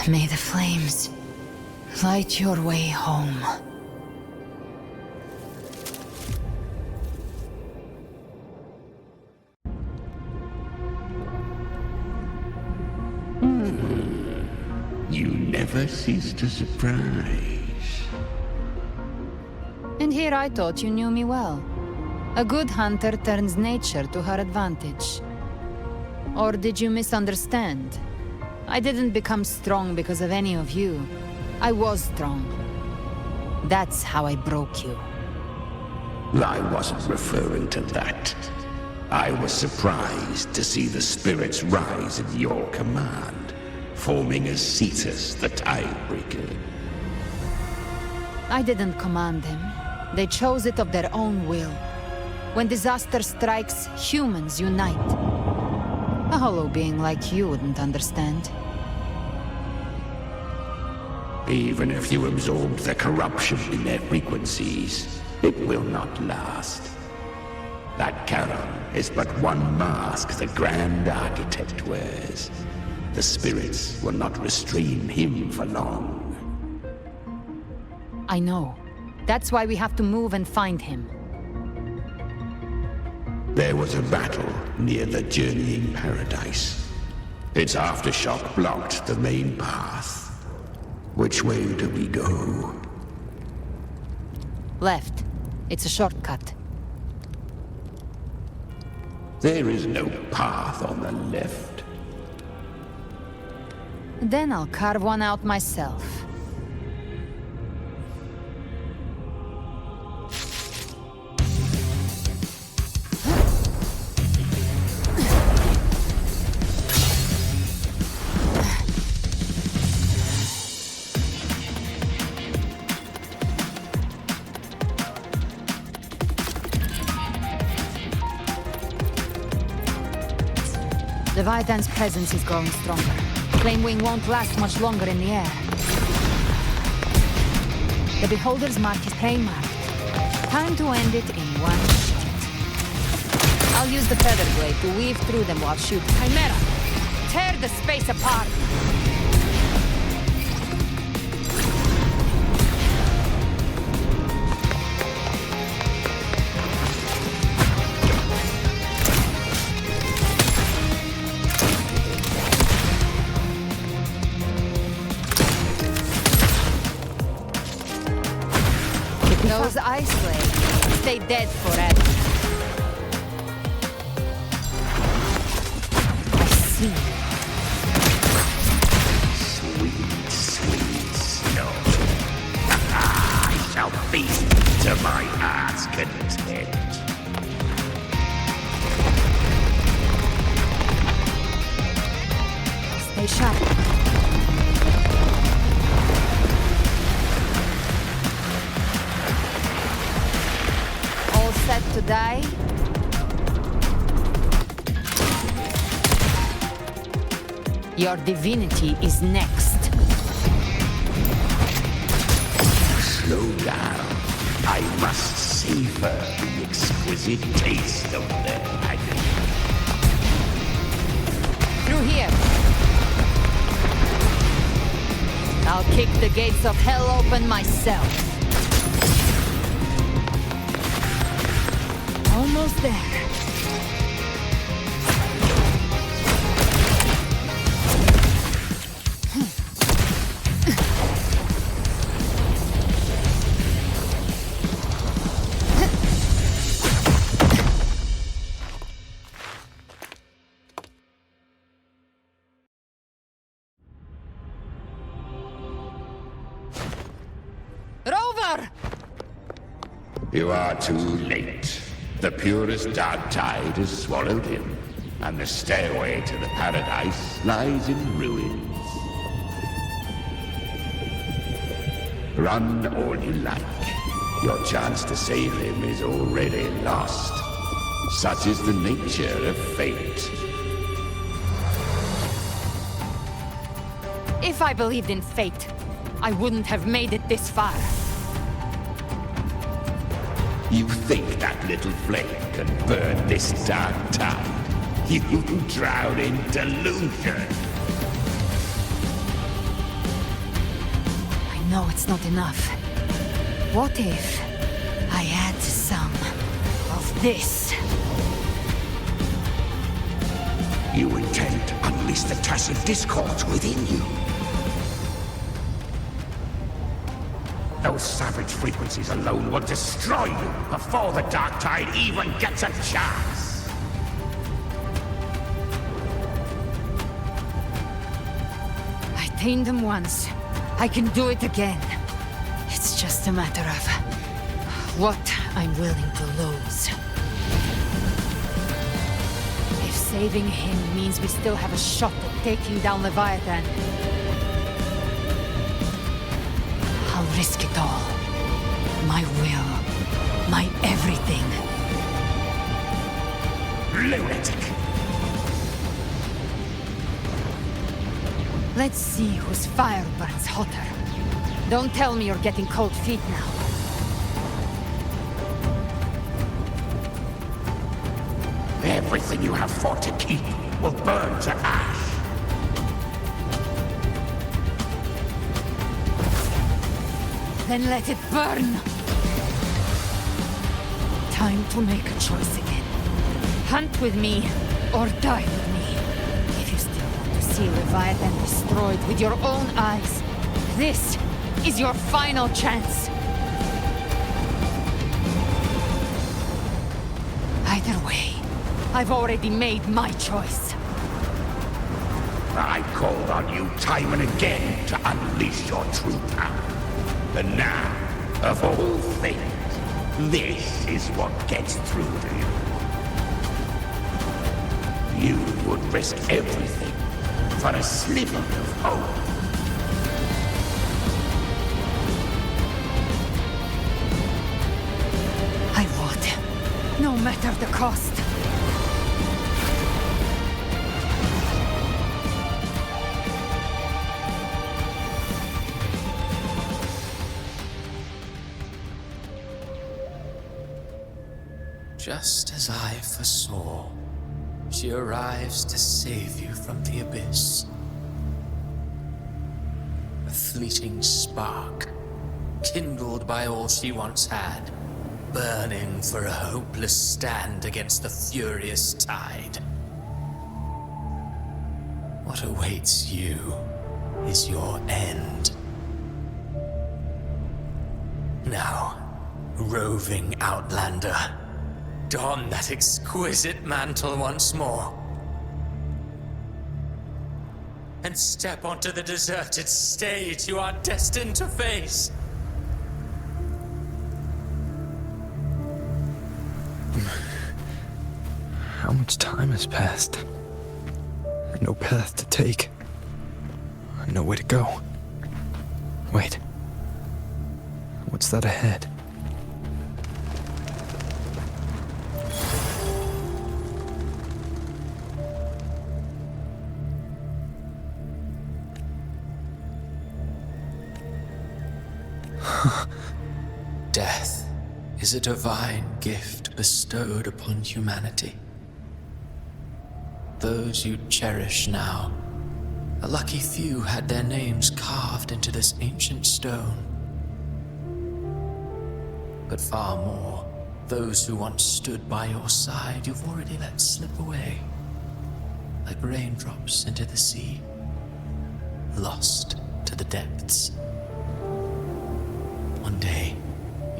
May the flames light your way home. You never cease to surprise. And here I thought you knew me well. A good hunter turns nature to her advantage. Or did you misunderstand? I didn't become strong because of any of you. I was strong. That's how I broke you. I wasn't referring to that. I was surprised to see the spirits rise at your command, forming as Cetus the Tidebreaker. I didn't command them. They chose it of their own will. When disaster strikes, humans unite. A hollow being like you wouldn't understand. Even if you absorb the corruption in their frequencies, it will not last. That Charon is but one mask the Grand Architect wears. The spirits will not restrain him for long. I know. That's why we have to move and find him. There was a battle near the Journeying Paradise. Its aftershock blocked the main path. Which way do we go? Left. It's a shortcut. There is no path on the left. Then I'll carve one out myself. Leviathan's presence is growing stronger. Flame Wing won't last much longer in the air. The Beholder's mark is prey marked. Time to end it in one shot. I'll use the Feather Blade to weave through them while shooting. Chimera! Tear the space apart! Those ice slaves stay dead forever. I see. Sweet, sweet snow. I shall feast to my heart's content. Stay sharp. All set to die? Your divinity is next. Slow down. I must savor the exquisite taste of their agony. Through here. I'll kick the gates of hell open myself. Almost there. Rover! You are too late. The purest dark tide has swallowed him, and the stairway to the paradise lies in ruins. Run all you like. Your chance to save him is already lost. Such is the nature of fate. If I believed in fate, I wouldn't have made it this far. You think that little flame can burn this dark tide? You drown in delusion. I know it's not enough. What if I add some of this? You intend to unleash the tacit discord within you. Those savage frequencies alone will destroy you before the dark tide even gets a chance. I tamed them once. I can do it again. It's just a matter of what I'm willing to lose. If saving him means we still have a shot at taking down Leviathan, I'll risk it all. My will. My everything. Lunatic! Let's see whose fire burns hotter. Don't tell me you're getting cold feet now. Everything you have fought to keep will burn to ash. Then let it burn! Time to make a choice again. Hunt with me, or die with me. If you still want to see Leviathan destroyed with your own eyes, this is your final chance. Either way, I've already made my choice. I called on you time and again to unleash your true power. And now, of all things, this is what gets through to you. You would risk everything for a sliver of hope. I would, no matter the cost. Just as I foresaw, she arrives to save you from the abyss. A fleeting spark, kindled by all she once had, burning for a hopeless stand against the furious tide. What awaits you is your end. Now, roving outlander. Don that exquisite mantle once more. And step onto the deserted stage you are destined to face. How much time has passed? No path to take. Nowhere to go. Wait. What's that ahead? Death is a divine gift bestowed upon humanity. Those you cherish now, a lucky few had their names carved into this ancient stone. But far more, those who once stood by your side you've already let slip away, like raindrops into the sea, lost to the depths. One day,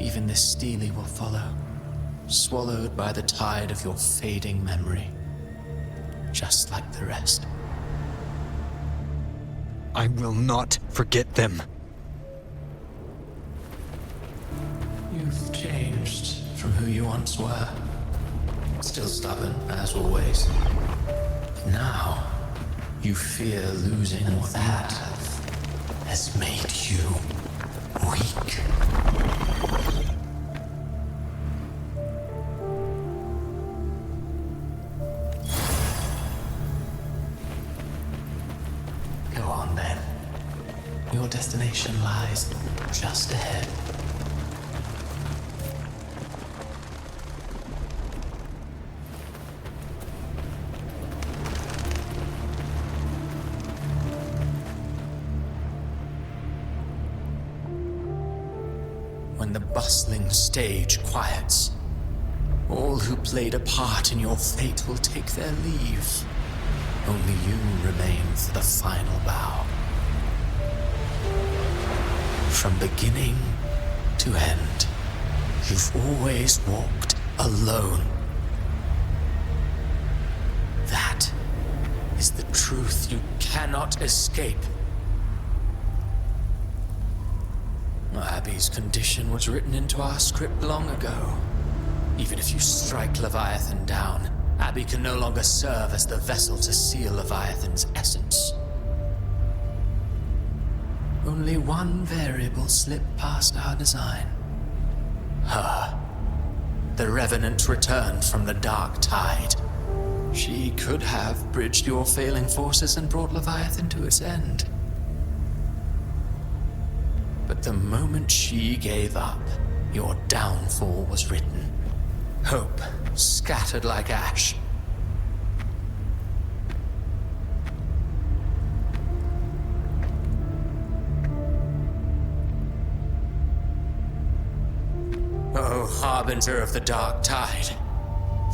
even this stele will follow, swallowed by the tide of your fading memory, just like the rest. I will not forget them. You've changed from who you once were. Still stubborn, as always. Now, you fear losing what that has made you weak. Go on then. Your destination lies just ahead. When the bustling stage quiets, all who played a part in your fate will take their leave. Only you remain for the final bow. From beginning to end, you've always walked alone. That is the truth you cannot escape. Abby's condition was written into our script long ago. Even if you strike Leviathan down, Abby can no longer serve as the vessel to seal Leviathan's essence. Only one variable slipped past our design. Her. The Revenant returned from the dark tide. She could have bridged your failing forces and brought Leviathan to its end. But the moment she gave up, your downfall was written. Hope scattered like ash. Oh, harbinger of the dark tide,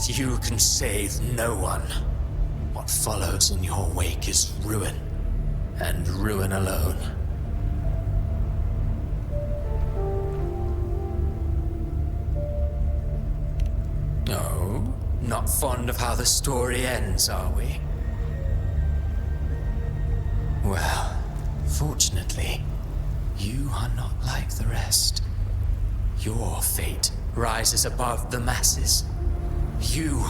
you can save no one. What follows in your wake is ruin, and ruin alone. No, not fond of how the story ends, are we? Well, fortunately, you are not like the rest. Your fate rises above the masses. You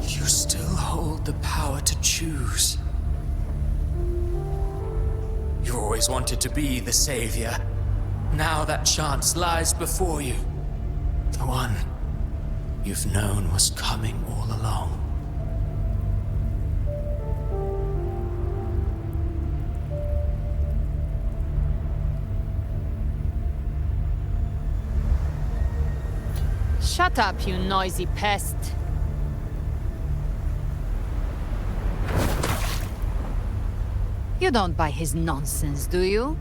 still hold the power to choose. You always wanted to be the savior. Now that chance lies before you. The one you've known was coming all along. Shut up, you noisy pest. You don't buy his nonsense, do you?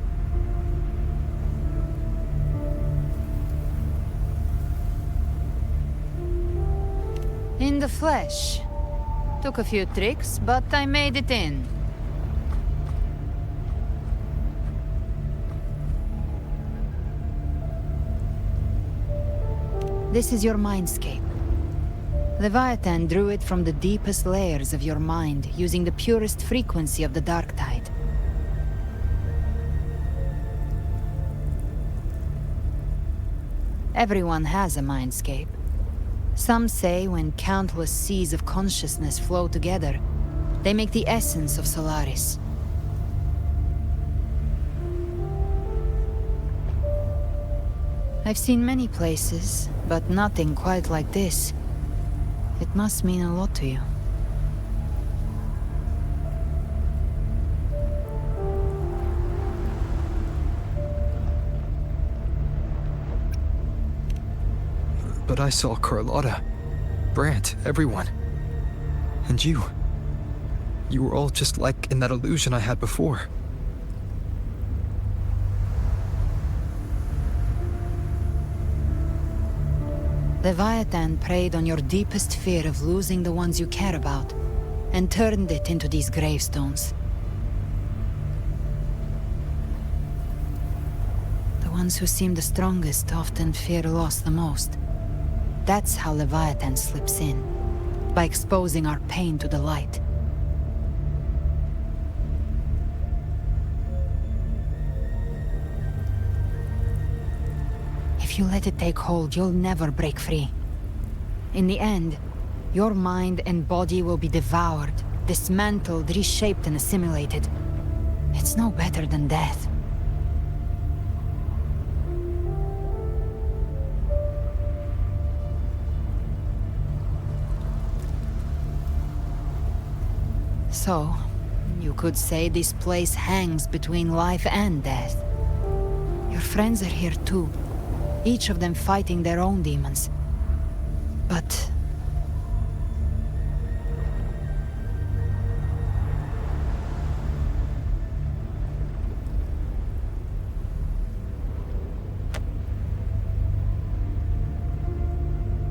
In the flesh. Took a few tricks, but I made it in. This is your mindscape. Leviathan drew it from the deepest layers of your mind, using the purest frequency of the dark tide. Everyone has a mindscape. Some say when countless seas of consciousness flow together, they make the essence of Solaris. I've seen many places, but nothing quite like this. It must mean a lot to you. But I saw Carlotta, Brant, everyone. And you. You were all just like in that illusion I had before. Leviathan preyed on your deepest fear of losing the ones you care about, and turned it into these gravestones. The ones who seem the strongest often fear loss the most. That's how Leviathan slips in, by exposing our pain to the light. If you let it take hold, you'll never break free. In the end, your mind and body will be devoured, dismantled, reshaped, and assimilated. It's no better than death. So, you could say this place hangs between life and death. Your friends are here too, each of them fighting their own demons. But...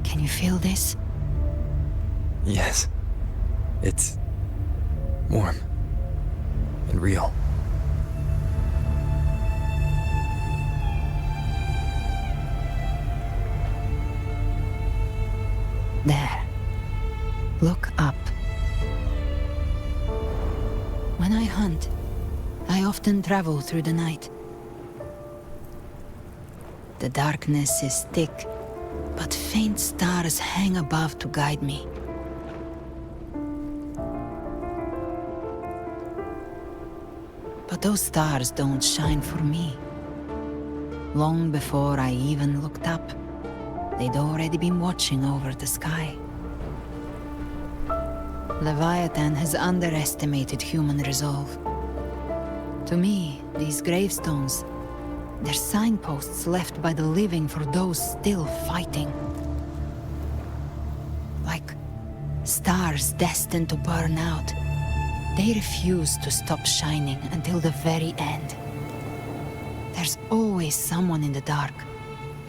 can you feel this? Yes. It's warm and real. There. Look up. When I hunt, I often travel through the night. The darkness is thick, but faint stars hang above to guide me. But those stars don't shine for me. Long before I even looked up, they'd already been watching over the sky. Leviathan has underestimated human resolve. To me, these gravestones, they're signposts left by the living for those still fighting. Like stars destined to burn out. They refuse to stop shining until the very end. There's always someone in the dark,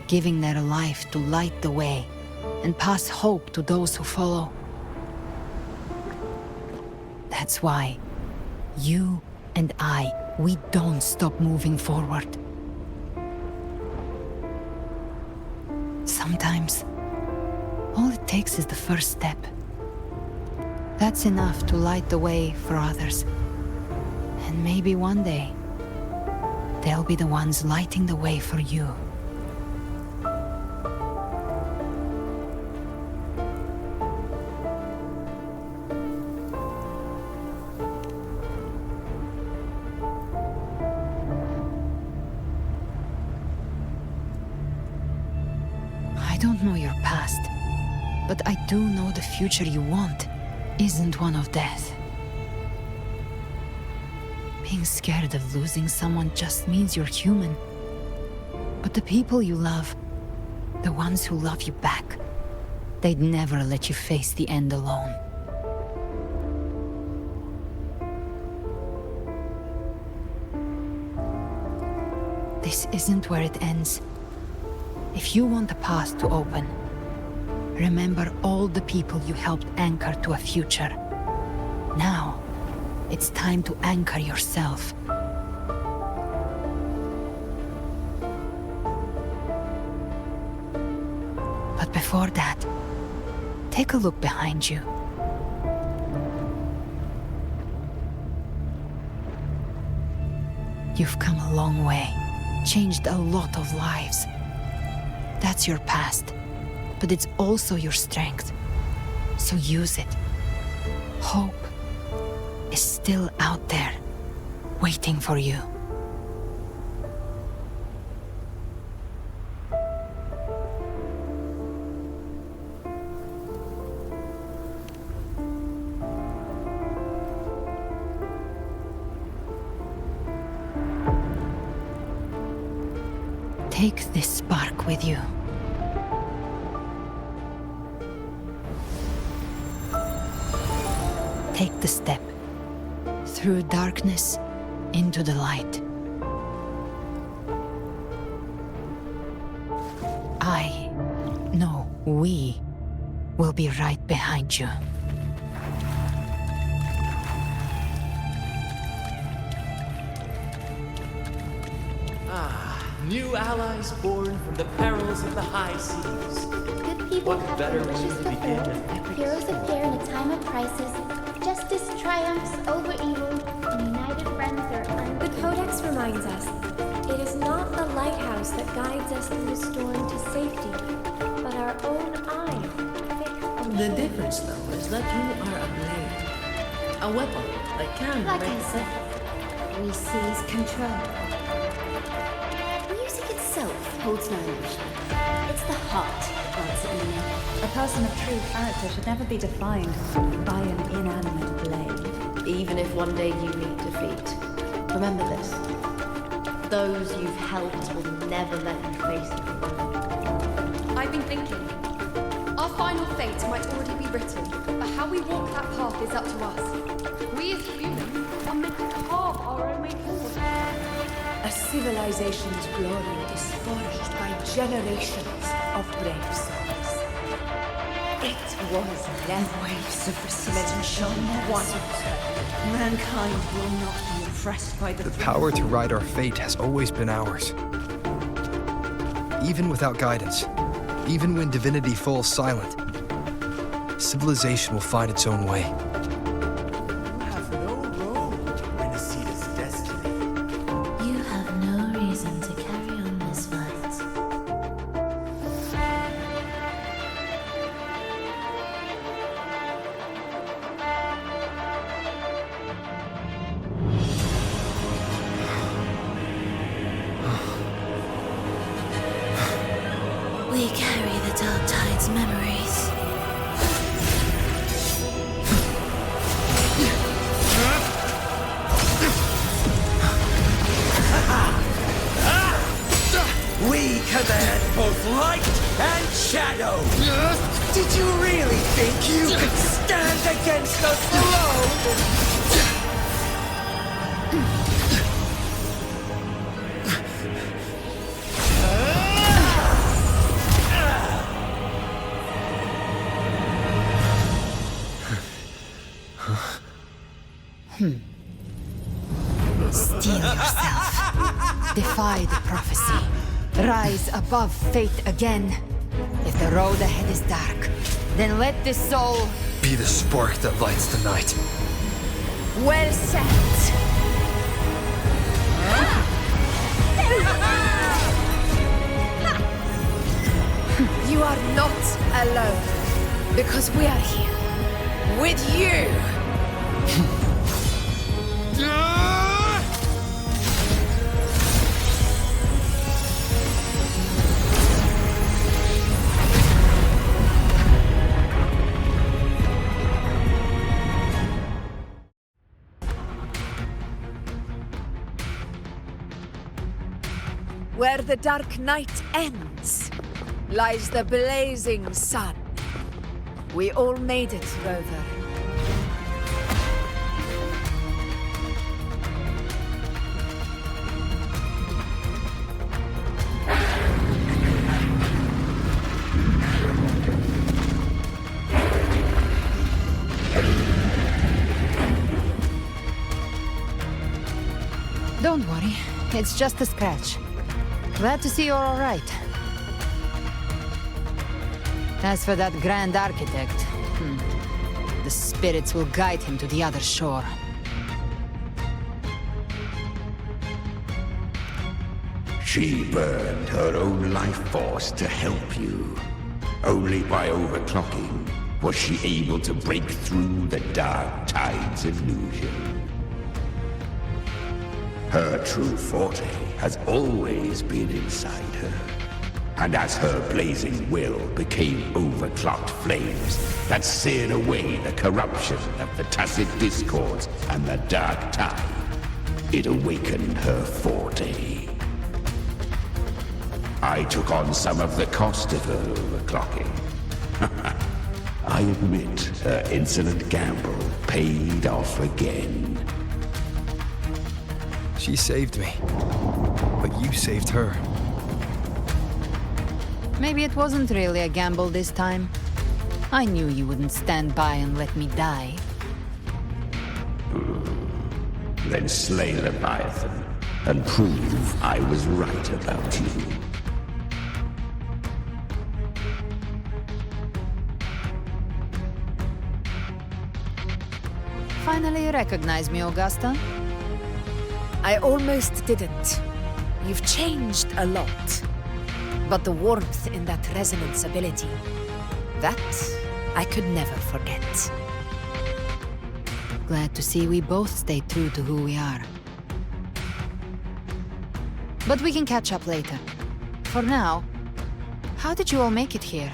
giving their life to light the way and pass hope to those who follow. That's why you and I, we don't stop moving forward. Sometimes, all it takes is the first step. That's enough to light the way for others. And maybe one day, they'll be the ones lighting the way for you. I don't know your past, but I do know the future you want isn't one of death. Being scared of losing someone just means you're human. But the people you love, the ones who love you back, they'd never let you face the end alone. This isn't where it ends. If you want a path to open, remember all the people you helped anchor to a future. Now, it's time to anchor yourself. But before that, take a look behind you. You've come a long way, changed a lot of lives. That's your past, but it's also your strength. So use it. Hope is still out there, waiting for you. Take this spark with you. Take the step through darkness into the light. We will be right behind you. New allies born from the perils of the high seas. Good people What have better their way wishes to begin fulfilled. an epic Heroes appear in a time of crisis. Justice triumphs over evil, and united friends are undefeated. The Codex reminds us, it is not the lighthouse that guides us through the storm to safety, but our own eyes fixed on The difference, though, is that you are a blade. A weapon that can Like I I said, we seize control. Music itself holds no emotion. It's the heart that grants it meaning. A person of true character should never be defined by an inanimate blade. Even if one day you meet defeat, remember this. Those you've helped will never let you face it. I've been thinking. Our final fate might already be written, but how we walk that path is up to us. We as humans are meant to carve our own way forward. A civilization's glory is forged by generations of brave souls. It was never Waves of resistance shall never Mankind will not be impressed by the power to ride our fate has always been ours. Even without guidance, even when divinity falls silent, civilization will find its own way. You have no role in Rinascita's destiny. You have no reason to carry on this fight. We carry the Dark Tide's memories. We command both light and shadow! Did you really think you could stand against us alone? Steel yourself. Defy the prophecy. Rise above fate again. If the road ahead is dark, then let this soul Be the spark that lights the night. well said. You are not alone, because we are here with you. Where the dark night ends, lies the blazing sun. We all made it, Rover. Don't worry, it's just a scratch. Glad to see you're all right. As for that Grand Architect, the spirits will guide him to the other shore. She burned her own life force to help you. Only by overclocking was she able to break through the Dark Tide's illusion. Her true forte has always been inside her. And as her blazing will became overclocked flames that seared away the corruption of the Tacit Discords and the Dark Tide, it awakened her forte. I took on some of the cost of her overclocking. I admit her insolent gamble paid off again. She saved me, but you saved her. Maybe it wasn't really a gamble this time. I knew you wouldn't stand by and let me die. Then slay Leviathan and prove I was right about you. Finally you recognize me, Augusta? I almost didn't. You've changed a lot. But the warmth in that resonance ability, that I could never forget. Glad to see we both stayed true to who we are. But we can catch up later. For now, how did you all make it here?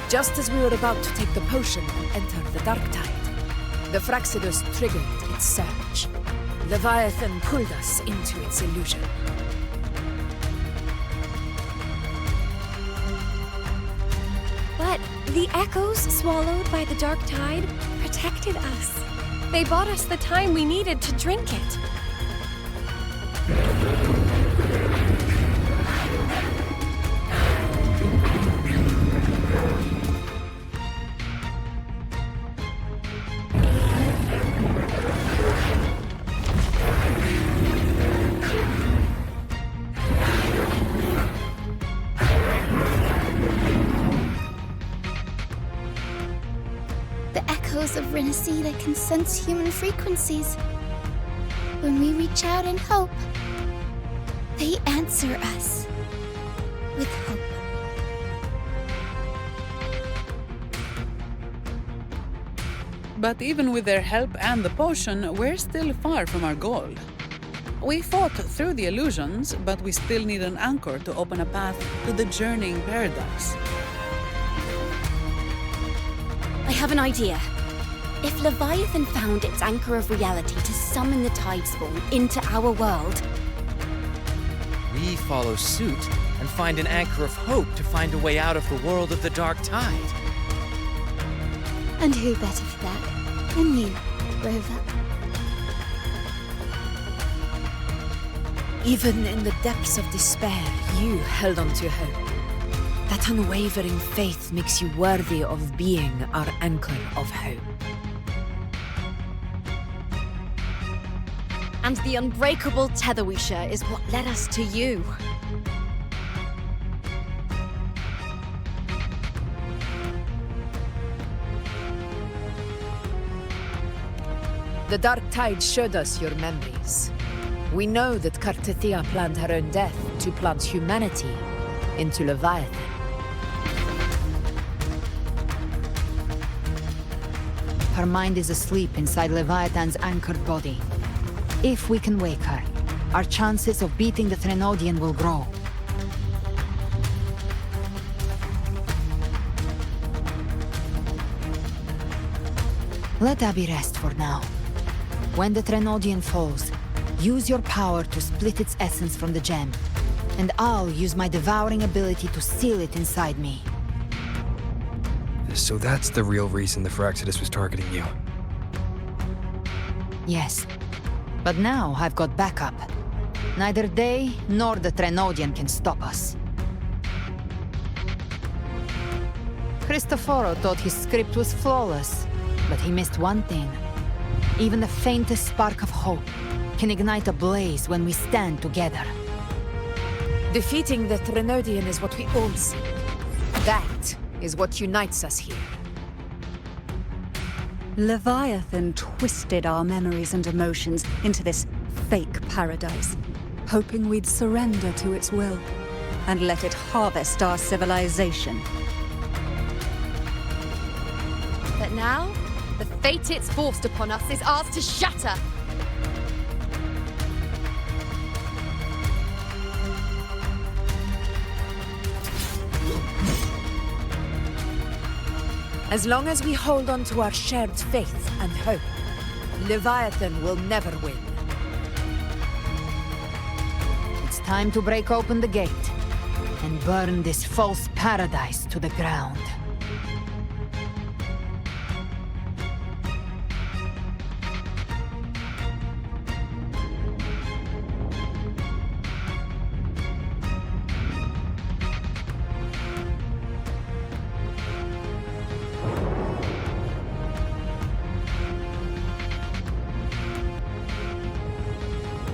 Just as we were about to take the potion and enter the Dark Tide, the Fraxidus triggered its surge. Leviathan pulled us into its illusion. But the echoes swallowed by the Dark Tide protected us. They bought us the time we needed to drink it. Of Rinascita can sense human frequencies. When we reach out in hope, they answer us with hope. But even with their help and the potion, we're still far from our goal. We fought through the illusions, but we still need an anchor to open a path to the journeying paradise. I have an idea. If Leviathan found its anchor of reality to summon the Tidespawn into our world, we follow suit and find an anchor of hope to find a way out of the world of the Dark Tide. And who better for that than you, Rover? Even in the depths of despair, you held on to hope. That unwavering faith makes you worthy of being our anchor of hope. And the unbreakable tether we share is what led us to you. The Dark Tide showed us your memories. We know that Cartethyia planned her own death to plant humanity into Leviathan. Her mind is asleep inside Leviathan's anchored body. If we can wake her, our chances of beating the Threnodian will grow. Let Abby rest for now. When the Threnodian falls, use your power to split its essence from the gem, and I'll use my devouring ability to seal it inside me. So that's the real reason the Fraxidus was targeting you. Yes. But now I've got backup. Neither they nor the Threnodian can stop us. Cristoforo thought his script was flawless, but he missed one thing. Even the faintest spark of hope can ignite a blaze when we stand together. Defeating the Threnodian is what we all see. That is what unites us here. Leviathan twisted our memories and emotions into this fake paradise, hoping we'd surrender to its will and let it harvest our civilization. But now, the fate it's forced upon us is ours to shatter. As long as we hold on to our shared faith and hope, Leviathan will never win. It's time to break open the gate and burn this false paradise to the ground.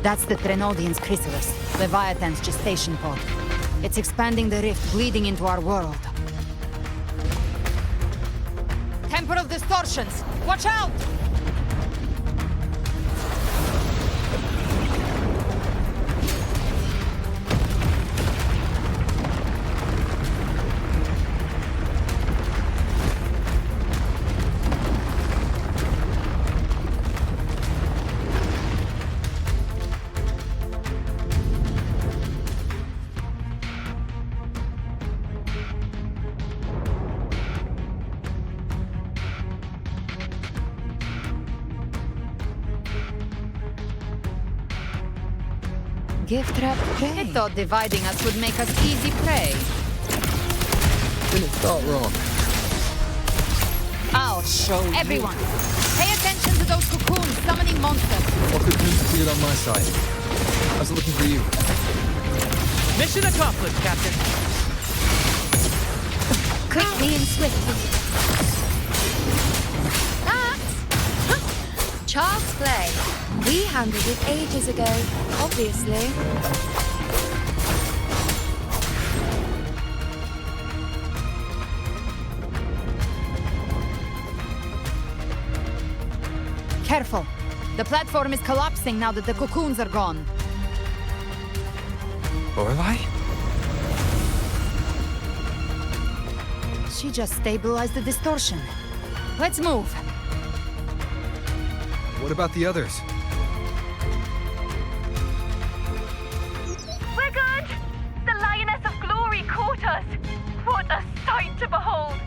That's the Threnodian's chrysalis, Leviathan's gestation pod. It's expanding the rift, bleeding into our world. Temper of distortions! Watch out! Gift trap prey. I thought dividing us would make us easy prey. Didn't thought wrong. I'll show everyone. Pay attention to those cocoons summoning monsters. All cocoons cleared on my side. How's it looking for you? Mission accomplished, Captain. Quickly and swiftly. Child's play. We handled it ages ago, obviously. Careful. The platform is collapsing now that the cocoons are gone. Lorelei? She just stabilized the distortion. Let's move. What about the others? We're good! The Lioness of Glory caught us! What a sight to behold!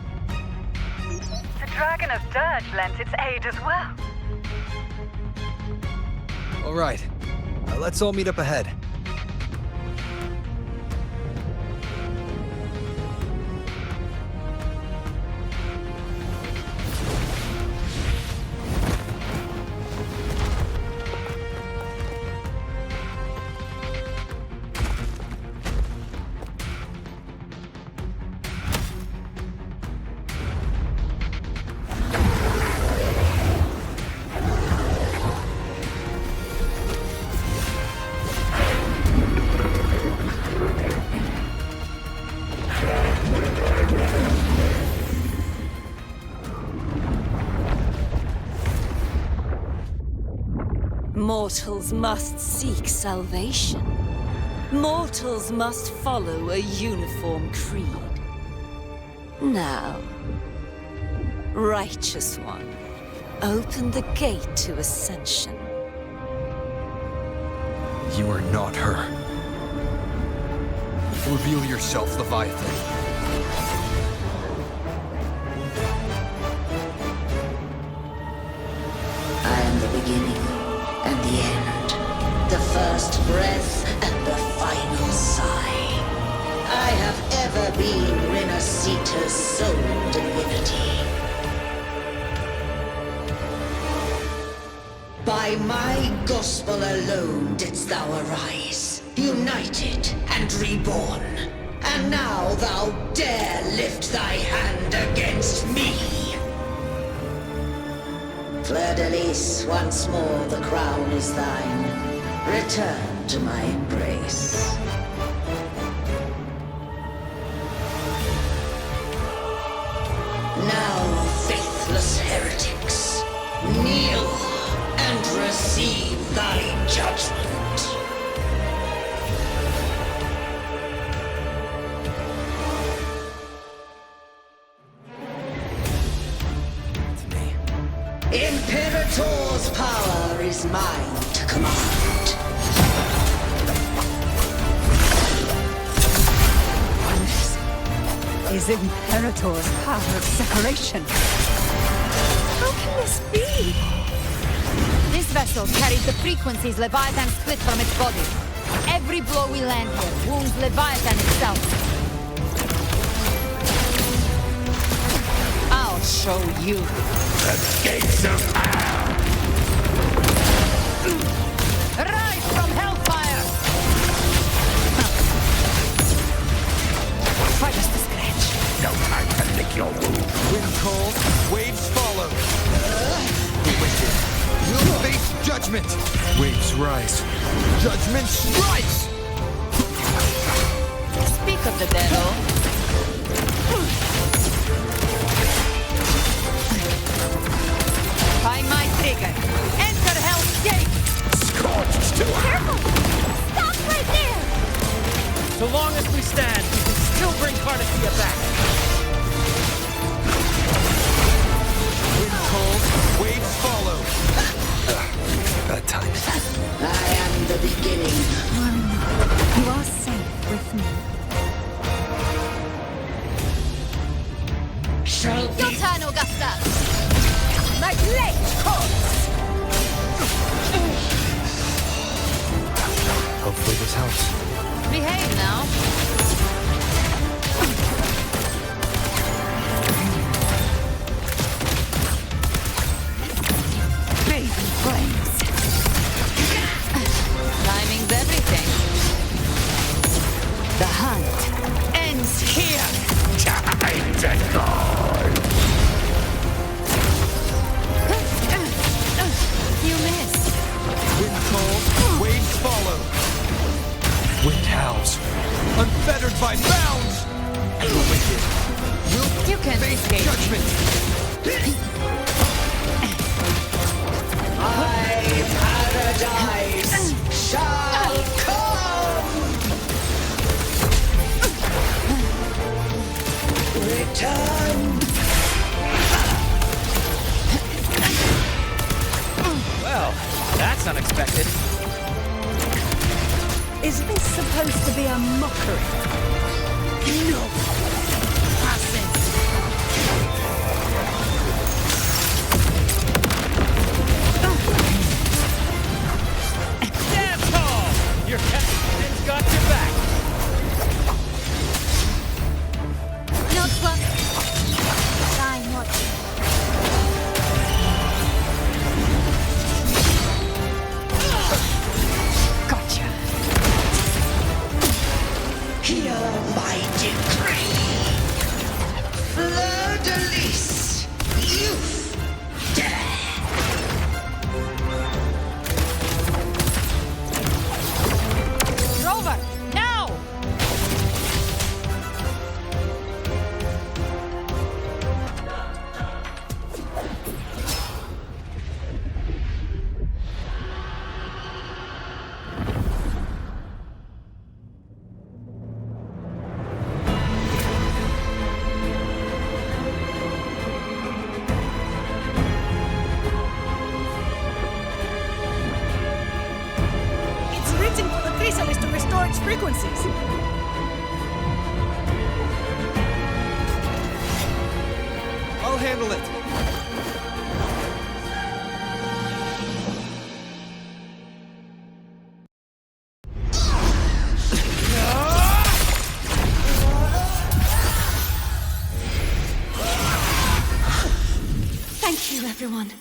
The Dragon of Dirge lent its aid as well. All right. Let's all meet up ahead. Mortals must seek salvation. Mortals must follow a uniform creed. Now, Righteous One, open the gate to ascension. You are not her. Reveal yourself, Leviathan. I am the beginning and the end, the first breath and the final sigh. I have ever been Rinascita's sole divinity. By my gospel alone didst thou arise, united and reborn. And now thou dare lift thy hand against me. Fleur-de-Lis, once more the crown is thine. Return to my embrace. Now, faithless heretics, kneel and receive thy judgment. Imperator's power is mine to command. This is Imperator's power of separation. How can this be? This vessel carries the frequencies Leviathan split from its body. Every blow we land here wounds Leviathan itself. I'll show you. The gates of hell! Rise from hellfire! Try just to scratch. No time to lick your wound. Wind calls, waves follow. The wicked will face judgment. Waves rise. Judgment strikes! Speak of the devil. By my trigger. Enter Hell's Gate! Scorched to Careful! Stop right there! So long as we stand, we can still bring Cartethyia back. Wind calls, waves follow. Bad time. I am the beginning. You are safe with me. Shall Your be turn, Augusta! My blade calls! Hopefully this helps. Behave now. Baby flames. Timing's everything. The hunt ends here. time to go. You missed. Wind calls, waves follow. Wind howls, unfettered by bounds. The wicked will You can face escape. judgment. My paradise shall come. Return. Well, that's unexpected. Is this supposed to be a mockery? No. Dance hall! Your captain's got your back. Not what I'm watching. Gotcha. Hear my decree. Fleur-de-lis, youth, death. Rover, now! It's written for the chrysalis to restore its frequencies. I'll handle it. Thank you, everyone.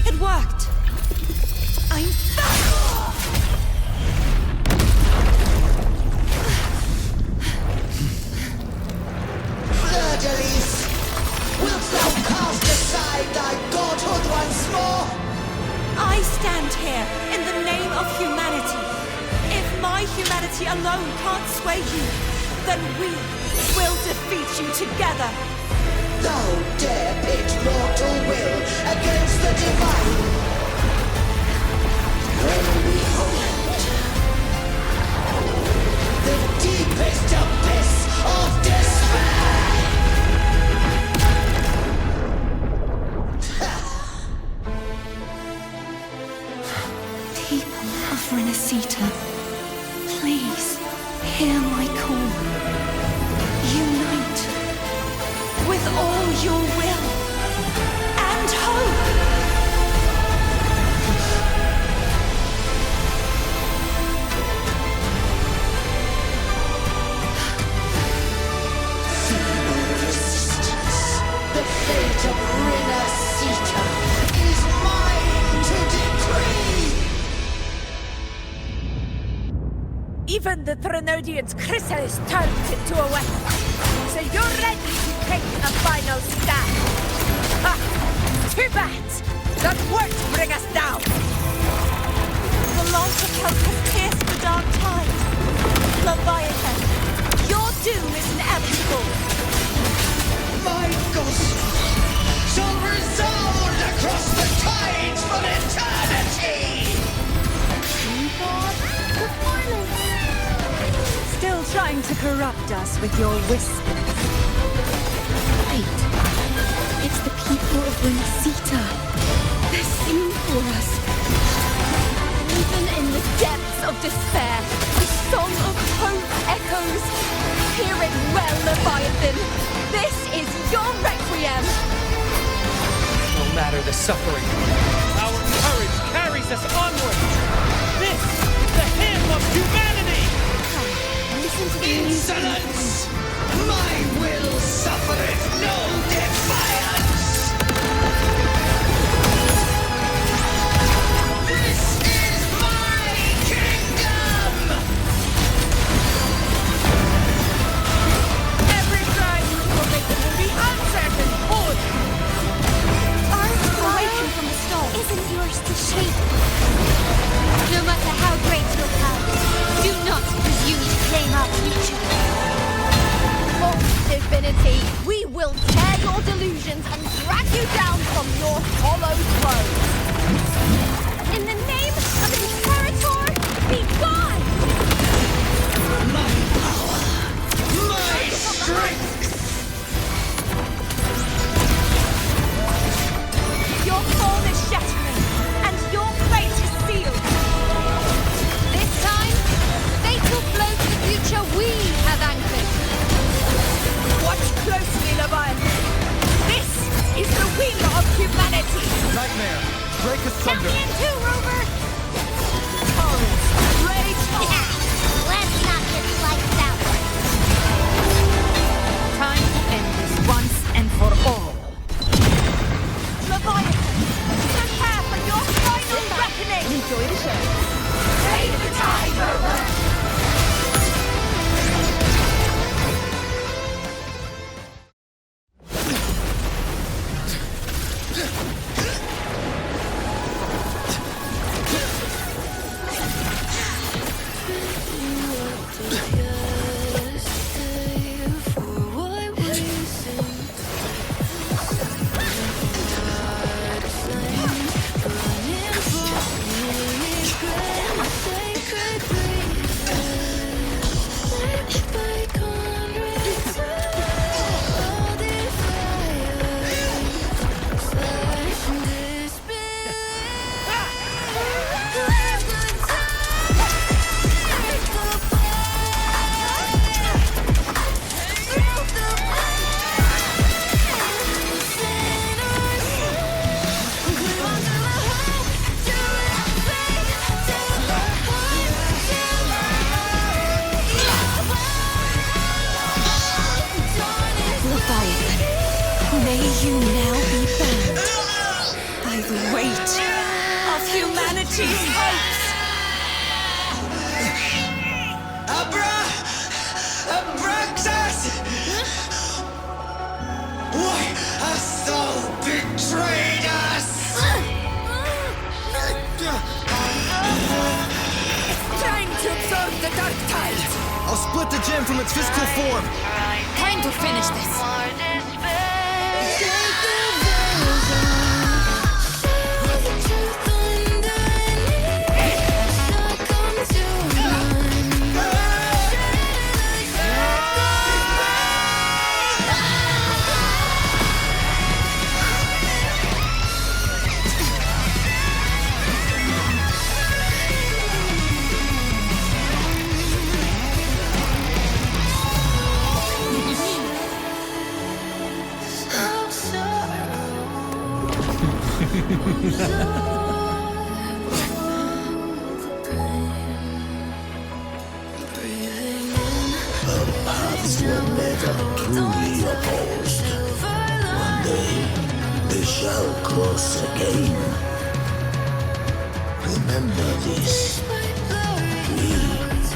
It worked. I'm back! Fleur-de-lis, wilt thou cast aside thy godhood once more? I stand here in the name of humanity. If my humanity alone can't sway you, then we will defeat you together. thou dare pit mortal will against the divine? When behold the deepest abyss of despair! People of Rinascita, please hear my call. Unite with all your will and hope. Feeble resistance, the fate of Rinascita is mine to decree! Even the Trinodian's chrysalis turns into a weapon. So you're ready to take a final stand. Ha! Too bad! That won't bring us down! The light of hope has pierced the dark tide. Leviathan, your doom is inevitable. My ghost shall resound across the tides for eternity! Still trying to corrupt us with your whispers. Wait. It's the people of Rinascita. They're singing for us. Even in the depths of despair, the song of hope echoes. Hear it well, Leviathan. This is your requiem. No matter the suffering, our courage carries us onward. This is the hymn of humanity! Listen to the Insolence! My will suffereth no defiance! This is my kingdom! Every crisis will make the movie uncertain. Hold! Our awaken from the storm isn't yours to shape. No matter how great your power, do not presume to claim our future. For divinity, we will tear your delusions and drag you down from your hollow throne. In the name of Imperator, be gone! My power! My strength! Your fall is shattering, and your fate is sealed. This time, fate will flow to the future we have anchored. Watch closely, Leviathan. This is the wheel of humanity. Nightmare, break Count asunder. me in too, Rover! Torrents, rage on. Let's not get lights out. Time to end this once and for all. Leviathan, prepare for your final reckoning! Enjoy the show. Take the tide, Rover! May you now be bound by the weight of humanity's hopes. Abraxas! Why hast thou betrayed us? It's trying to absorb the dark tide. I'll split the gem from its physical form. Time to finish this. Paths were never truly opposed. One day, they shall cross again. Remember this. We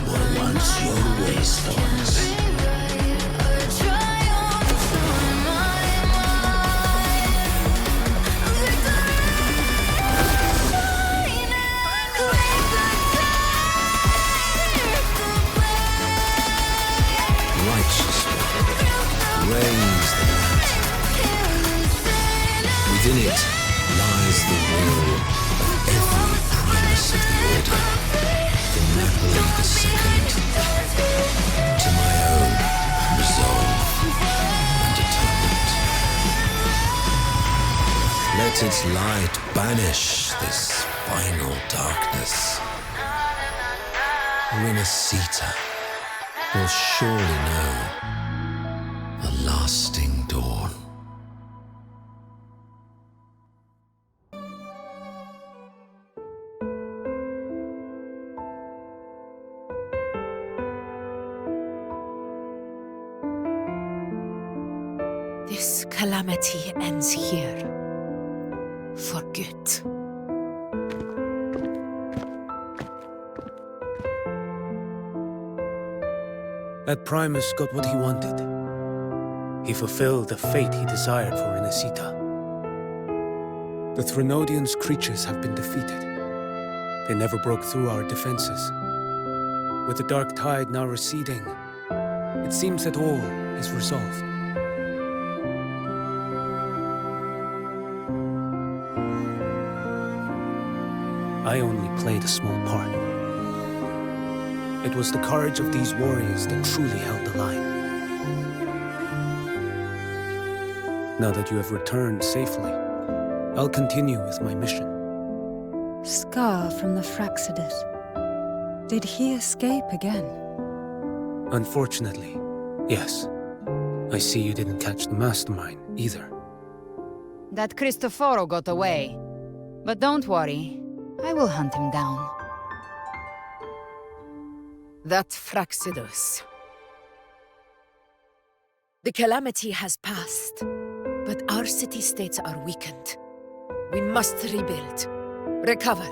were once your wastelands. Raise the lantern. Within it lies the will of every primus of the Order, from Napoli II to my own resolve and atonement. Let its light banish this final darkness. Rinascita will surely know a lasting dawn. This calamity ends here. For good. That Primus got what he wanted. He fulfilled the fate he desired for Rinascita. The Threnodians' creatures have been defeated. They never broke through our defenses. With the dark tide now receding, it seems that all is resolved. I only played a small part. It was the courage of these warriors that truly held the line. Now that you have returned safely, I'll continue with my mission. Scar from the Fraxidus. Did he escape again? Unfortunately, yes. I see you didn't catch the mastermind either. That Cristoforo got away. But don't worry, I will hunt him down. That Fraxidus. The calamity has passed, but our city-states are weakened. We must rebuild, recover.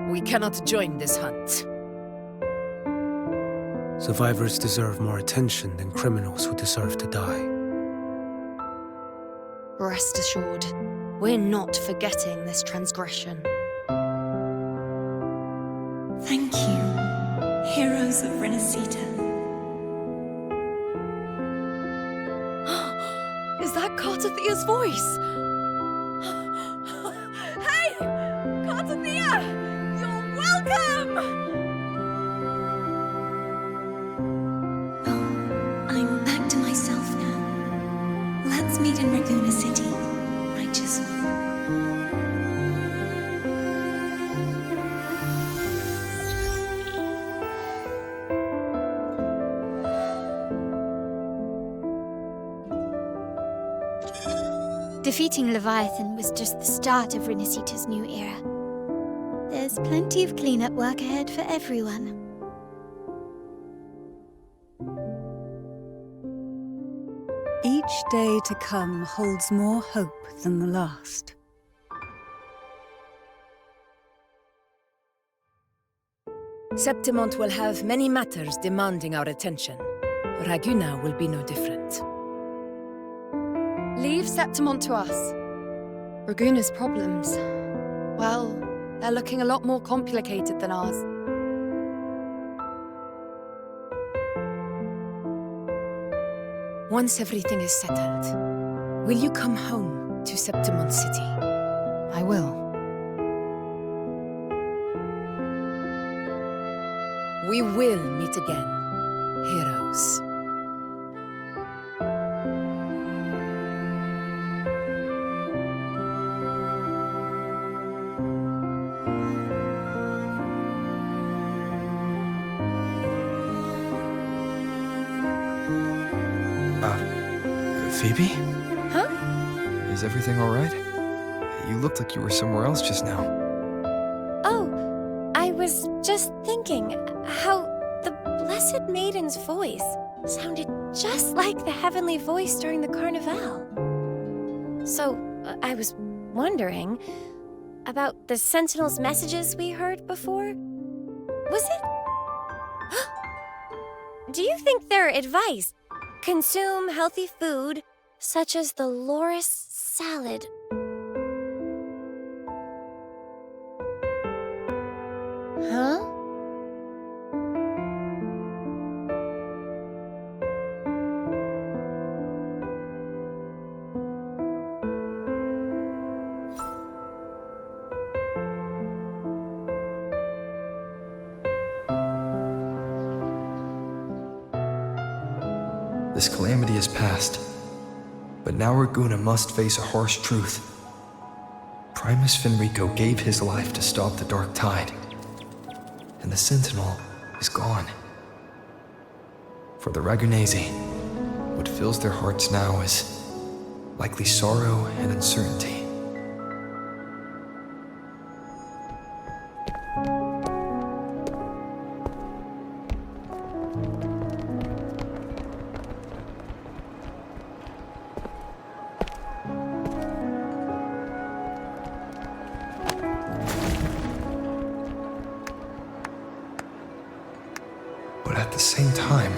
We cannot join this hunt. Survivors deserve more attention than criminals who deserve to die. Rest assured, we're not forgetting this transgression. Thank you, heroes of Rinascita. Is that Cartethia's voice? Hey! Cartethyia! You're welcome! I'm back to myself now. Let's meet in Raccoon City, righteous one. Defeating Leviathan was just the start of Rinascita's new era. There's plenty of cleanup work ahead for everyone. Each day to come holds more hope than the last. Septimont will have many matters demanding our attention. Raguna will be no different. Leave Septimont to us. Raguna's problems, well, they're looking a lot more complicated than ours. Once everything is settled, will you come home to Septimont City? I will. We will meet again, heroes. Phoebe? Huh? Is everything all right? You looked like you were somewhere else just now. Oh, I was just thinking how the Blessed Maiden's voice sounded just like the heavenly voice during the Carnival. So, I was wondering about the Sentinel's messages we heard before. Was it? Do you think their advice, consume healthy food, such as the loris salad? Huh? This calamity is past, but now Arguna must face a harsh truth. Primus Fenrico gave his life to stop the Dark Tide, and the Sentinel is gone. For the Ragunesi, what fills their hearts now is likely sorrow and uncertainty. But at the same time,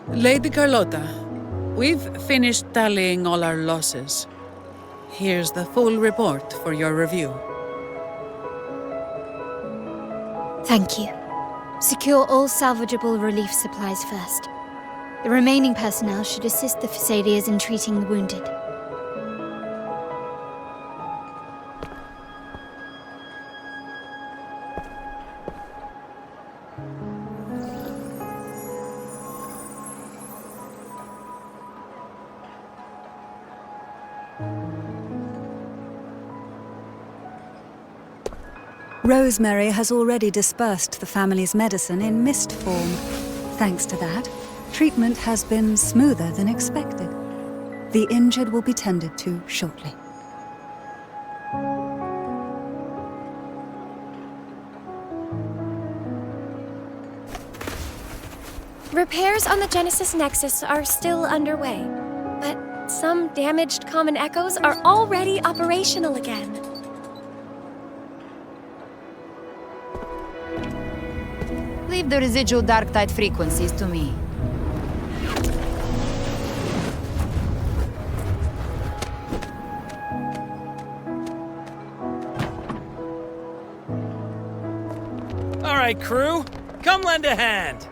Lady Carlotta, we've finished tallying all our losses. Here's the full report for your review. Thank you. Secure all salvageable relief supplies first. The remaining personnel should assist the Phassadias in treating the wounded. Rosemary has already dispersed the family's medicine in mist form. Thanks to that, treatment has been smoother than expected. The injured will be tended to shortly. Repairs on the Genesis Nexus are still underway, but some damaged common echoes are already operational again. Leave the residual dark tide frequencies to me. All right, crew, come lend a hand.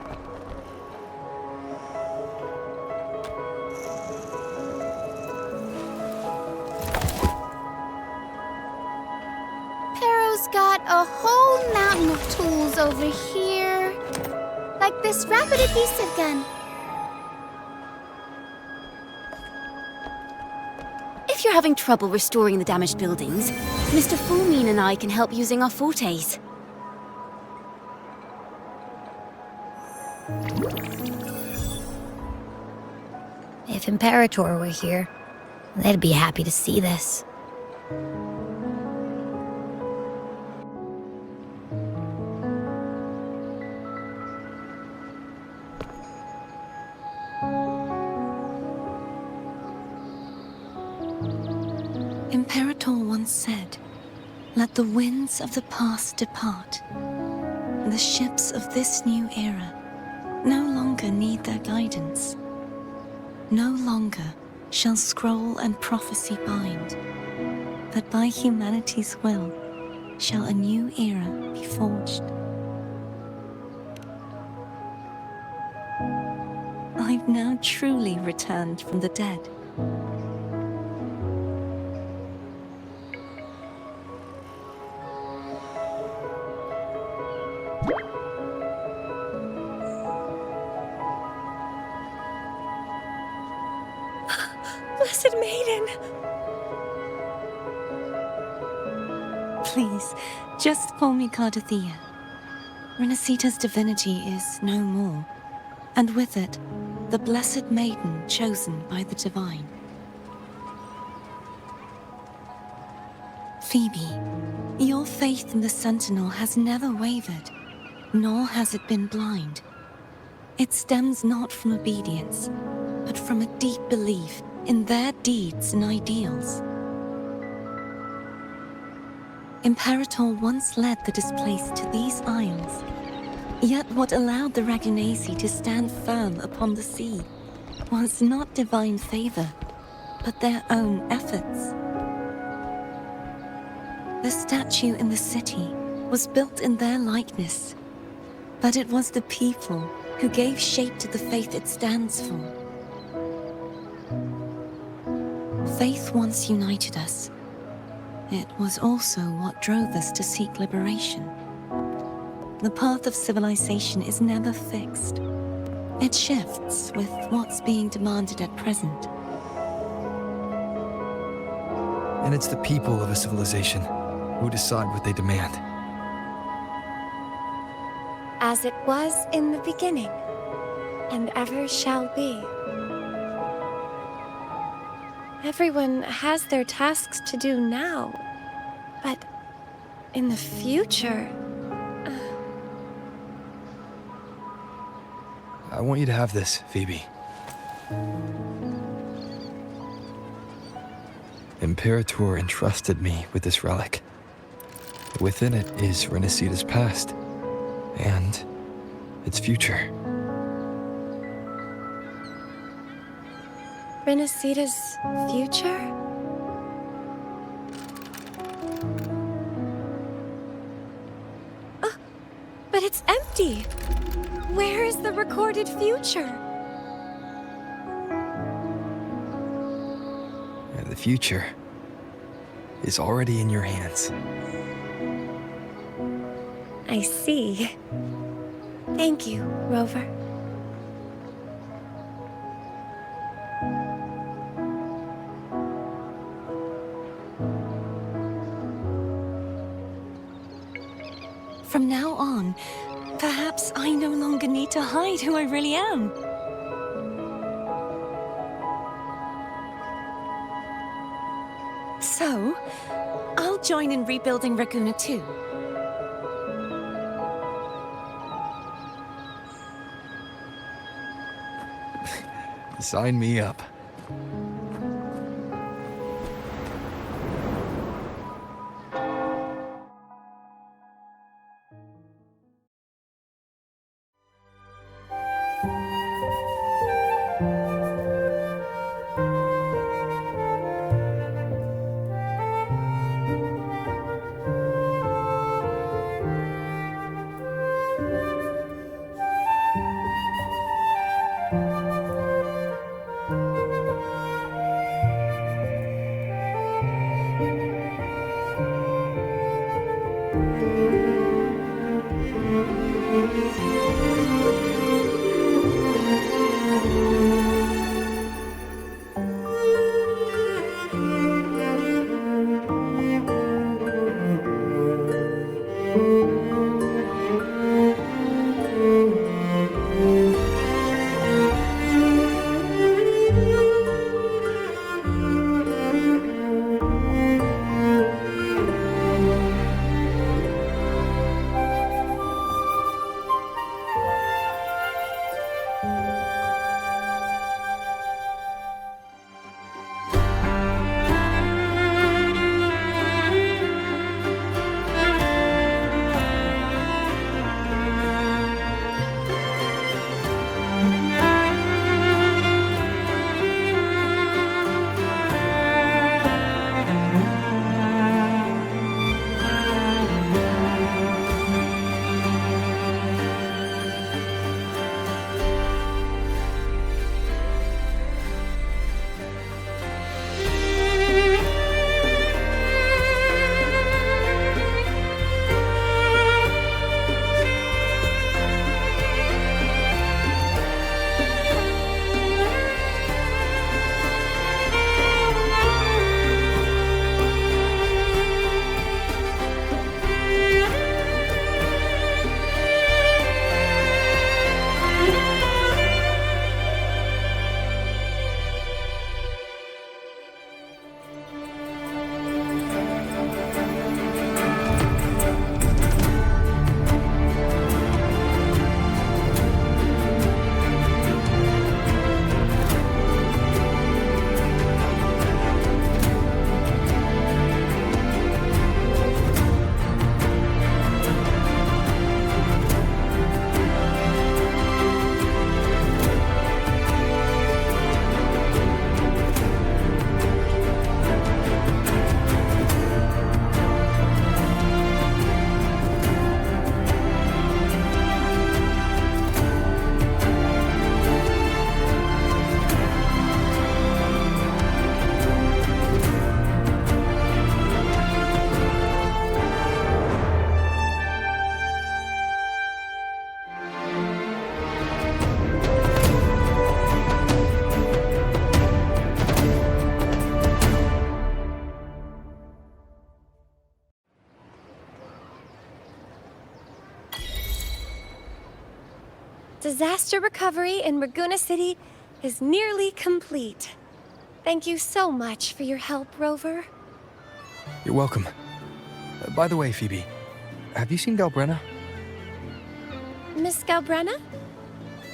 Pero's got a whole mountain of tools over here. Like this rapid adhesive gun. If you're having trouble restoring the damaged buildings, Mr. Fulmine and I can help using our fortes. If Imperator were here, they'd be happy to see this. Imperator once said, "Let the winds of the past depart. The ships of this new era no longer need their guidance. No longer shall scroll and prophecy bind, but by humanity's will shall a new era be forged." I've now truly returned from the dead. Blessed Maiden! Please, just call me Cartethyia. Rinascita's divinity is no more, and with it, the blessed maiden chosen by the divine. Phoebe, your faith in the Sentinel has never wavered, nor has it been blind. It stems not from obedience, but from a deep belief in their deeds and ideals. Imperator once led the displaced to these isles, yet what allowed the Ragunasi to stand firm upon the sea was not divine favor, but their own efforts. The statue in the city was built in their likeness, but it was the people who gave shape to the faith it stands for. Faith once united us. It was also what drove us to seek liberation. The path of civilization is never fixed. It shifts with what's being demanded at present. And it's the people of a civilization who decide what they demand. As it was in the beginning, and ever shall be. Everyone has their tasks to do now, but in the future... I want you to have this, Phoebe. Imperator entrusted me with this relic. Within it is Rinascita's past, and its future. Rinascita's future? Oh, but it's empty! Where is the recorded future? The future is already in your hands. I see. Thank you, Rover. From now on, perhaps I no longer need to hide who I really am. So, I'll join in rebuilding Raguna too. Sign me up. Disaster recovery in Raguna City is nearly complete. Thank you so much for your help, Rover. You're welcome. By the way, Phoebe, have you seen Galbrena? Miss Galbrena?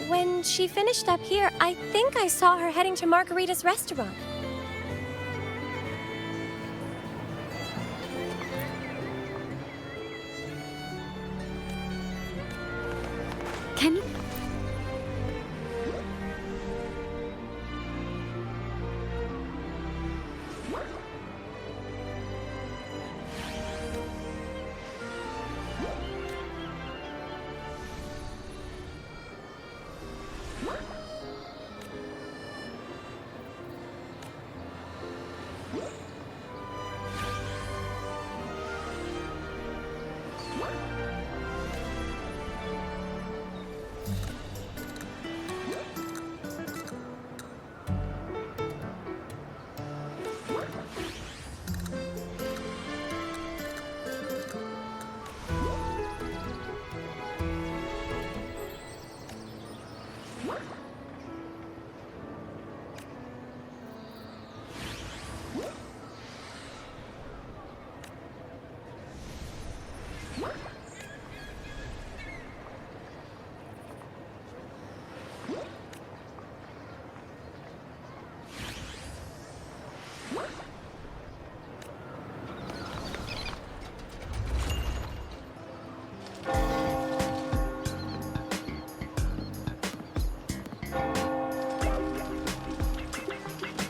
When she finished up here, I think I saw her heading to Margarita's restaurant. Can you...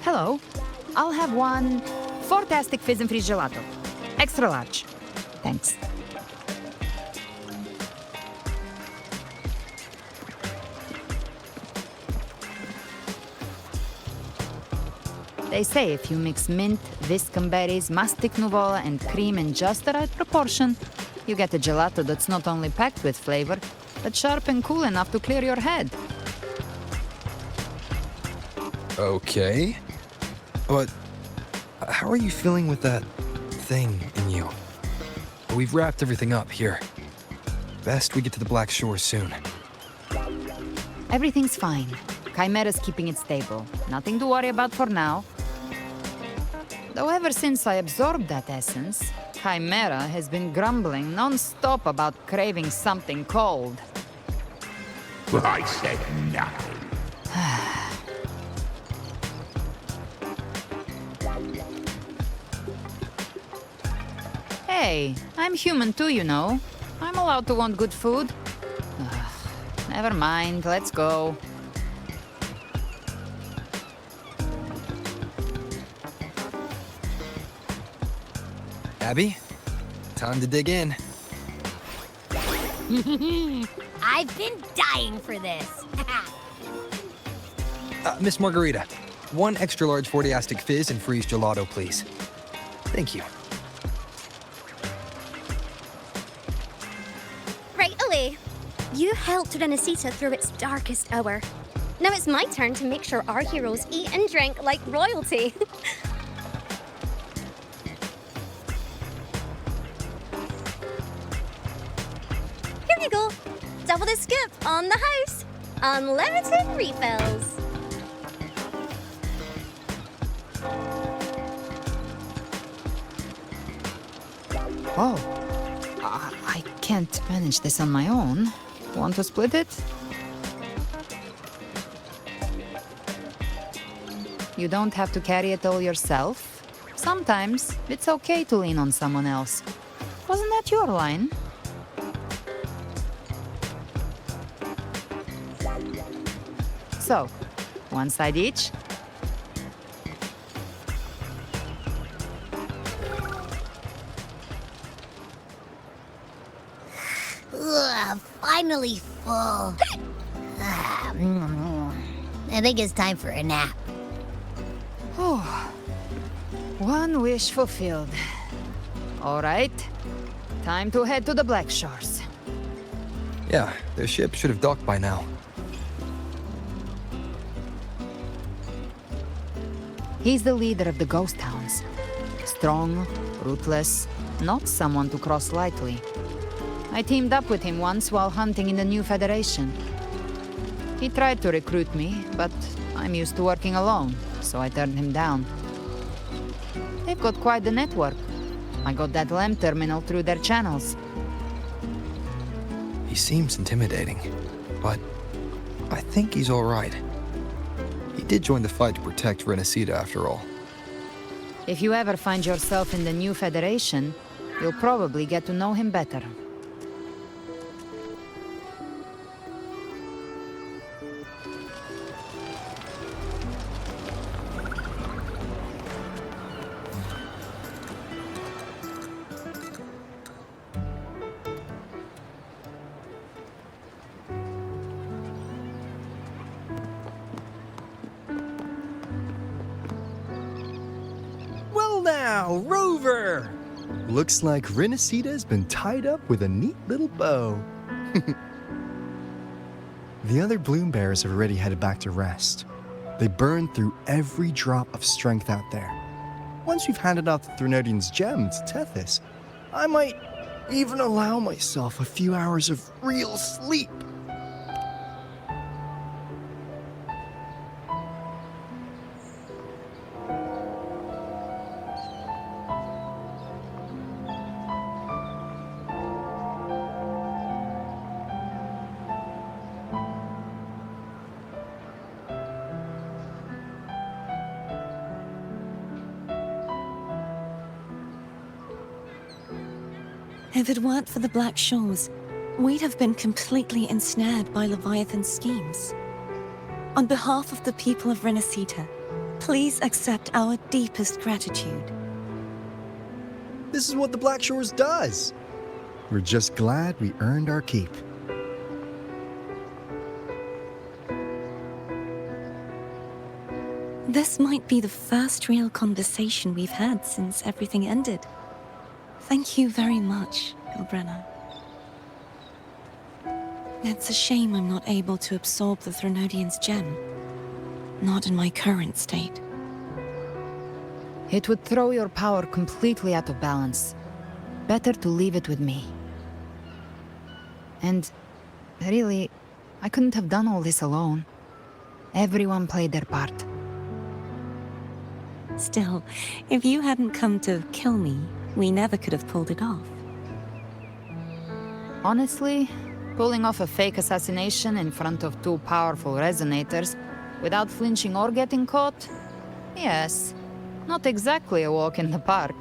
Hello. I'll have one fantastic fizz and freeze gelato. Extra large. Thanks. They say if you mix mint, viscum berries, mastic nuvola, and cream in just the right proportion, you get a gelato that's not only packed with flavor, but sharp and cool enough to clear your head. Okay. But how are you feeling with that thing in you? We've wrapped everything up here. Best we get to the Black Shore soon. Everything's fine. Chimera's keeping it stable. Nothing to worry about for now. Though ever since I absorbed that essence, Chimera has been grumbling non-stop about craving something cold. I said nothing. Hey, I'm human too, you know. I'm allowed to want good food. Ugh, never mind, let's go. Abby, time to dig in. I've been dying for this. Miss Margarita, one extra large 40-astic fizz and freeze gelato, please. Thank you. Right away. You helped Rinascita through its darkest hour. Now it's my turn to make sure our heroes eat and drink like royalty. Here you go. Double the scoop on the house. Unlimited refills. Oh, I can't manage this on my own. Want to split it? You don't have to carry it all yourself. Sometimes it's okay to lean on someone else. Wasn't that your line? So, one side each. Ugh, finally full. I think it's time for a nap. Oh, one wish fulfilled. All right, time to head to the Black Shores. Yeah, their ship should have docked by now. He's the leader of the ghost hounds. Strong, ruthless, not someone to cross lightly. I teamed up with him once while hunting in the new Federation. He tried to recruit me, but I'm used to working alone, so I turned him down. They've got quite the network. I got that LEM terminal through their channels. He seems intimidating, but I think he's all right. He did join the fight to protect Rinascita after all. If you ever find yourself in the new Federation, you'll probably get to know him better. Now, Rover! Looks like Rinascita's been tied up with a neat little bow. The other bloom bearers have already headed back to rest. They burned through every drop of strength out there. Once we've handed out the Threnodian's gem to Tethys, I might even allow myself a few hours of real sleep. If it weren't for the Black Shores, we'd have been completely ensnared by Leviathan's schemes. On behalf of the people of Rinascita, please accept our deepest gratitude. This is what the Black Shores does. We're just glad we earned our keep. This might be the first real conversation we've had since everything ended. Thank you very much, Galbrena. It's a shame I'm not able to absorb the Threnodian's gem. Not in my current state. It would throw your power completely out of balance. Better to leave it with me. And really, I couldn't have done all this alone. Everyone played their part. Still, if you hadn't come to kill me, we never could have pulled it off. Honestly, pulling off a fake assassination in front of two powerful resonators without flinching or getting caught? Yes, not exactly a walk in the park.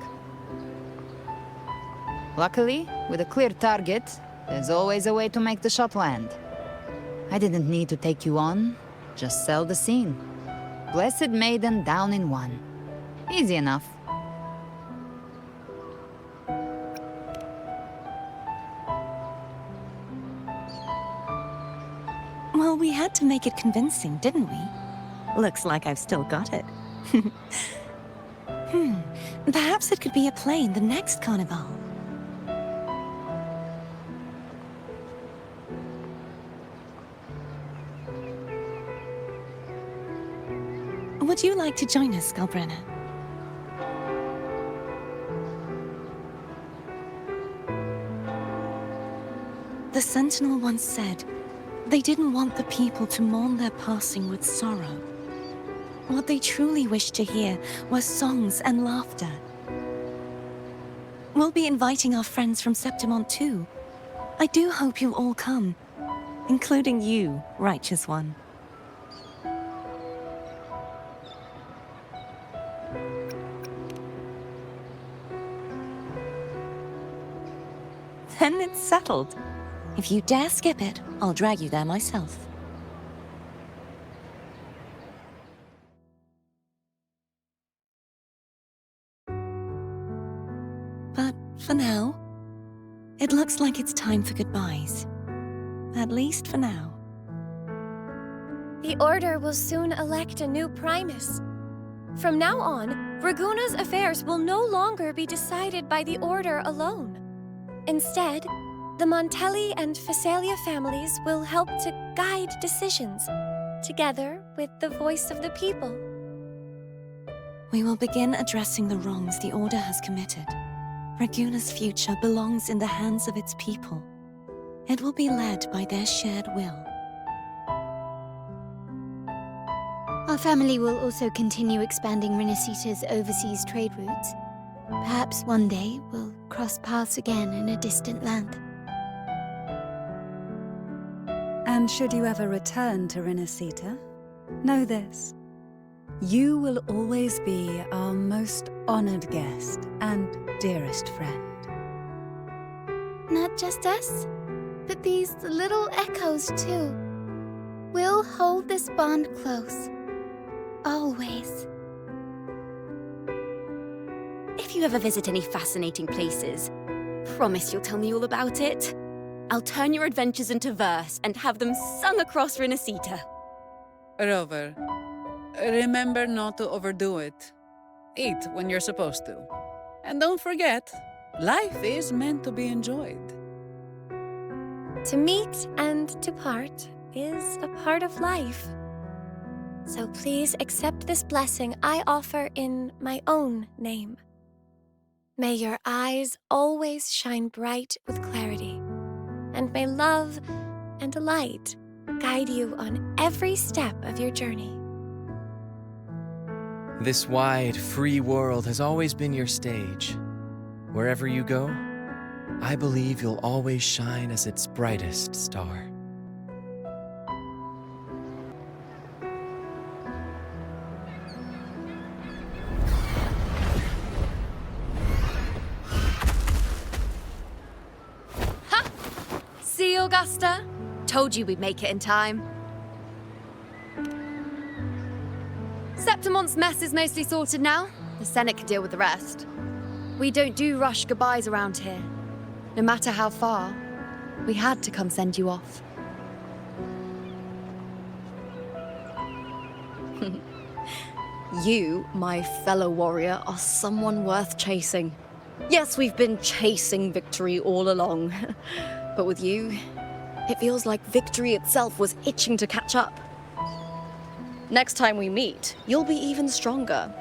Luckily, with a clear target, there's always a way to make the shot land. I didn't need to take you on, just sell the scene. Blessed Maiden down in one. Easy enough. Well, we had to make it convincing, didn't we? Looks like I've still got it. Perhaps it could be a play in the next carnival. Would you like to join us, Galbrena? The Sentinel once said, they didn't want the people to mourn their passing with sorrow. What they truly wished to hear were songs and laughter. We'll be inviting our friends from Septimont too. I do hope you'll all come, including you, Righteous One. Then it's settled. If you dare skip it, I'll drag you there myself. But for now, it looks like it's time for goodbyes. At least for now. The Order will soon elect a new Primus. From now on, Raguna's affairs will no longer be decided by the Order alone. Instead, the Montelli and Phasalia families will help to guide decisions, together with the voice of the people. We will begin addressing the wrongs the Order has committed. Raguna's future belongs in the hands of its people. It will be led by their shared will. Our family will also continue expanding Rinascita's overseas trade routes. Perhaps one day we'll cross paths again in a distant land. And should you ever return to Rinascita, know this. You will always be our most honored guest and dearest friend. Not just us, but these little echoes too. We'll hold this bond close. Always. If you ever visit any fascinating places, promise you'll tell me all about it. I'll turn your adventures into verse and have them sung across Rinascita. Rover, remember not to overdo it. Eat when you're supposed to. And don't forget, life is meant to be enjoyed. To meet and to part is a part of life. So please accept this blessing I offer in my own name. May your eyes always shine bright with clarity, and may love and delight guide you on every step of your journey. This wide, free world has always been your stage. Wherever you go, I believe you'll always shine as its brightest star. See, Augusta? Told you we'd make it in time. Septimon's mess is mostly sorted now. The Senate can deal with the rest. We don't do rush goodbyes around here. No matter how far, we had to come send you off. You, my fellow warrior, are someone worth chasing. Yes, we've been chasing victory all along. But with you, it feels like victory itself was itching to catch up. Next time we meet, you'll be even stronger.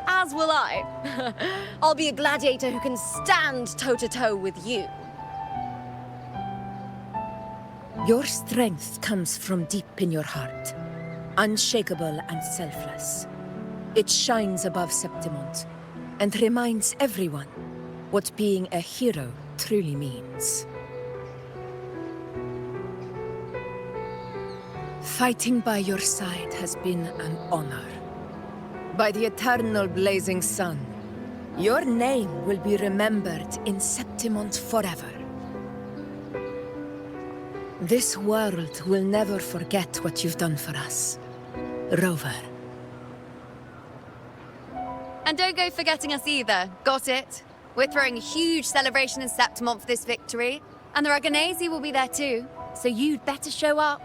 As will I. I'll be a gladiator who can stand toe-to-toe with you. Your strength comes from deep in your heart, unshakable and selfless. It shines above Septimont and reminds everyone what being a hero truly means. Fighting by your side has been an honor. By the eternal blazing sun, your name will be remembered in Septimont forever. This world will never forget what you've done for us, Rover. And don't go forgetting us either, got it? We're throwing a huge celebration in Septimont for this victory, and the Aragonese will be there too, so you'd better show up.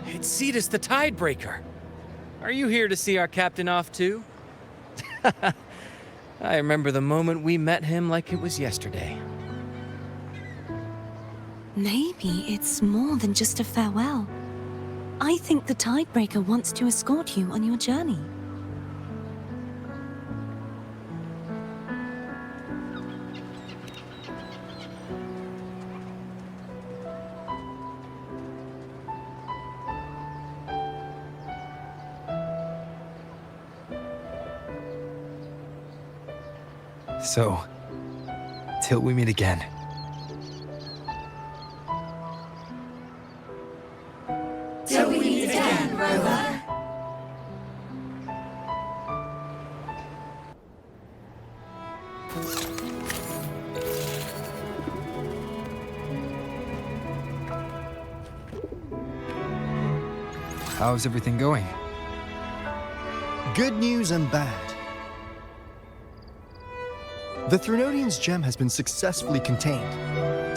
It's Cetus the Tidebreaker. Are you here to see our captain off too? I remember the moment we met him like it was yesterday. Maybe it's more than just a farewell. I think the Tidebreaker wants to escort you on your journey. So, till we meet again. Till we meet again, Rover. How's everything going? Good news and bad. The Threnodian's gem has been successfully contained.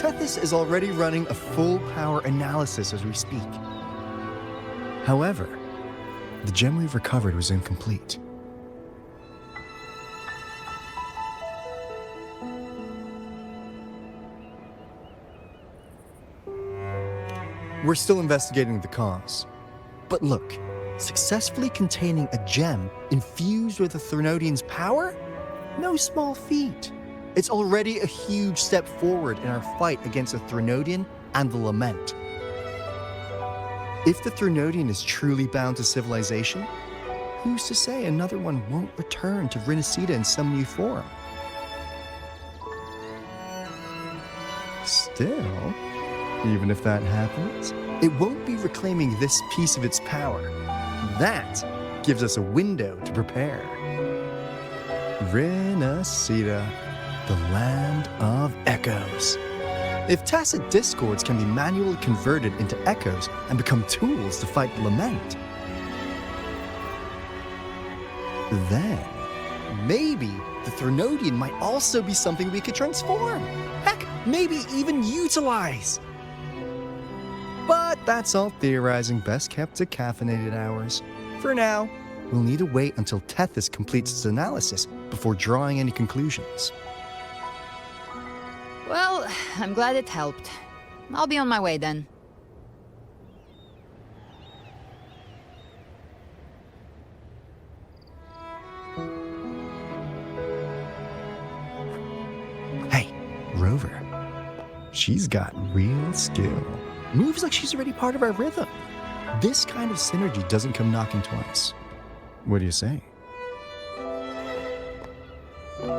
Tethys is already running a full power analysis as we speak. However, the gem we've recovered was incomplete. We're still investigating the cause. But look, successfully containing a gem infused with the Threnodian's power? No small feat. It's already a huge step forward in our fight against the Threnodian and the Lament. If the Threnodian is truly bound to civilization, who's to say another one won't return to Rinascita in some new form? Still, even if that happens, it won't be reclaiming this piece of its power. That gives us a window to prepare. Rinascita, the land of echoes. If tacit discords can be manually converted into echoes and become tools to fight the Lament, then maybe the Threnodian might also be something we could transform. Heck, maybe even utilize. But that's all theorizing best kept to caffeinated hours. For now, we'll need to wait until Tethys completes its analysis before drawing any conclusions. Well, I'm glad it helped. I'll be on my way then. Hey, Rover. She's got real skill. Moves like she's already part of our rhythm. This kind of synergy doesn't come knocking twice. What do you say?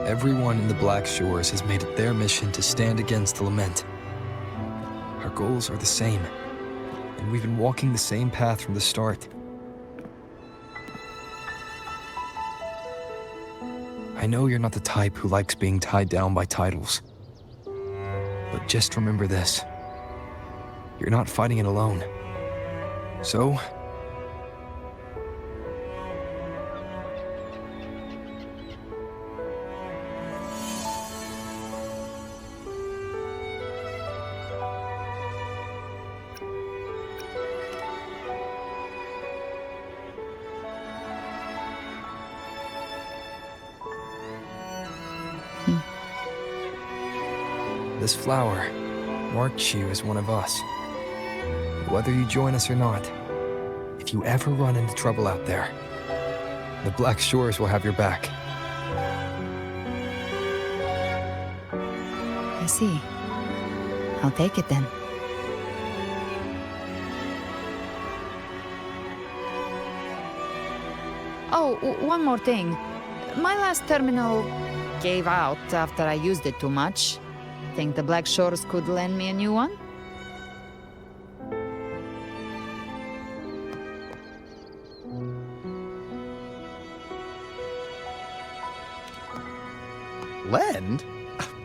Everyone in the Black Shores has made it their mission to stand against the Lament. Our goals are the same, and we've been walking the same path from the start. I know you're not the type who likes being tied down by titles, but just remember this. You're not fighting it alone. So, this flower marks you as one of us. Whether you join us or not, if you ever run into trouble out there, the Black Shores will have your back. I see. I'll take it then. Oh, one more thing. My last terminal gave out after I used it too much. Think the Black Shores could lend me a new one? Lend?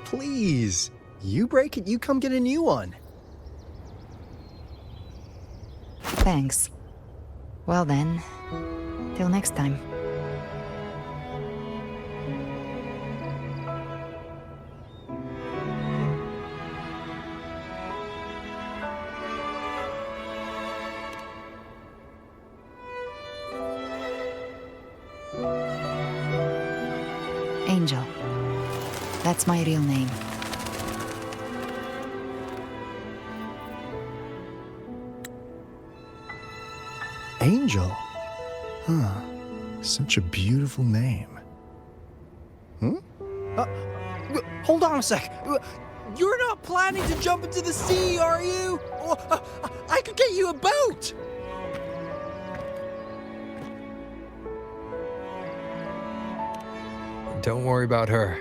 Please. You break it, you come get a new one. Thanks. Well then, till next time. Angel. That's my real name. Angel? Huh. Such a beautiful name. Hold on a sec. You're not planning to jump into the sea, are you? I could get you a boat! Don't worry about her.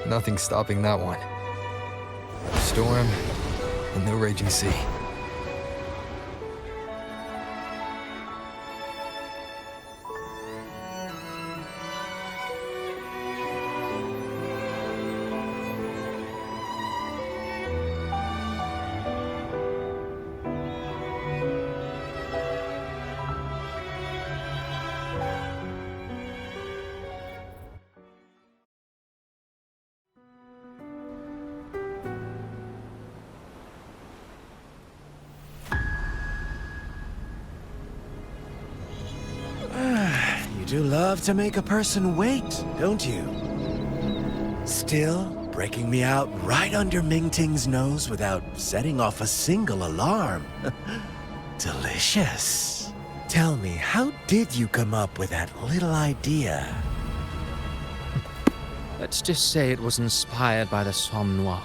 Nothing's stopping that one. Storm and no raging sea. You do love to make a person wait, don't you? Still breaking me out right under Mingting's nose without setting off a single alarm. Delicious. Tell me, how did you come up with that little idea? Let's just say it was inspired by the Somme Noire.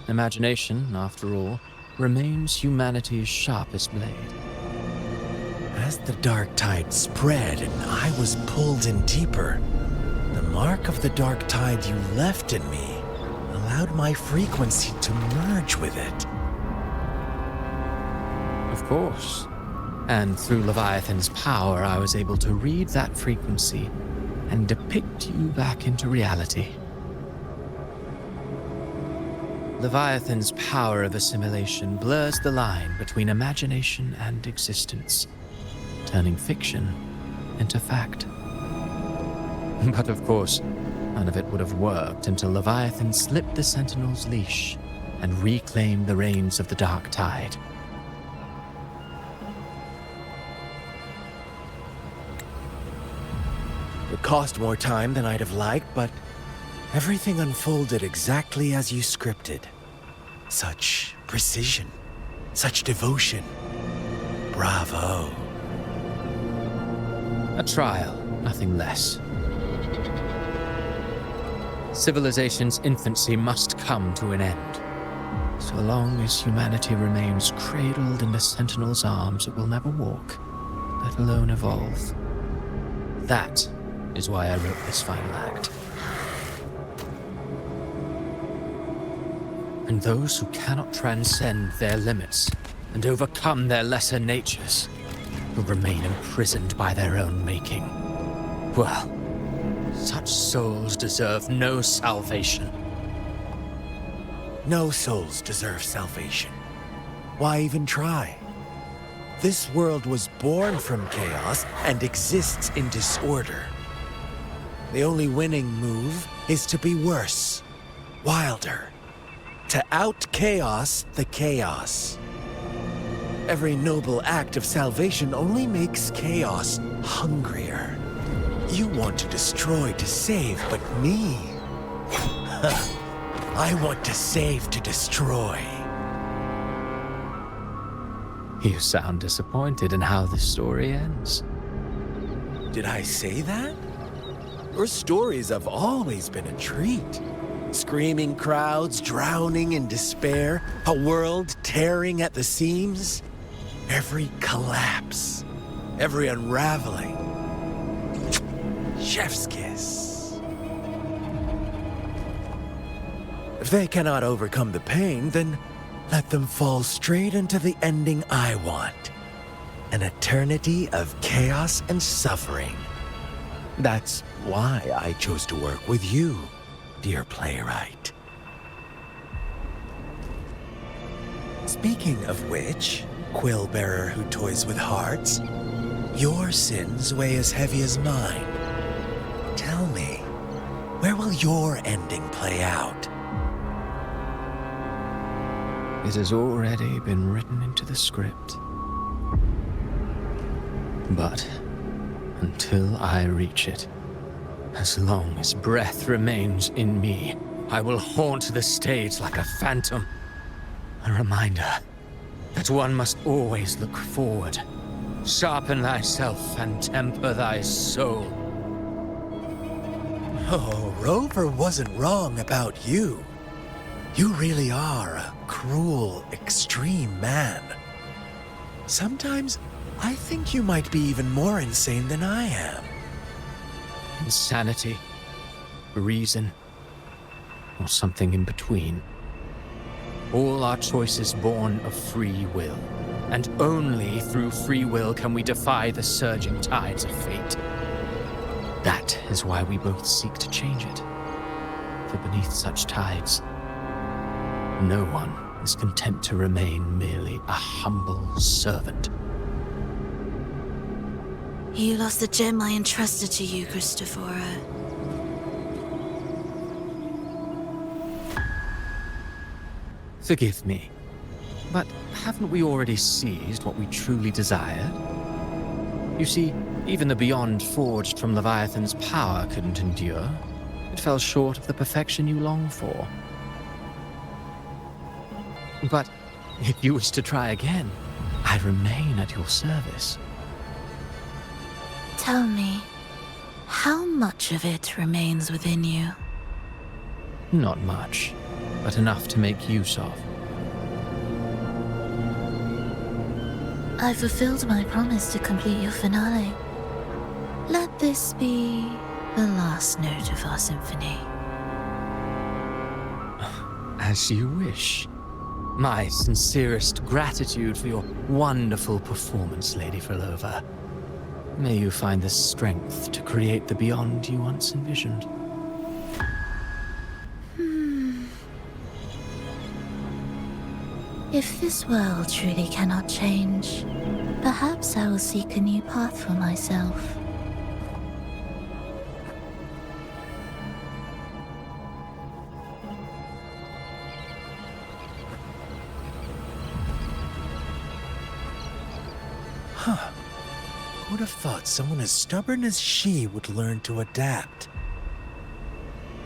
Imagination, after all, remains humanity's sharpest blade. As the dark tide spread and I was pulled in deeper, the mark of the dark tide you left in me allowed my frequency to merge with it. Of course. And through Leviathan's power, I was able to read that frequency and depict you back into reality. Leviathan's power of assimilation blurs the line between imagination and existence, turning fiction into fact. But of course, none of it would have worked until Leviathan slipped the Sentinel's leash and reclaimed the reins of the Dark Tide. It cost more time than I'd have liked, but everything unfolded exactly as you scripted. Such precision, such devotion. Bravo. A trial, nothing less. Civilization's infancy must come to an end. So long as humanity remains cradled in the Sentinel's arms, it will never walk, let alone evolve. That is why I wrote this final act. And those who cannot transcend their limits and overcome their lesser natures will remain imprisoned by their own making. Well, such souls deserve no salvation. No souls deserve salvation. Why even try? This world was born from chaos and exists in disorder. The only winning move is to be worse, wilder, to out-chaos the chaos. Every noble act of salvation only makes chaos hungrier. You want to destroy to save, but me? I want to save to destroy. You sound disappointed in how this story ends. Did I say that? Your stories have always been a treat. Screaming crowds drowning in despair, a world tearing at the seams. Every collapse, every unraveling. Chef's kiss. If they cannot overcome the pain, then let them fall straight into the ending I want. An eternity of chaos and suffering. That's why I chose to work with you, dear playwright. Speaking of which, quill bearer who toys with hearts, your sins weigh as heavy as mine. Tell me, where will your ending play out? It has already been written into the script. But until I reach it, as long as breath remains in me, I will haunt the stage like a phantom. A reminder that one must always look forward. Sharpen thyself and temper thy soul. Oh, Rover wasn't wrong about you. You really are a cruel, extreme man. Sometimes I think you might be even more insane than I am. Insanity, reason, or something in between. All our choices born of free will, and only through free will can we defy the surging tides of fate. That is why we both seek to change it. For beneath such tides, no one is content to remain merely a humble servant. You lost the gem I entrusted to you, Christopher. Forgive me, but haven't we already seized what we truly desired? You see, even the beyond forged from Leviathan's power couldn't endure. It fell short of the perfection you long for. But if you wish to try again, I remain at your service. Tell me, how much of it remains within you? Not much, but enough to make use of. I fulfilled my promise to complete your finale. Let this be the last note of our symphony. As you wish. My sincerest gratitude for your wonderful performance, Lady Phrolova. May you find the strength to create the beyond you once envisioned. If this world truly cannot change, perhaps I will seek a new path for myself. Huh. Would have thought someone as stubborn as she would learn to adapt.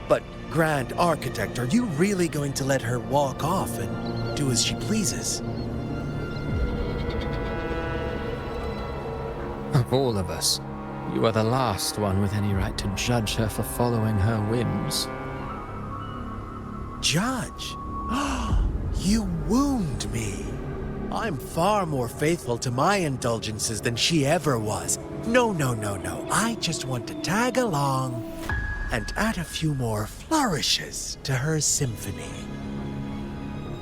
But, Grand Architect, are you really going to let her walk off and do as she pleases? Of all of us, you are the last one with any right to judge her for following her whims. Judge? You wound me. I'm far more faithful to my indulgences than she ever was. No. I just want to tag along and add a few more flourishes to her symphony.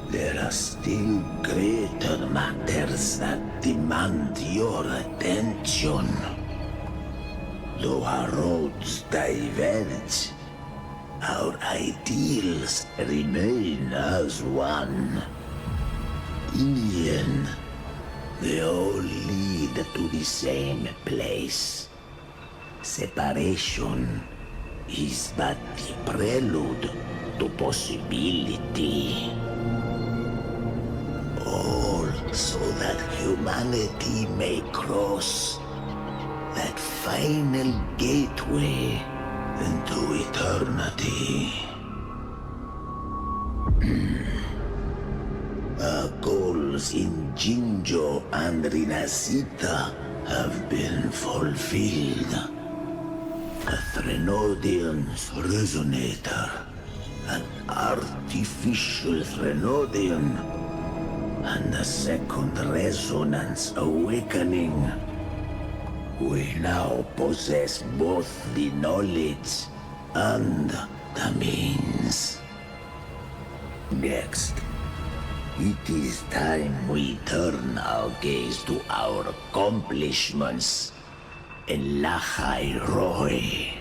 There are still greater matters that demand your attention. Though our roads diverge, our ideals remain as one. In the end, they all lead to the same place. Separation is but the prelude to possibility. All so that humanity may cross that final gateway into eternity. Our goals in Jinjo and Rinascita have been fulfilled. A Threnodian's resonator, an artificial Threnodian, and a second resonance awakening. We now possess both the knowledge and the means. Next, it is time we turn our gaze to our accomplishments in Lahai Roy.